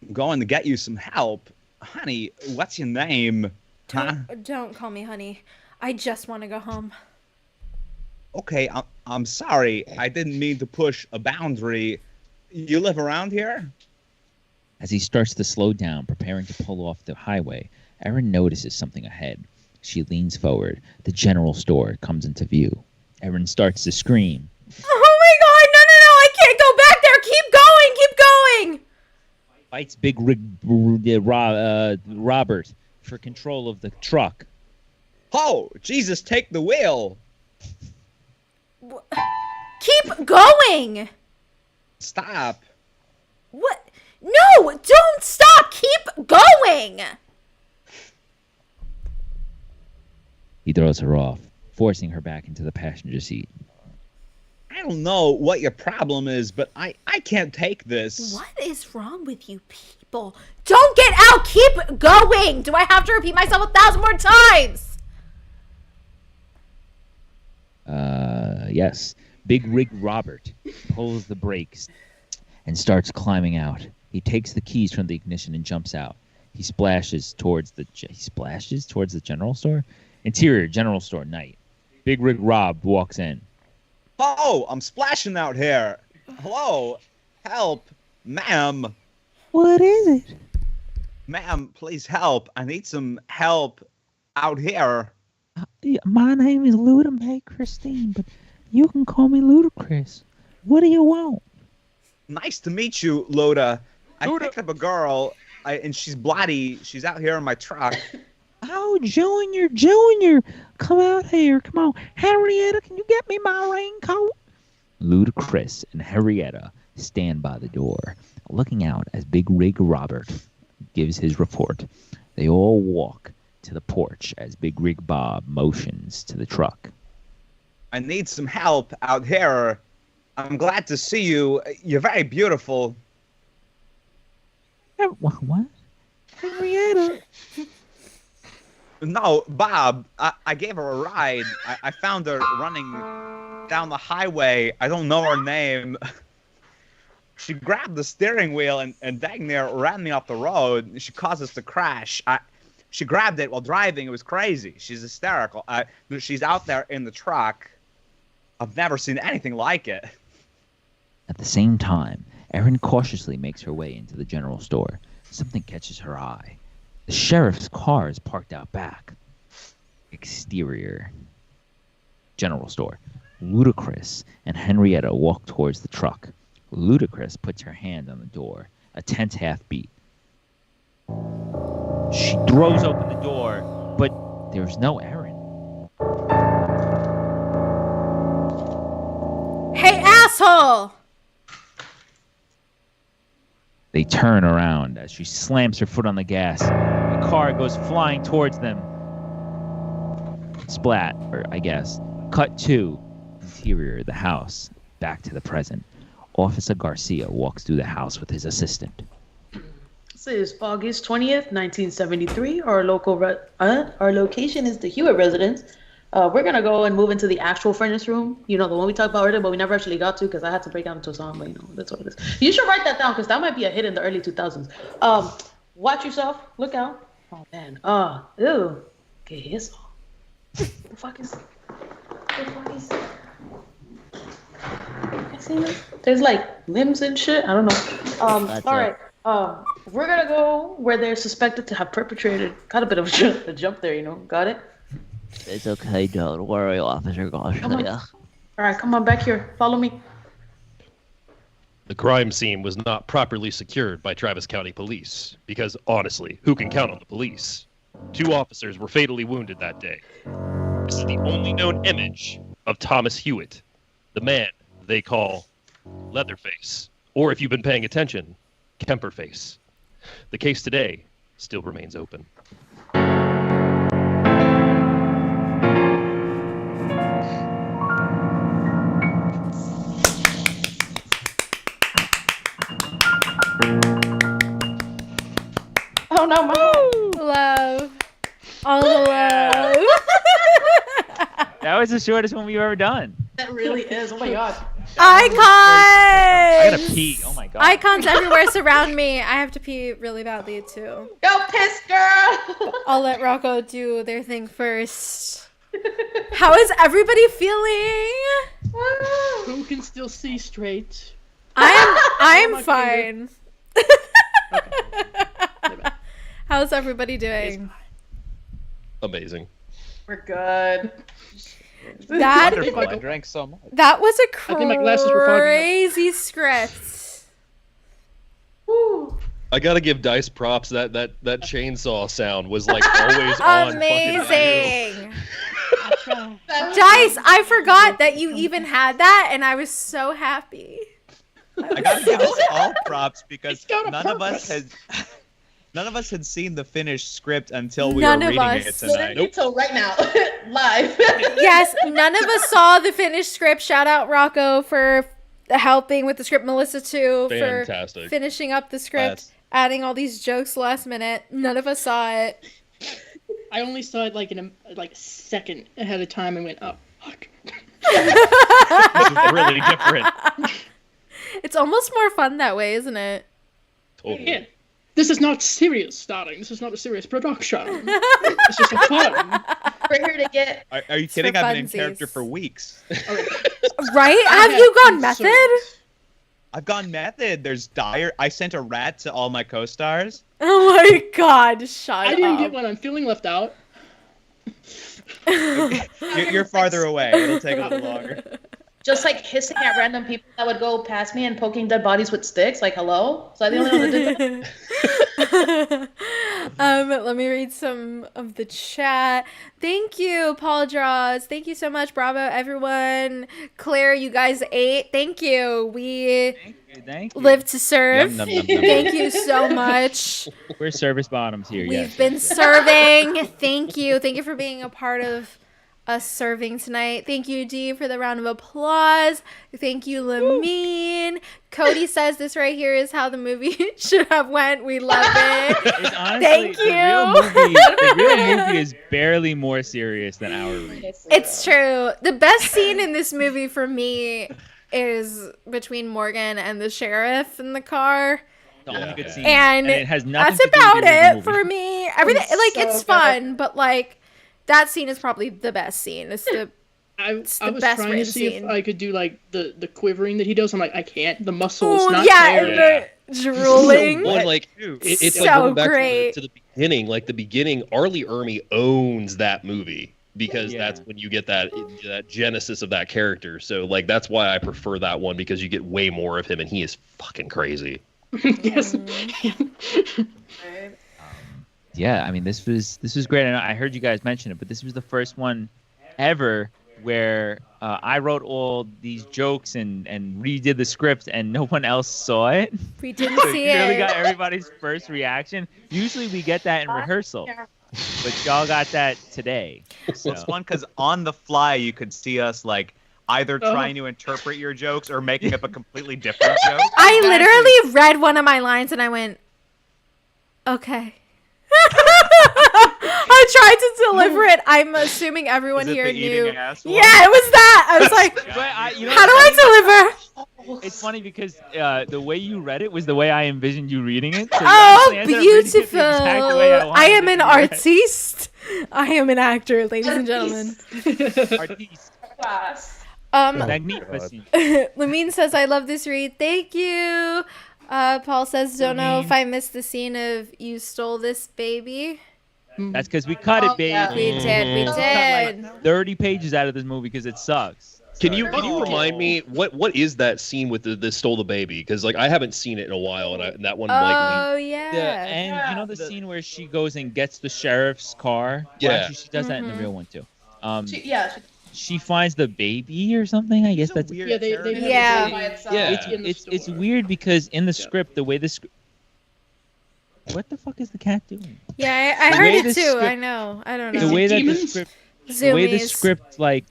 I'm going to get you some help. Honey, what's your name? Don't call me honey. I just want to go home. Okay, I'm sorry. I didn't mean to push a boundary. You live around here? As he starts to slow down, preparing to pull off the highway, Erin notices something ahead. She leans forward. The general store comes into view. Erin starts to scream. Oh my god, no, I can't go back there! Keep going! Fights Big Rig Robert for control of the truck. Oh, Jesus, take the wheel! Keep going! Stop. What? No! Don't stop! Keep going! He throws her off, forcing her back into the passenger seat. I don't know what your problem is, but I can't take this. What is wrong with you people? Don't get out! Keep going! Do I have to repeat myself 1,000 more times? Yes. Big Rig Robert pulls the brakes and starts climbing out. He takes the keys from the ignition and jumps out. He splashes towards the general store. Interior general store night. Big Rig Rob walks in. Oh, I'm splashing out here. Hello, help, ma'am. What is it? Ma'am, please help. I need some help out here. My name is Ludamay Christine, but you can call me Ludacris. What do you want? Nice to meet you, Loda. I picked up a girl, and she's bloody. She's out here in my truck. Oh, Junior, come out here. Come on. Henrietta, can you get me my raincoat? Ludacris and Henrietta stand by the door, looking out as Big Rig Robert gives his report. They all walk to the porch as Big Rig Bob motions to the truck. I need some help out here. I'm glad to see you. You're very beautiful. What? Henrietta? No, Bob, I gave her a ride. I found her running down the highway. I don't know her name. She grabbed the steering wheel and dang near ran me off the road. She caused us to crash. She grabbed it while driving. It was crazy. She's hysterical. She's out there in the truck. I've never seen anything like it. At the same time, Erin cautiously makes her way into the general store. Something catches her eye. The sheriff's car is parked out back. Exterior. General store. Ludacris and Henrietta walk towards the truck. Ludacris puts her hand on the door. A tense half beat. She throws open the door, but there's no Erin. Hey, asshole! They turn around as she slams her foot on the gas. The car goes flying towards them. Splat, or I guess. Cut to interior of the house. Back to the present. Officer Garcia walks through the house with his assistant. This is August 20th, 1973. Our location is the Hewitt residence. We're going to go and move into the actual furnace room. You know, the one we talked about earlier, but we never actually got to because I had to break out into a song, but you know, that's what it is. You should write that down because that might be a hit in the early 2000s. Watch yourself. Look out. Oh, man. Ew. Okay, here's all. The fuck is... I see this? There's like limbs and shit. I don't know. All right. We're going to go where they're suspected to have perpetrated. Got a bit of a jump there, you know. Got it? It's okay, don't worry, Officer Garcia. All right, come on back here. Follow me. The crime scene was not properly secured by Travis County Police because, honestly, who can count on the police? 2 officers were fatally wounded that day. This is the only known image of Thomas Hewitt, the man they call Leatherface, or if you've been paying attention, Kemperface. The case today still remains open. Oh no, my Love. All the love. That was the shortest one we've ever done. That really is. Oh my god. Icons! I gotta pee. Oh my god. Icons everywhere surround me. I have to pee really badly too. Go piss, girl! I'll let Rocco do their thing first. How is everybody feeling? Who can still see straight? I'm fine. How's everybody doing? Amazing. We're good. Wonderful. I drank so much. That was a I think my glasses were fogging up. crazy script. Woo. I gotta give Dice props. That chainsaw sound was like always on. Amazing. Dice, I forgot that you even had that, and I was so happy. I gotta give us all props because got a none of us purpose. has None of us had seen the finished script until we None were of reading us. it tonight. Until right now, live. Yes, none of us saw the finished script. Shout out Rocco for helping with the script. Melissa too Fantastic. for finishing up the script, Yes. adding all these jokes last minute. None of us saw it. I only saw it like in a second ahead of time and went, oh, fuck. This is really different. It's almost more fun that way, isn't it? Totally. Yeah. This is not serious starting. This is not a serious production. It's just fun. We're here to get. Are you for kidding? I've been in funsies. character for weeks. Right? Have you gone method? I've gone method. There's Dyer. I sent a rat to all my co-stars. Oh my god, shut I didn't up. get one. I'm feeling left out. You're farther away. It'll take a little longer. Just like hissing at random people that would go past me and poking dead bodies with sticks. Like, hello? So I the only one that did that? Let me read some of the chat. Thank you, Paul Draws. Thank you so much. Bravo, everyone. Claire, you guys ate. Thank you. We Thank you. live to serve. Yum, yum, yum, yum. Thank you so much. We're service bottoms here. We've yes, been yes, yes. serving. Thank you. Thank you for being a part of us serving tonight. Thank you, Dee, for the round of applause. Thank you, Lamine. Cody says this right here is how the movie should have went. We love it. It's honestly, Thank the real movie is barely more serious than our read. It's true. The best scene in this movie for me is between Morgan and the sheriff in the car. The only good scene. And it has nothing That's to do with about the original it for movie. me. Everything like so it's good. fun, but like that scene is probably the best scene. It's the I the was best trying to written see scene. if I could do like the quivering that he does. I'm like, I can't. The muscle is oh not yeah, there. and the drooling. One, like, it's like So going back great. to the beginning. Like the beginning, Arlie Ermy owns that movie because Yeah. that's when you get that genesis of that character. So like that's why I prefer that one because you get way more of him and he is fucking crazy. Yes. Yeah, I mean, this was great. I heard you guys mention it, but this was the first one ever where I wrote all these jokes and redid the script, and no one else saw it. We didn't So see you really it. got everybody's first reaction. Usually we get that in rehearsal, but y'all got that today. So. Well, it's fun because on the fly you could see us like either trying to interpret your jokes or making up a completely different joke. I literally read one of my lines and I went, okay. I tried to deliver it. I'm assuming everyone Is it here the knew. eating ass one? Yeah, it was that. I was like, But you know how do what's I funny? deliver? It's funny because the way you read it was the way I envisioned you reading it. So you Oh, actually ended up reading it the beautiful. exact way I wanted I am it an to be read. artiste. I am an actor, ladies and gentlemen. Artiste. Class. Magnificent. Lamine says, I love this read. Thank you. Paul says, don't know if I missed the scene of you stole this baby. That's because we cut it, baby. yeah. We did. We did. 30 pages out of this movie because it sucks. Can you remind me what is that scene with the stole the baby? Because like I haven't seen it in a while, and that one like Oh, yeah. And you know the scene where she goes and gets the sheriff's car? Yeah. Well, actually, she does that in the Mhm. real one too. She finds the baby or something. I guess that's weird. Yeah, they character. Yeah. By itself. Yeah. in the it's store. weird because in the script, the way the script. What the fuck is the cat doing? Yeah, I The heard way it the too. script- I know. I don't The know. way that the demons? script, the way the Zoomies. script like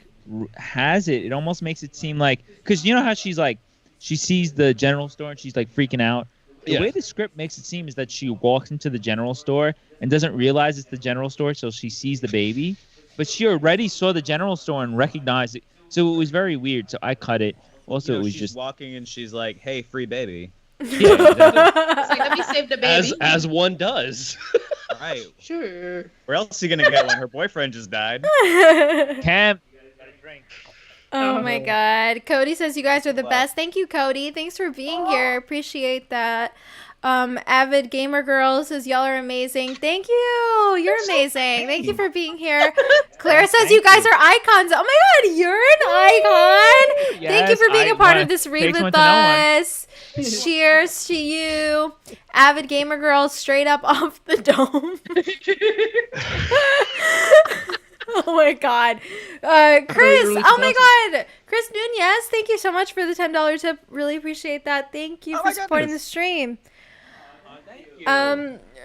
has it, it almost makes it seem like because you know how she's like, she sees the general store and she's like freaking out. The Yeah. way the script makes it seem is that she walks into the general store and doesn't realize it's the general store, so she sees the baby, but she already saw the general store and recognized it. So it was very weird. So I cut it. Also, You know, it was she's just walking and she's like, "Hey, free baby." yeah, exactly. It's like, let me save the baby. as one does. All right, Sure. where else is he gonna get when her boyfriend just died? Cam. Oh my god. Cody says you guys are the best. Thank you, Cody. Thanks for being here. Appreciate that. Avid Gamer Girl says y'all are amazing. Thank you. You're amazing. Thank you for being here. Claire says you guys are icons. Oh my god, you're an icon. Thank you Yes, for being a part of this read takes one with to know one. us. Cheers to you. Avid Gamer Girl straight up off the dome. Oh my god. Chris, early oh my god. Chris Nunez, thank you so much for the $10 tip. Really appreciate that. Thank you Oh for my supporting the goodness. stream.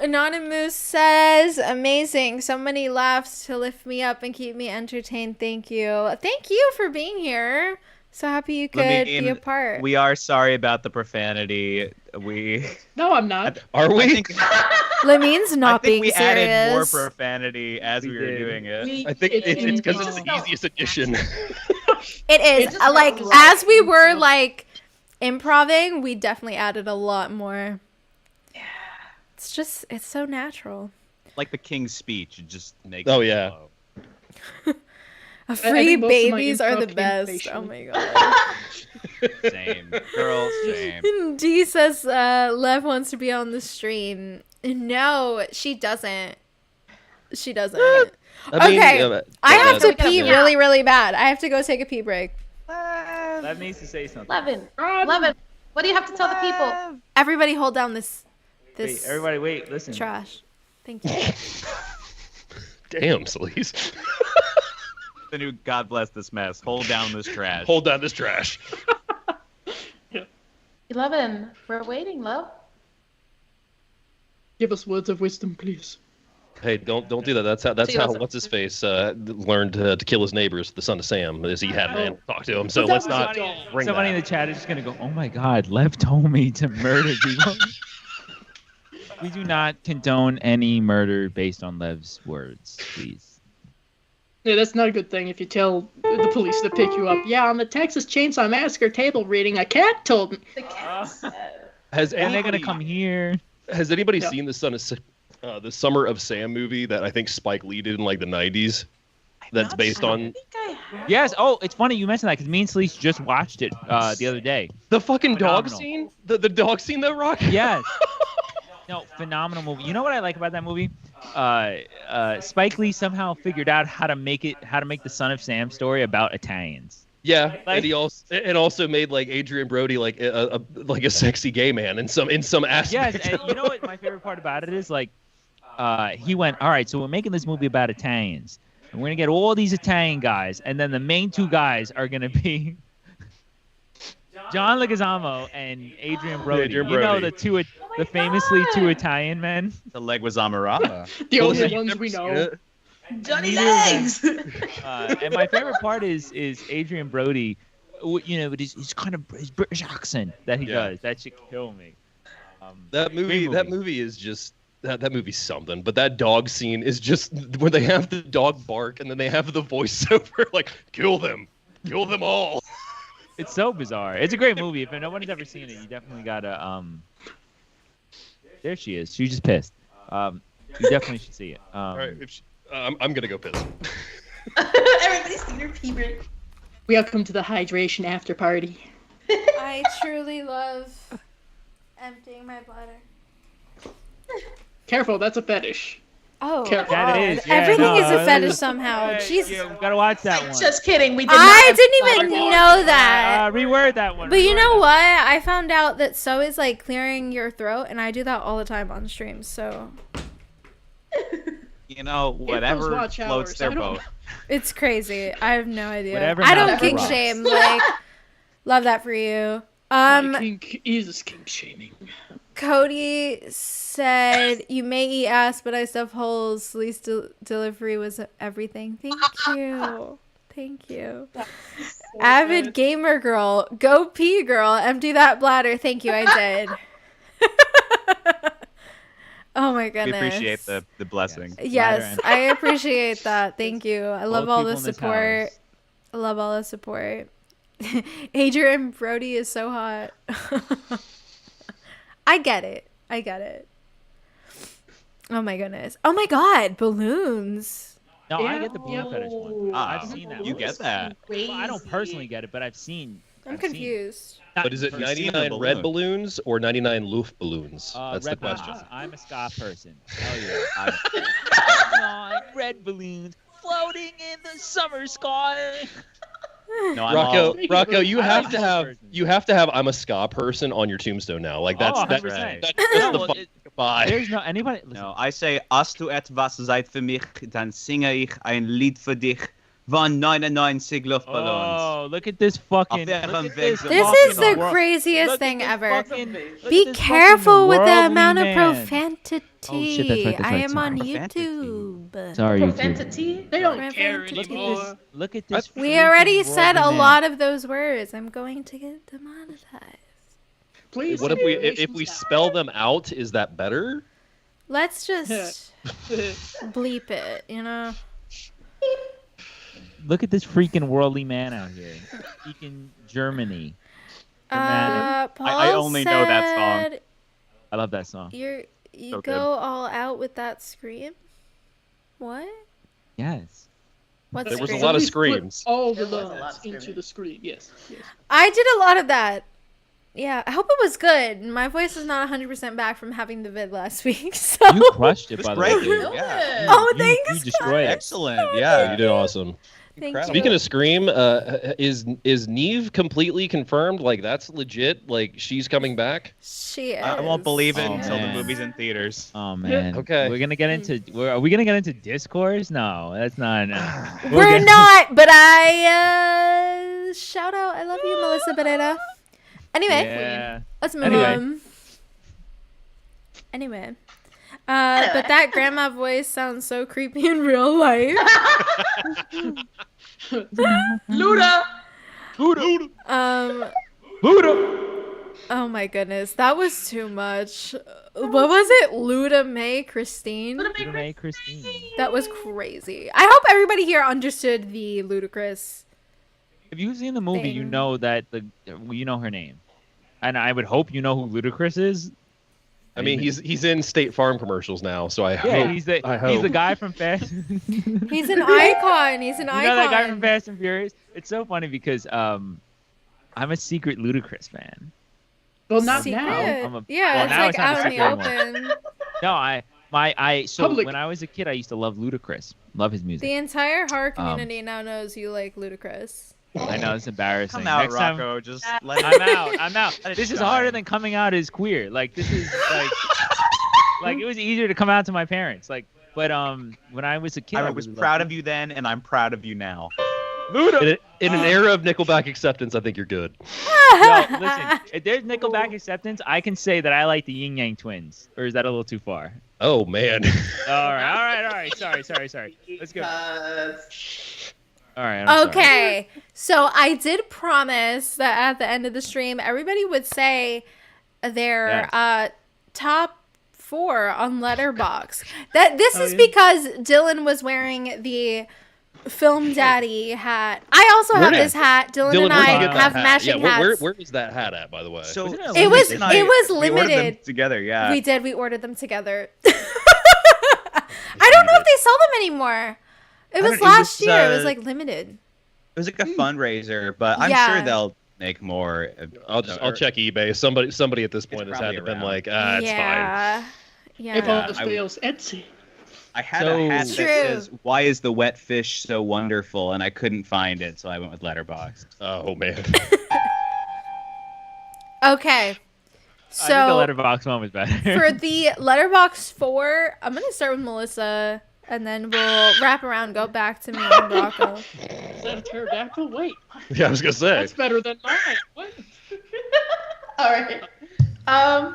Anonymous says, amazing. So many laughs to lift me up and keep me entertained. Thank you. Thank you for being here. So happy you could be a part. We are sorry about the profanity. No, I'm not. Are we? I think, Lamine's not I think being we serious. added more profanity as we were did. doing it. I think it's because it's the easiest addition. It is. It's Like, not as we were, like, improving, we definitely added a lot more. Yeah. It's so natural. Like the King's speech, it just makes Oh, it yeah. flow. Free think most of my babies are the improv came best. facially. Oh my god. Same. Girl, same. D says Lev wants to be on the stream. No, she doesn't. She doesn't. Okay. I have to pee really, really bad. I have to go take a pee break. Lev needs to say something. Levin, what do you have to tell the people? Everybody hold down this Wait, everybody, wait, listen. trash. Thank you. Damn, Celise. The new God bless this mess. Hold down this trash. Hold down this trash. 11, we're waiting, love. Give us words of wisdom, please. Hey, don't do that. That's how what's his face learned to kill his neighbors. The son of Sam, as he had a man talk to him. So But let's that was not a dog. bring Somebody in that. the chat is just gonna go, "Oh my God, Lev told me to murder people." We do not condone any murder based on Lev's words, please. Yeah, that's not a good thing if you tell the police to pick you up. Yeah, on the Texas Chainsaw Massacre table reading, a cat told me. The cat said. Has And they're gonna anybody come here. has anybody Yeah. seen the Summer of Sam movie that I think Spike Lee did in like the 90s? That's based on I think I have. Yes. Oh, it's funny you mentioned that because me and Celeste just watched it the other day. the fucking dog Phenomenal. scene. The dog scene though, Rock. Yes. No, phenomenal movie. You know what I like about that movie? Spike Lee somehow figured out how to make the Son of Sam story about Italians. Yeah, Like- and also made like Adrian Brody like a sexy gay man in some aspect. Yes, and you know what my favorite part about it is? Like, he went, all right, so we're making this movie about Italians. And we're going to get all these Italian guys, and then the main two guys are going to be John Leguizamo and Adrian Brody. Adrian You know, Brody. the famously two Italian men. The leg was Amarava. The Well, only you've ones never we seen know. it? Johnny Neither of them. Legs! And my favorite part is Adrian Brody, with his kind of his British accent that he Yeah. does. That should kill me. That movie is just that movie's something. But that dog scene is just when they have the dog bark and then they have the voiceover like kill them all. It's so bizarre. It's a great movie. If nobody's ever seen it, you definitely gotta. There she is. She's just pissed. You definitely should see it. All right, I'm gonna go piss. Everybody's seen her pee break. Welcome to the hydration after party. I truly love emptying my bladder. Careful, that's a fetish. Oh, Careful. That God. is, yeah, Everything no, is a that fetish is- somehow. Hey, Jesus. yeah, we gotta watch that one. Just kidding. We did I not didn't even know that. Reword that one. But you reword know that. what? I found out that so is like clearing your throat, and I do that all the time on streams. So You know, whatever watch floats hours. their I don't- boat. it's crazy. I have no idea. Whatever I don't mouth kink rocks. shame. Like, love that for you. My kink is kink shaming. Cody said, "You may eat ass, but I stuff holes. Least delivery was everything." Thank you. Thank you. Avid gamer girl. Go pee, girl. Empty that bladder. Thank you. I did. Oh my We goodness. appreciate the blessing. Yes, Bladder I appreciate that. Thank you. I love Old all people the in this support. house. I love all the support. Adrian Brody is so hot. I get it. I get it. Oh my goodness. Oh my god, balloons. No, I Yeah. get the balloon Yeah. fetish one. I've Oh, seen that. you one. get that. Well, I don't personally get it, but I've seen. I'm I've seen- confused. not But is it personally. 99 red balloon. balloons or 99 Luft balloons? That's the red question. balloons. I'm a ska person. Hell yeah. Red balloons floating in the summer sky. No, I'm all, Rocco, you I have like to this have person. I'm a ska person on your tombstone now. Like that's Oh, that's 100%. that's No, the well, fucking it- goodbye. There's no anybody. Listen, no, I say, als du etwas seid für mich, dann singe ich ein Lied für dich. von 99 Sigluftballons. Oh, look at this fucking. Auf Look at Weg this zum This fucking is the world. craziest Look at thing this ever. fucking- look Be at this careful fucking with the worldly amount of man. profanity. Oh, shit, that's I right, am on sorry. YouTube. Sorry, YouTube. Profanity? They don't Profanity. care Look at anymore. this. Look at this. We freaking already said a worldly man. lot of those words. I'm going to get demonetized. Please. What if we spell them out? Is that better? Let's just bleep it, you know? Look at this freaking worldly man out here. Speaking Germany. Germanic. Paul I only know that song. said I love that song. You So go good. all out with that scream? What? Yes. What's There was a scream? lot of Please put screams. all the There was a lot of love screaming. into the screen. Yes. I did a lot of that. Yeah, I hope it was good. My voice is not 100% back from having the vid last week, so. You crushed it, It was by the great, way. dude. Good. Yeah. Oh, You thanks, destroyed it. Excellent. Yeah. You did awesome. Thank Incredible. Speaking of Scream, is Neve completely confirmed? Like that's legit? Like she's coming back? She is. I won't believe it Oh, until the man. movie's in theaters. Oh man. Okay. We're gonna get into. Are we gonna get into discourse? No, that's not. We're not, but I shout out. I love you, Melissa Beneda. Anyway, Yeah. let's move Anyway. on. Anyway. But that grandma voice sounds so creepy in real life. Luda! Buddha. Oh my goodness, that was too much. What was it? Luda May Christine? Buddha May Christine. That was crazy. I hope everybody here understood the ludicrous. If you've seen the movie, you Thing. know that you know her name, and I would hope you know who Ludacris is. I mean, he's in State Farm commercials now, so I Yeah, hope. he's I the hope. guy from Fast. He's an icon. He's an You icon. know that guy from Fast and Furious? It's so funny because I'm a secret Ludacris fan. Well, not Secret. now. I'm a- Yeah, well, it's now like it's not a out in the secret open. No, so Public. when I was a kid, I used to love Ludacris. Love his music. The entire horror community now knows you like Ludacris. I know it's embarrassing. Come out, Next time, Rocco. Just let it I'm out. Let it This is shine. harder than coming out as queer. Like this is like it was easier to come out to my parents. Like, but when I was a kid, I was proud of you then, and I'm proud of you now. In an era of Nickelback acceptance, I think you're good. Yo, listen, if there's Nickelback acceptance, I can say that I like the Yin Yang Twins. Or is that a little too far? Oh man. All right. Sorry. Let's go. All right. I'm sorry. Okay, so I did promise that at the end of the stream, everybody would say their top 4 on Letterboxd. This is because Dylan was wearing the Film Daddy hat. I also have this hat. Dylan and where'd you I get that have hat? matching yeah, hats. where was that hat at, by the way? So Wasn't it It was Celeste and I- it was we ordered them limited. together. Yeah. We did. We ordered them together. I don't know if they sell them anymore. It was don't- it last was, year. It was like limited. It was like a fundraiser, but I'm Yeah. sure they'll make more. I'll check eBay. Somebody at this point has had probably to been around. like, it's fine. Yeah. If all Yeah. else I- fails, Etsy. I had So- a hat that True. says "Why is the wet fish so wonderful?" and I couldn't find it, so I went with Letterboxd. Oh man. Okay. I think the So letterbox one was better. for the Letterboxd 4, I'm gonna start with Melissa, and then we'll wrap around, go back to me and Rocco. Is that a pterodactyl? Wait, Yeah, I was gonna say. that's better than mine. What? All right.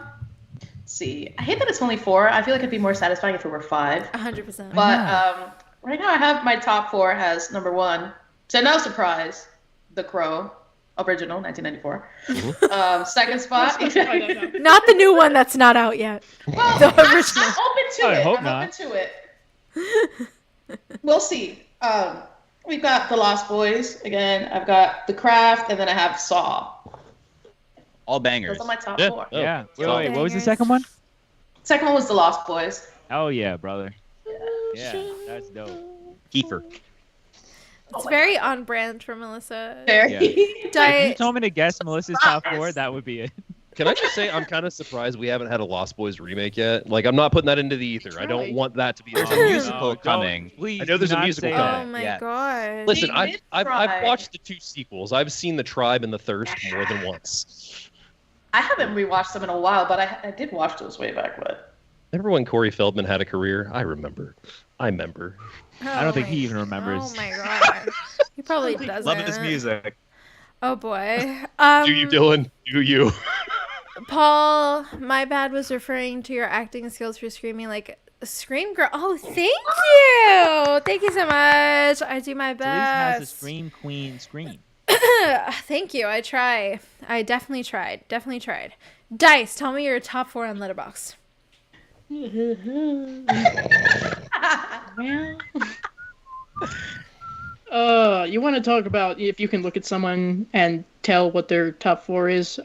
See, I hate that it's only 4. I feel like it'd be more satisfying if it were 5. 100%. But right now I have my top 4 has number 1, to no surprise, The Crow, original, 1994. Second spot. Not the new one that's not out yet. Well, The I'm original. open to I it. hope I'm not. open to it. We'll see. We've got The Lost Boys again. I've got The Craft, and then I have Saw. All bangers. Those are my top Yeah. 4. Oh. Yeah. Wait, All what was the bangers. second one? Second one was The Lost Boys. Oh yeah, brother. Yeah, that's dope. Kiefer. It's very on brand for Melissa. Very. If you told me to guess Melissa's top 4, that would be it. Can I just say I'm kind of surprised we haven't had a Lost Boys remake yet? Like I'm not putting that into the ether. I don't Right. want that to be. There's a a musical don't- coming. Please, I know there's do a not musical say coming. Oh that. my Yeah. god. Listen, They I've did I've try. watched the 2 sequels. I've seen The Tribe and The Thirst more than once. I haven't rewatched them in a while, but I did watch those way back. But Remember when Corey Feldman had a career? I remember. I remember. I don't think he even remembers. Oh my god. He probably doesn't. Love this music. Oh boy. Do you, Dylan? Do you? Paul, my bad was referring to your acting skills for screaming like a scream girl. Oh, thank you. Thank you so much. I do my Celeste has a best. scream queen scream. Thank you. I try. I definitely tried. Definitely tried. Dice, tell me your top 4 on Letterboxd. You want to talk about if you can look at someone and tell what their top 4 is?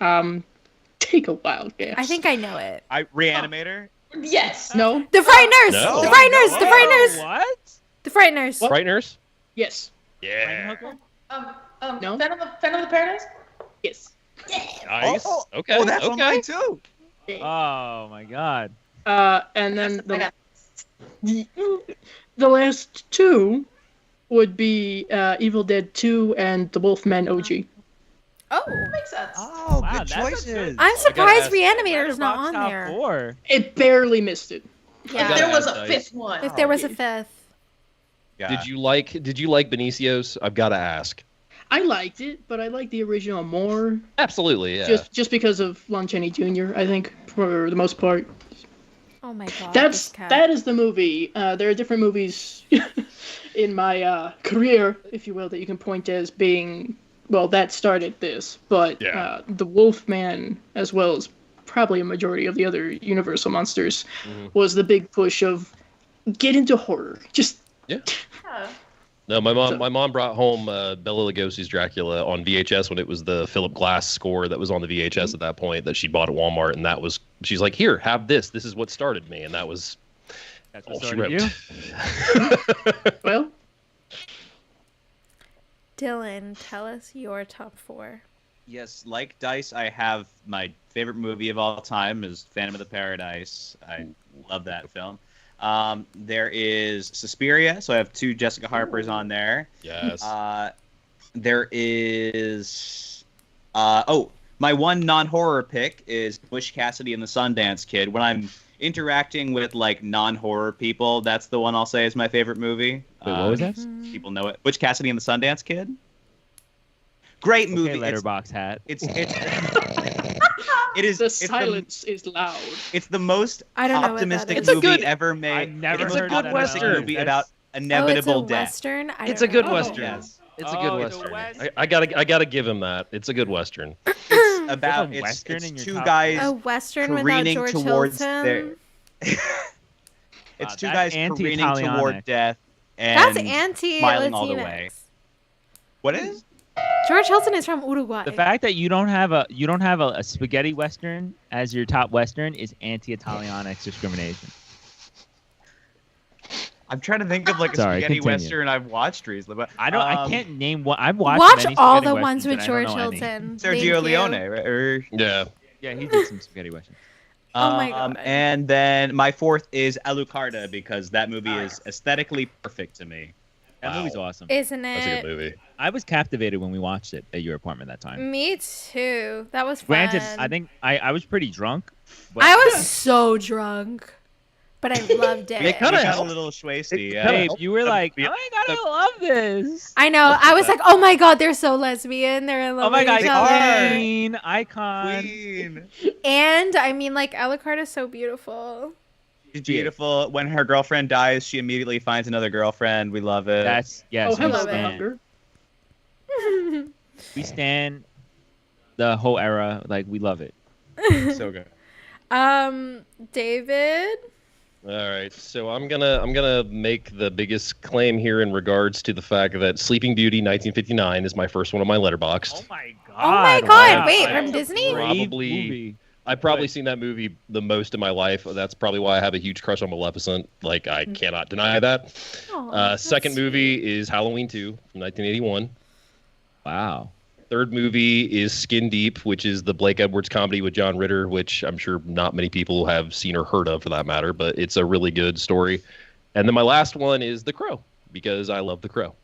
Take a wild guess. I think I know it. Reanimator. Yes. No. The Frighteners. No. The Frighteners. The Frighteners. What? The Frighteners. What? Frighteners? Yes. Yeah. No. Phantom of the Paradise? Yes. Nice. Okay. Oh, that's on okay. mine too. Oh my god. And then I got the last 2 would be Evil Dead 2 and The Wolfman OG. Oh. makes sense. Oh, Wow, good that's a choices. I'm surprised ask- Reanimator's not Letterboxd on top there. 4. It barely missed it. If Yeah. there was a Nice. 5th one. If there was a 5th. Yeah. Did you like Benicio's? I've got to ask. I liked it, but I liked the original more. Absolutely, yeah. Just because of Lon Chaney Jr. I think for the most part. Oh my god. That is the movie. There are different movies in my career, if you will, that you can point as being, well, that started this. But Yeah. The Wolfman, as well as probably a majority of the other Universal monsters, was the big push of get into horror. Just Yeah. No, my mom brought home Bela Lugosi's Dracula on VHS when it was the Philip Glass score that was on the VHS at that point that she bought at Walmart, and she's like, here, have this. This is what started me, and that was That's all what she started wrote. you. well, Dylan, tell us your top 4. Yes, like Dice, I have my favorite movie of all time is Phantom of the Paradise. I love that film. There is Suspiria, so I have 2 Jessica Harpers on there. Yes. There is my one non-horror pick is Butch Cassidy and the Sundance Kid. When I'm interacting with like non-horror people, that's the one I'll say is my favorite movie. Wait, what was that? People know it. Butch Cassidy and the Sundance Kid. Great movie. Okay, letterbox hat. It is. the silence is loud. It's the most I don't know what that optimistic is. movie ever made. I've never it's heard a of good that western movie. movie That's- about inevitable Oh, it's a death. Western? I It's don't a good know. Western. Yes. It's a Oh, good it's a Western. West- I gotta give him that. It's a good Western. It's about a Western in it's your 2 top guys A Western without careening George towards Hilton? their. It's Wow, 2 that's guys careening anti-Italianic. toward death and That's anti smiling all the way. What is? George Hilton is from Uruguay. The fact that you don't have a spaghetti western as your top western is anti-Italianic discrimination. I'm trying to think of like a Sorry, spaghetti continue. western I've watched recently, but I can't name one. I've watched Watch many all spaghetti the ones westerns, with and I George don't know any. Hilton. Sergio Thank Leone, you. right? Or, Yeah. Yeah, he did some spaghetti westerns. Oh my God. And then my 4th is Alucarda because that movie is aesthetically perfect to me. That Wow. movie's awesome. Isn't That's a it? good movie. I was captivated when we watched it at your apartment that time. Me too. That was fun. Granted, I think I was pretty drunk. But I was so drunk, but I loved it. It kinda We got a helped. little Schwasty, It yeah. kinda Babe, helped you were them like, be- oh my god, I love this. I know. I was like, oh my god, they're so lesbian. They're in love Oh my with god, each other. Queen, icon. Queen. And I mean, like, Alucard is so beautiful. She's beautiful. When her girlfriend dies, she immediately finds another girlfriend. We love it. That's yes. Oh, hello, we stand. Doctor. We stand the whole era. Like we love it. so good. David. All right, so I'm gonna make the biggest claim here in regards to the fact that Sleeping Beauty 1959 is my first one on my letterbox. Oh my god. Oh my god! wow. Wait, That's from a Disney? great Probably- movie. I've probably seen that movie the most in my life. That's probably why I have a huge crush on Maleficent. Like I cannot deny that. Oh, that's Second sweet. movie is Halloween 2 from 1981. Wow. Third movie is Skin Deep, which is the Blake Edwards comedy with John Ritter, which I'm sure not many people have seen or heard of for that matter, but it's a really good story. And then my last one is The Crow, because I love The Crow.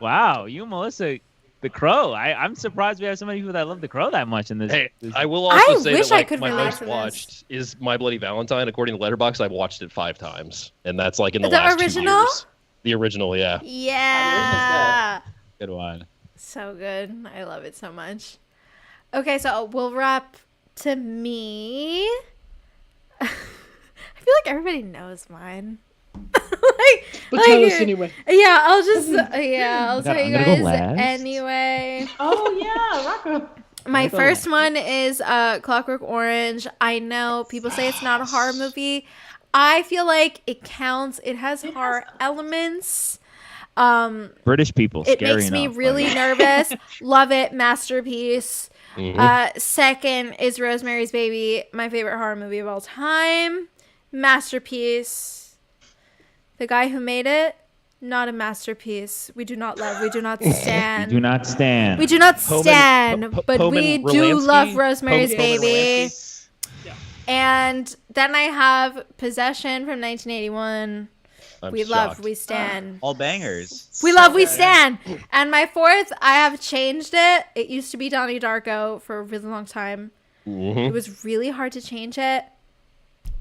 Wow. You and Melissa The Crow. I'm surprised we have so many people that love The Crow that much in this. Hey, this- I will also I say wish that I like could my relate most to this. watched is My Bloody Valentine. According to Letterboxd, I've watched it 5 times, and that's like in the The last 2 original? years. The original, yeah. Yeah. Good one. So good. I love it so much. Okay, so we'll wrap to me. I feel like everybody knows mine. But tell us anyway. Yeah, I'll just I'll tell you I'm gonna go guys last. anyway. Oh yeah, Rocco. My first one is Clockwork Orange. I know people say it's not a horror movie. I feel like it counts. It has horror elements. British people. It Scary makes me enough, really like- nervous. Love it. Masterpiece. Mhm. Second is Rosemary's Baby, my favorite horror movie of all time. Masterpiece. The guy who made it, not a masterpiece. We do not love. We do not stand. We do not stand. We do not Poman- stand, Po- but Poman we do Rolansky? love Rosemary's Poman Baby. Rolansky? And then I have Possession from 1981. I'm We shocked. love, we stand. All bangers. We love, we stand. And my fourth, I have changed it. It used to be Donnie Darko for a really long time. Mhm. It was really hard to change it.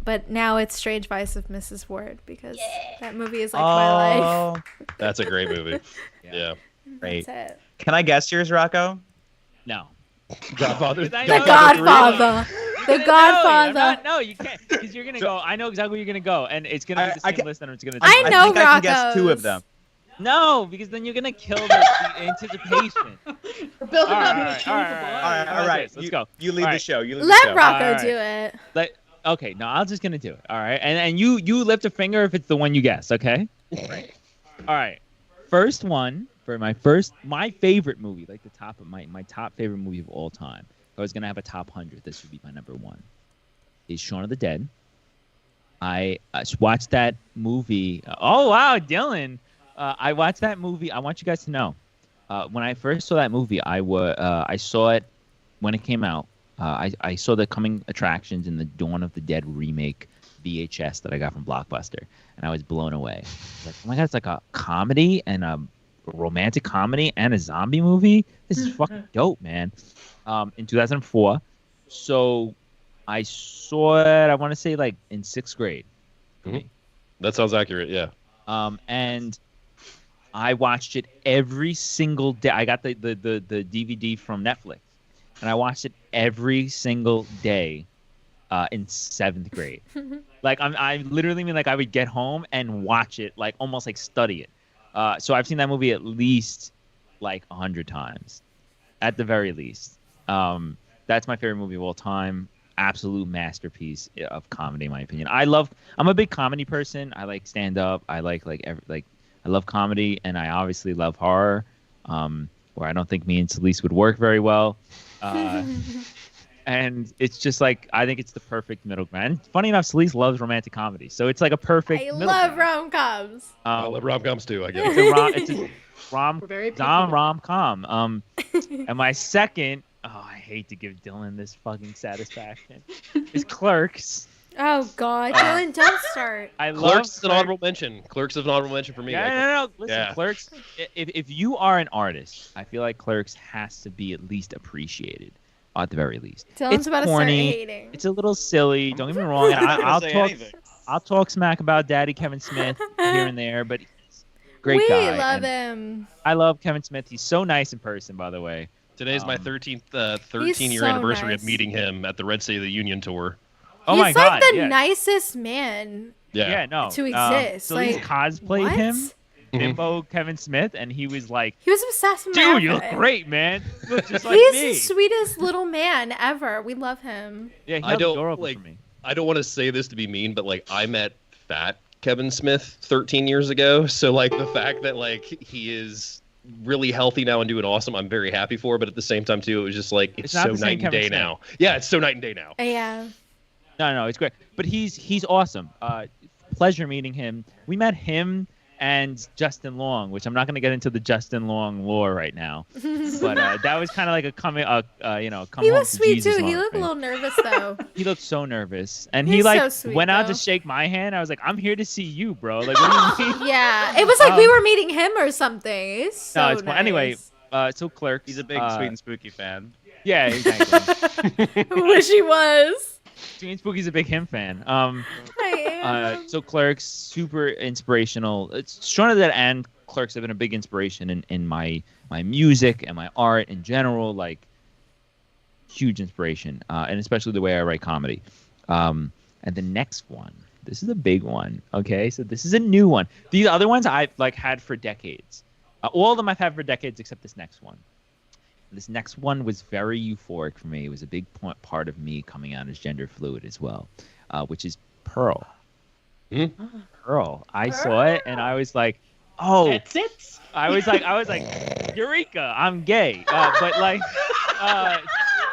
But now it's Strange Vice of Mrs. Ward because that movie is like my life. That's a great movie. Yeah. Great. That's it. Can I guess yours, Rocco? No. Godfather. The The Godfather. The Godfather. No, you can't. Because you're gonna go. I know exactly where you're gonna go, and it's gonna be the I same can- list, and it's gonna. I know think I can guess 2 of Rocco's. them. No, because then you're gonna kill the anticipation. We're building All up. right, All right. Let's go. You lead All the right. show. You lead the Let show. Rocco All right. do it. Okay, no, I'm just gonna do it. All right, and you lift a finger if it's the one you guess. Okay. Right. All right. First one for my favorite movie, like the top of my top favorite movie of all time. If I was gonna have a top 100, this would be my number 1. Is Shaun of the Dead. I watched that movie. Oh wow, Dylan! I watched that movie. I want you guys to know. When I first saw that movie, I saw it when it came out. I saw the coming attractions in the Dawn of the Dead remake VHS that I got from Blockbuster, and I was blown away. I was like, oh my god, it's like a comedy and a romantic comedy and a zombie movie. This is fucking dope, man. In 2004, so I saw it. I want to say like in 6th grade. For me. That sounds accurate. Yeah. And I watched it every single day. I got the DVD from Netflix, and I watched it every single day in 7th grade. Like I literally mean like I would get home and watch it, like almost like study it. So I've seen that movie at least like 100 times, at the very least. That's my favorite movie of all time. Absolute masterpiece of comedy, in my opinion. I'm a big comedy person. I like stand up. I I love comedy, and I obviously love horror. Where I don't think me and Celise would work very well. And it's just like I think it's the perfect middle ground. Funny enough, Celise loves romantic comedy, so it's like a perfect. I middle love ground. rom-coms. I love rom-coms too. I guess. It's a We're very picky. rom-com. And my second, I hate to give Dylan this fucking satisfaction, is Clerks. Oh God, Dylan, don't start. I love Clerks is an honorable mention. Clerks is an honorable mention for me. Yeah, no. Listen, Yeah. Clerks. If you are an artist, I feel like Clerks has to be at least appreciated, at the very least. Dylan's It's about to corny. start hating. It's a little silly. Don't get me wrong. and I'll talk smack about Daddy Kevin Smith here and there, but he's a great we guy. love and him. I love Kevin Smith. He's so nice in person, by the way. Today's my 13th 13-year so anniversary nice. of meeting him at the Red State of the Union tour. Oh He's my God! like the yeah. nicest man. Yeah. No. to exist, So he's like, cosplayed what? him, Bimbo Kevin Smith, and he was like, He was obsessed with "Dude, you look outfit. great, man. You look just like He's me." the sweetest little man ever. We love him. Yeah, I he's don't, adorable like- for me. I don't want to say this to be mean, but like I met fat Kevin Smith 13 years ago. So like the fact that like he is really healthy now and doing awesome, I'm very happy for. But at the same time too, it was just like it's not so the same night and Kevin day Smith. now. Yeah, it's so night and day now. Yeah. No, it's great. But he's awesome. Pleasure meeting him. We met him and Justin Long, which I'm not going to get into the Justin Long lore right now. But that was kind of like a come He home was to sweet Jesus too. He moment looked for a me. little nervous though. He looked so nervous, and He's he like so sweet, went out though. to shake my hand. I was like, "I'm here to see you, bro." Like, what do you mean? Yeah, it was like we were meeting him or something. It's so No, it's fun. Anyway, nice. So Clerks. He's a big Sweet and Spooky fan. Yeah, exactly. Wish he was. Sweet and Spooky's a big him fan. I am. So Clerks, super inspirational. It's Shaun Dead and Clerks have been a big inspiration in my music and my art in general. Like, huge inspiration, and especially the way I write comedy. And the next one, this is a big one. Okay, so this is a new one. The other ones I've had for decades. All of them I've had for decades except this next one. This next one was very euphoric for me. It was a big part of me coming out as gender fluid as well, which is Pearl. Pearl. I saw it and I was like, oh. That's it. I was like, Eureka! I'm gay. But like,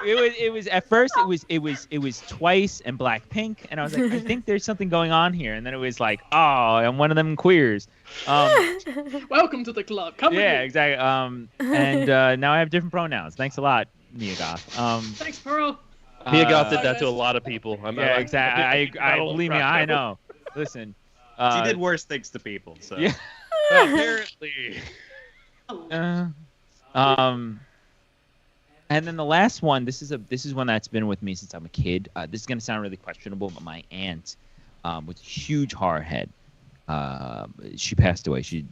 it was at first it was Twice and Blackpink, and I was like, I think there's something going on here. And then it was like, oh, I'm one of them queers. Welcome to the club. Come with me. Exactly. And now I have different pronouns. Thanks a lot, Mia Goth. Thanks, Pearl. Mia Goth did that to a lot of people. Exactly. I believe me. I know. Listen. She did worse things to people. So. Yeah. Apparently. And then the last one, this is one that's been with me since I'm a kid. This is gonna sound really questionable, but my aunt was a huge horror head. She passed away. She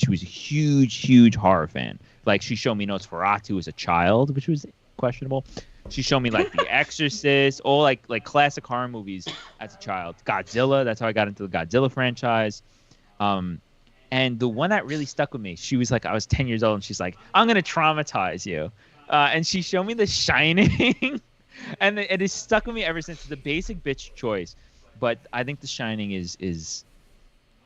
was a huge horror fan. Like, she showed me Nosferatu as a child, which was questionable. She showed me like The Exorcist, all like classic horror movies as a child. Godzilla, that's how I got into the Godzilla franchise. And the one that really stuck with me, she was like, I was 10 years old, and she's like, I'm gonna traumatize you. And she showed me The Shining, and it has stuck with me ever since. It's a basic bitch choice, but I think The Shining is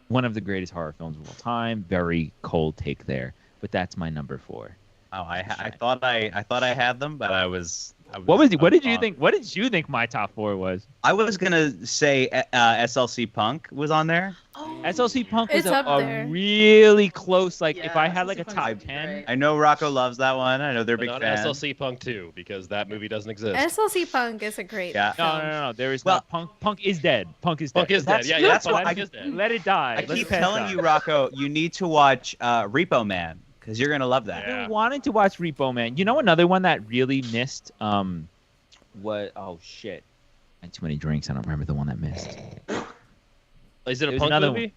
one of the greatest horror films of all time. Very cold take there, but that's my number 4. Oh, I thought I had them, but I was. What did you think? What did you think my top 4 was? I was gonna say SLC Punk was on there. Oh, SLC Punk was It's up there. really close. Like, if Yeah, I had like a SLC top Punk's 10. great. I know Rocco loves that one. I know they're big Not fans. SLC Punk 2, because that movie doesn't exist. SLC Punk is a great Yeah. film. No. There is Well- no Punk is dead. Punk is dead. Punk is dead. That's- Yeah, that's Punk what I- is dead. Let it die. I Let keep the past telling die. you, Rocco, you need to watch Repo Man because you're gonna love that. I've been wanting to watch Repo Man. You know another one that really missed? What? Oh shit! I had too many drinks. I don't remember the one that missed. Is it a There's Punk another movie?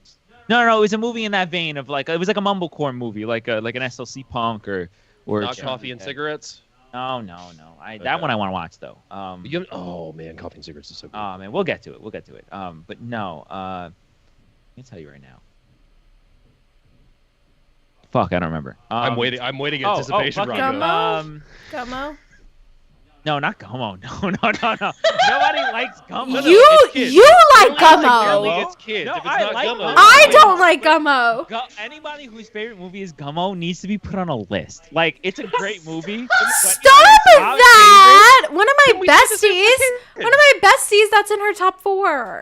No, it was a movie in that vein of like, it was like a mumblecore movie, like an SLC Punk or Not Coffee and Cigarettes? No. That one I want to watch though. Oh man, Coffee and Cigarettes is so good. Oh man, we'll get to it. But no. Let me tell you right now. Fuck, I don't remember. I'm waiting in anticipation, fuck it. Rocco. Gummo? No, not Gummo. No. Nobody likes Gummo. You like Apparently Gummo. it's kids. No, If it's I not like Gummo, Gummo. I don't like Gummo. Anybody whose favorite movie is Gummo needs to be put on a list. Like, it's a great movie. Stop that! One of my besties that's in her top 4.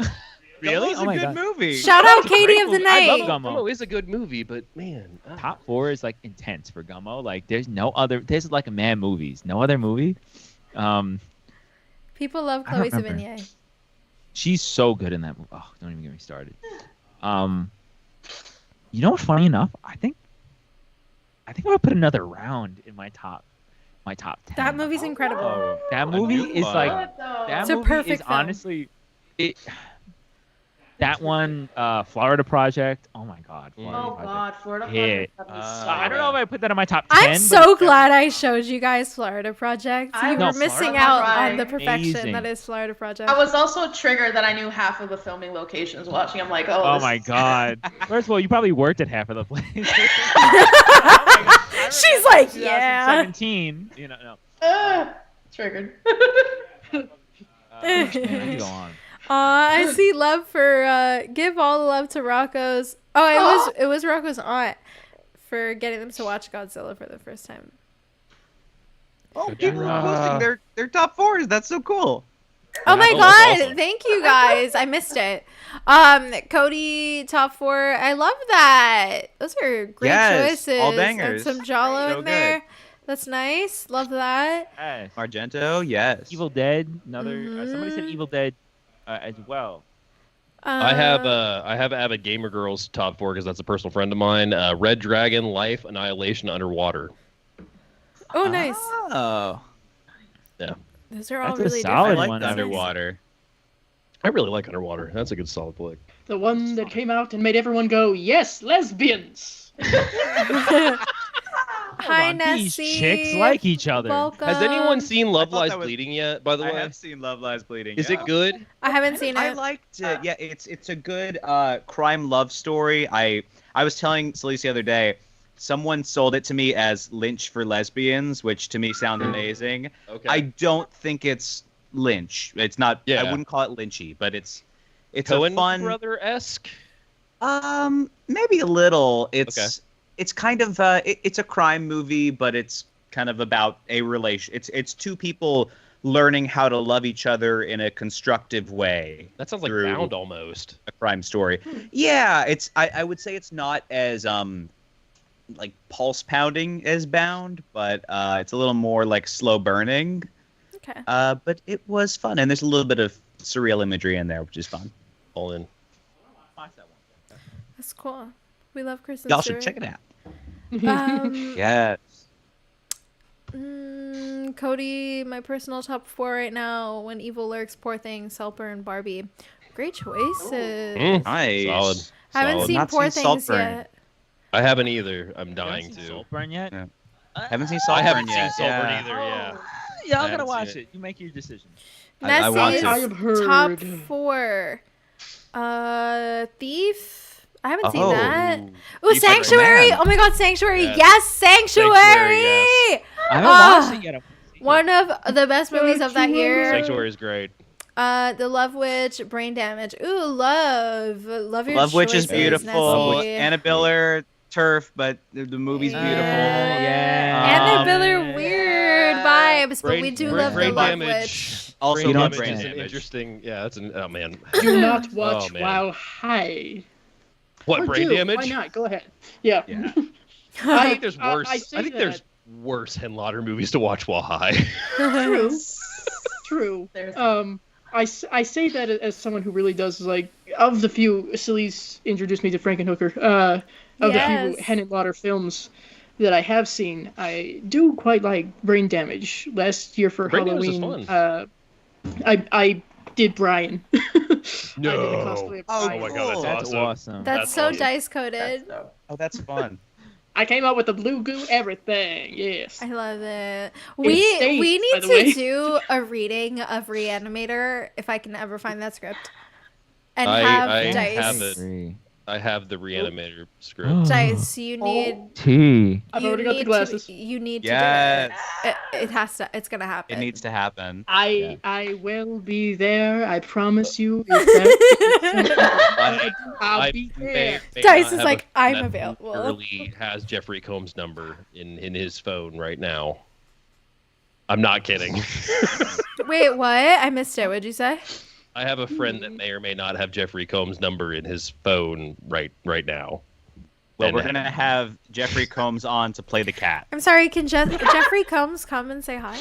Really? Gummo's Oh my a good God. movie. Shout out It's a Katie great of the movie. I Night. love Gummo. Gummo is a good movie, but man. Top 4 is like intense for Gummo. Like, there's like a man movies. No other movie. People love I don't Chloe remember. Sevigny. She's so good in that movie. Oh, don't even get me started. You know what's funny enough? I think I'm gonna put Another Round in my top 10. That movie's incredible. That movie is like that It's a movie perfect is film. honestly it. That one, Florida Project. Oh my God. Florida Oh Project. God, Florida Hit. Project. That was so I don't know if good. I put that in my top 10. I'm but so it's glad I showed you guys Florida Project. I You No, were was missing Florida out Project. on the perfection Amazing. that is Florida Project. I was also triggered that I knew half of the filming locations watching. I'm like, Oh this my is- God. First of all, you probably worked at half of the places. She's like, yeah. 2017. You know, no. Triggered. Man, I could go on. I see love for give all the love to Rocco's. Oh, it was Rocco's aunt for getting them to watch Godzilla for the first time. Oh, people are posting their top 4s. That's so cool. Oh my Oh, God! that's awesome. Thank you guys. I missed it. Cody top 4. I love that. Those are great Yes, choices. all bangers. And some Jalo So in there. good. That's nice. Love that. Hey, Argento, yes. Evil Dead. Another. Somebody said Mhm. Evil Dead as well. I have Avid Gamer Girls top 4 because that's a personal friend of mine. Red Dragon, Life, Annihilation, Underwater. Oh, nice. Oh, Those are all That's a really solid I different. like one, the actually. Underwater. I really like Underwater. That's a good solid pick. The one that came out and made everyone go, yes, lesbians! Hi, These Nessie. chicks like each other. Welcome. Has anyone seen Love thought Lies that was- Bleeding yet? By the I way, have seen Love Lies Bleeding. is yeah. it good? I haven't seen I it. liked it. Yeah, it's a good crime love story. I was telling Celeste the other day, someone sold it to me as Lynch for lesbians, which to me sounds amazing. Okay. I don't think it's Lynch. It's not. Yeah. I wouldn't call it Lynchy, but it's Coen a fun brother-esque. maybe a little. It's Okay. it's kind of it's a crime movie, but it's kind of about a relation. It's two people learning how to love each other in a constructive way. That sounds like through Bound almost. a crime story. Yeah, it's I would say it's not as like pulse pounding as Bound, but it's a little more like slow burning. Okay. But it was fun, and there's a little bit of surreal imagery in there, which is fun. All in. That's cool. We love Kristen Y'all Stewart. should check it out. Um, Yes. Cody, my personal top 4 right now: When Evil Lurks, Poor Things, Saltburn, and Barbie. Great choices. Nice. Solid. Haven't Solid. seen Not Poor seen Things Saltburn. yet. I haven't either. I'm dying Haven't seen to. Saltburn yet? Yeah. Haven't seen I Saltburn haven't yet. seen Saltburn yeah. either. Yeah. Yeah, I'm I gonna haven't watch seen it. You make your decision. I want Nessie's to. I have heard. top 4. Thief. I haven't seen that. Oh, Thief like a Sanctuary. man. Oh my God, Sanctuary. Yes. Yes, Sanctuary. Sanctuary, yes. I haven't Ah. watched it yet. One of the best movies of that year. Sanctuary is great. The Love Witch, Brain Damage. Ooh, love your Love Witch is choices, beautiful. Nessie. Anna Biller, turf, but the movie's beautiful. And the Biller weird vibes, but we do love the Brain Love Damage. Witch. Also, Brain love Damage Brain is an Damage. interesting. Yeah, that's an. Oh man. Do not watch Oh, man. while high. What, Or Brain do. Damage? Why not? Go ahead. Yeah. Yeah. I think there's worse. I say I think that- there's worse Henlotter movies to watch while high. True. True. There's- I say that as someone who really does, like, of the few, Celeste introduced me to Frankenhooker, of the Yes. few Henlotter films that I have seen, I do quite like Brain Damage. Last year for Brain Damage is Halloween, fun. I did Brian. No. I did the cosplay of Oh, Brian. Oh my god, that's That's awesome. awesome. That's so awesome. dice coded. Oh, that's fun. I came up with the blue goo everything. Yes. I love it. States, We by need the to way. do a reading of Reanimator if I can ever find that script. And I have dice. have it. Three. I have the Reanimator script. Dice, you need. T. I've you already got the need glasses. you need to Yes. do it. It has to. It's gonna happen. It needs to happen. I will be there. I promise you. If that I'll be there. may Dice not is have like, a I'm friend that available. literally has Jeffrey Combs' number in his phone right now. I'm not kidding. Wait, what? I missed it. What'd you say? I have a friend that may or may not have Jeffrey Combs' number in his phone right now. Well, And- we're gonna have Jeffrey Combs on to play the cat. I'm sorry. Can Jeffrey Combs come and say hi?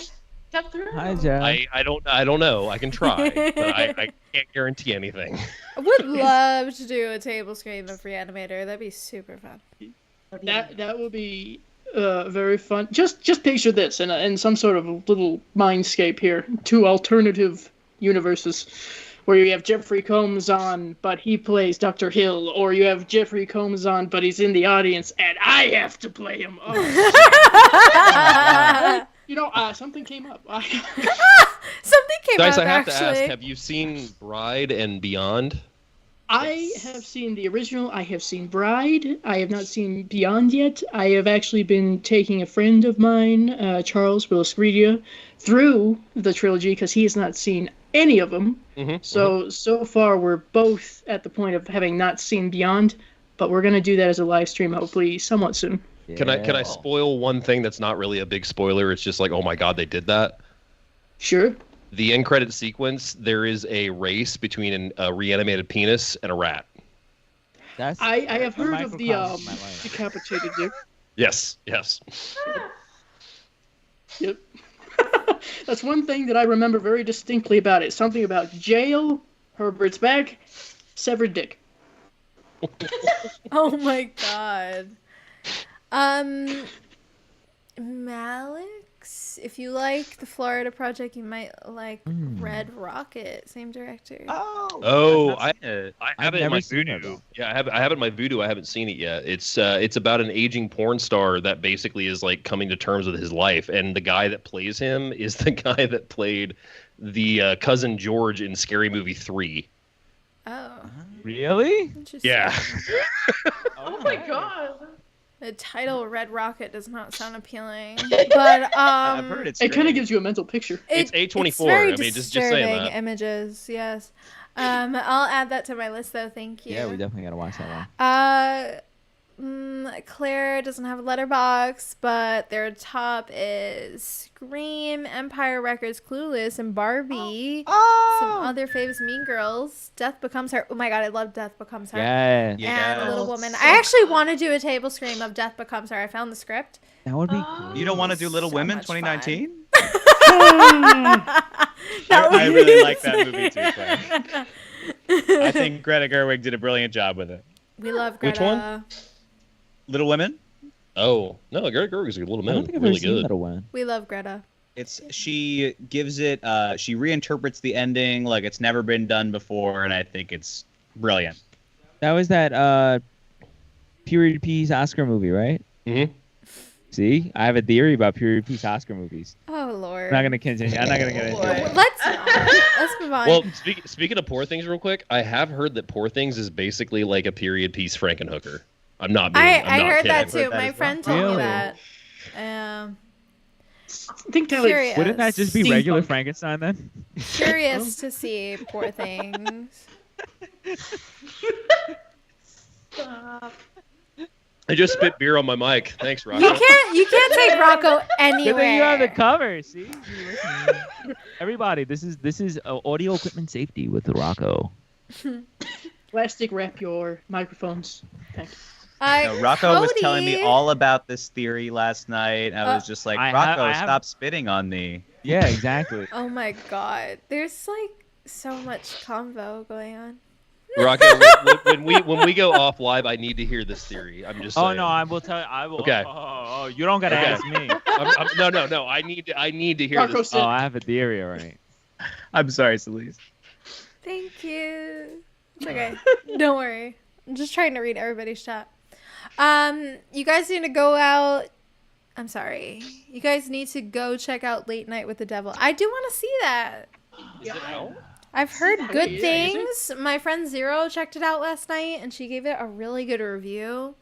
Come through. Hi, Jeff. I don't know. I can try, but I can't guarantee anything. I would love to do a table screen of Reanimator. That'd be super fun. That will be very fun. Just picture this in some sort of little mindscape here. 2 alternative universes where you have Jeffrey Combs on, but he plays Dr. Hill, or you have Jeffrey Combs on, but he's in the audience, and I have to play him. Oh, something came up. Something came Dice, up I have actually. to ask: have you seen Bride and Beyond? I have seen the original. I have seen Bride. I have not seen Beyond yet. I have actually been taking a friend of mine, Charles Willis-Gredia, through the trilogy because he has not seen any of them. Mm-hmm. So far we're both at the point of having not seen Beyond, but we're gonna do that as a live stream hopefully somewhat soon. Can I spoil one thing that's not really a big spoiler? It's just like, oh my god, they did that. Sure. The end credit sequence, there is a race between a reanimated penis and a rat. That's I have a heard of the microcosm of my life. decapitated dick. Yes. Yep. That's one thing that I remember very distinctly about it. Something about jail, Herbert's back, severed dick. Oh my god. Malix. If you like the Florida Project, you might like Red Rocket. Same director. Oh, I have it in never my seen that, Voodoo. though. Yeah, I have it in my Voodoo. I haven't seen it yet. It's about an aging porn star that basically is like coming to terms with his life, and the guy that plays him is the guy that played the cousin George in Scary Movie 3. Oh, Really? interesting. Yeah. Oh my god. The title Red Rocket does not sound appealing, but I've heard it's It kind of great. gives you a mental picture. It's A24. It's very I mean, just disturbing saying that. images. Yes. I'll add that to my list though. Thank you. Yeah, we definitely gotta watch that one. Claire doesn't have a letterbox, but their top is Scream, Empire Records, Clueless, and Barbie. Some other faves, Mean Girls, Death Becomes Her. Oh my god, I love Death Becomes Her. Yeah, Yeah. And Little Woman. I actually want to do a table scream of Death Becomes Her. I found the script. that would be great. You don't want to do Little So Women much fun. 2019? That I would really be like that movie too, Claire. I think Greta Gerwig did a brilliant job with it. We love Greta. Which one? Little Women? Oh no, Greta Gerwig's a Little I don't Man. think I've Really ever seen good. Little Women. We love Greta. She gives it, she reinterprets the ending like it's never been done before, and I think it's brilliant. That was that period piece Oscar movie, right? Mhm. See, I have a theory about period piece Oscar movies. Oh Lord. I'm not gonna continue. I'm not gonna get into it. Let's move on. Well, speaking of Poor Things, real quick, I have heard that Poor Things is basically like a period piece Frankenhooker. I'm not. I I'm not heard kidding. that too. Heard that My as friend well. told me Really? that. I think that Curious. Wouldn't that just be Steampunk. regular Frankenstein then? Curious to see Poor Things. Stop. I just spit beer on my mic. Thanks, Rocco. You can't take Rocco Good thing you have the anywhere. cover. See, You listen. Everybody, this is audio equipment safety with Rocco. Plastic wrap your microphones. Thank you. Rocco was telling Cody. me all about this theory last night. I was just like, I Rocco, have- stop spitting on me. Yeah, exactly. Oh my god. There's like so much convo going on. Rocco, when we go off live, I need to hear this theory. I'm just saying. Oh no, I will tell you. I will. Okay. Oh, you don't gotta Okay. ask me. No. I need to hear Rocco this. said, Oh, I have a theory already. I'm sorry, Celeste. Thank you. It's okay. Don't worry. I'm just trying to read everybody's chat. You guys need to go out. I'm sorry. You guys need to go check out Late Night with the Devil. I do want to see that. Is it out? I've heard Oh, good yeah, is things. My friend Zero checked it out last night and she gave it a really good review.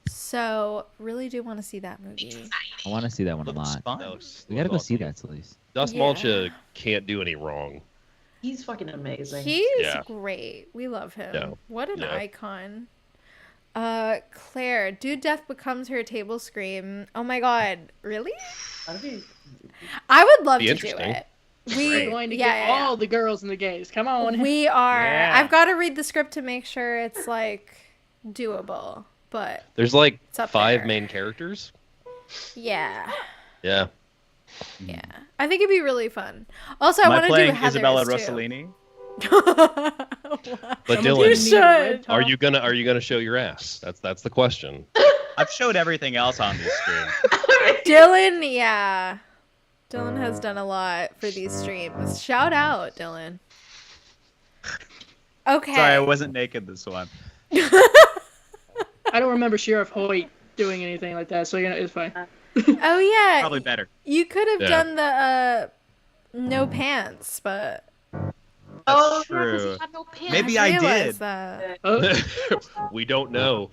So, really do want to see that movie. I want to see that one a Looks lot. fun. That looks- We gotta go looks see awesome. that, Celeste. Dust Yeah. Malcha can't do any wrong. He's fucking amazing. He's Yeah. great. We love him. Yeah. What an Yeah. icon. Claire, do Death Becomes Her table scream. Oh my god, really? That'd be- I would love Be to do interesting. it. we're going to get all the girls and the gays. Come on. We are. Yeah. I've got to read the script to make sure it's like doable. But There's like It's up 5 there. main characters. yeah, Yeah. yeah. I think it'd be really fun. Also, I Am I want to do playing Heather's Isabella too. Rossellini? But Someone Dylan, You need a should. red top. are you gonna show your ass? That's the question. I've showed everything else on this stream. Dylan, yeah. Dylan has done a lot for these streams. Shout out, Dylan. Okay. Sorry, I wasn't naked this one. I don't remember Sheriff Hoyt doing anything like that, so it's fine. Oh yeah. Probably better. You could have Yeah. done the no pants, but Oh, That's yeah, 'cause true. he had no pants. Maybe I realized did. that. We don't know.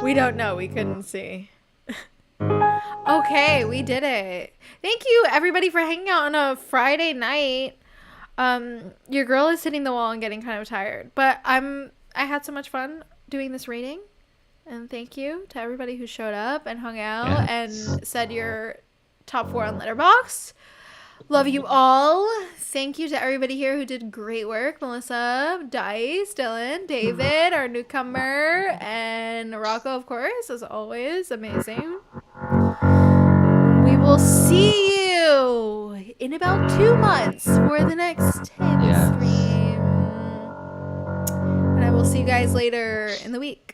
We don't know. We couldn't see. Okay, we did it. Thank you everybody for hanging out on a Friday night. Your girl is hitting the wall and getting kind of tired, but I had so much fun doing this reading. And thank you to everybody who showed up and hung out and said your top 4 on Letterboxd. Love you all. Thank you to everybody here who did great work. Melissa, Dice, Dylan, David, our newcomer, and Rocco, of course, as always. Amazing. We will see you in about 2 months for the next table Yes. stream. And I will see you guys later in the week.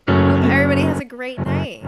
Hope everybody has a great night.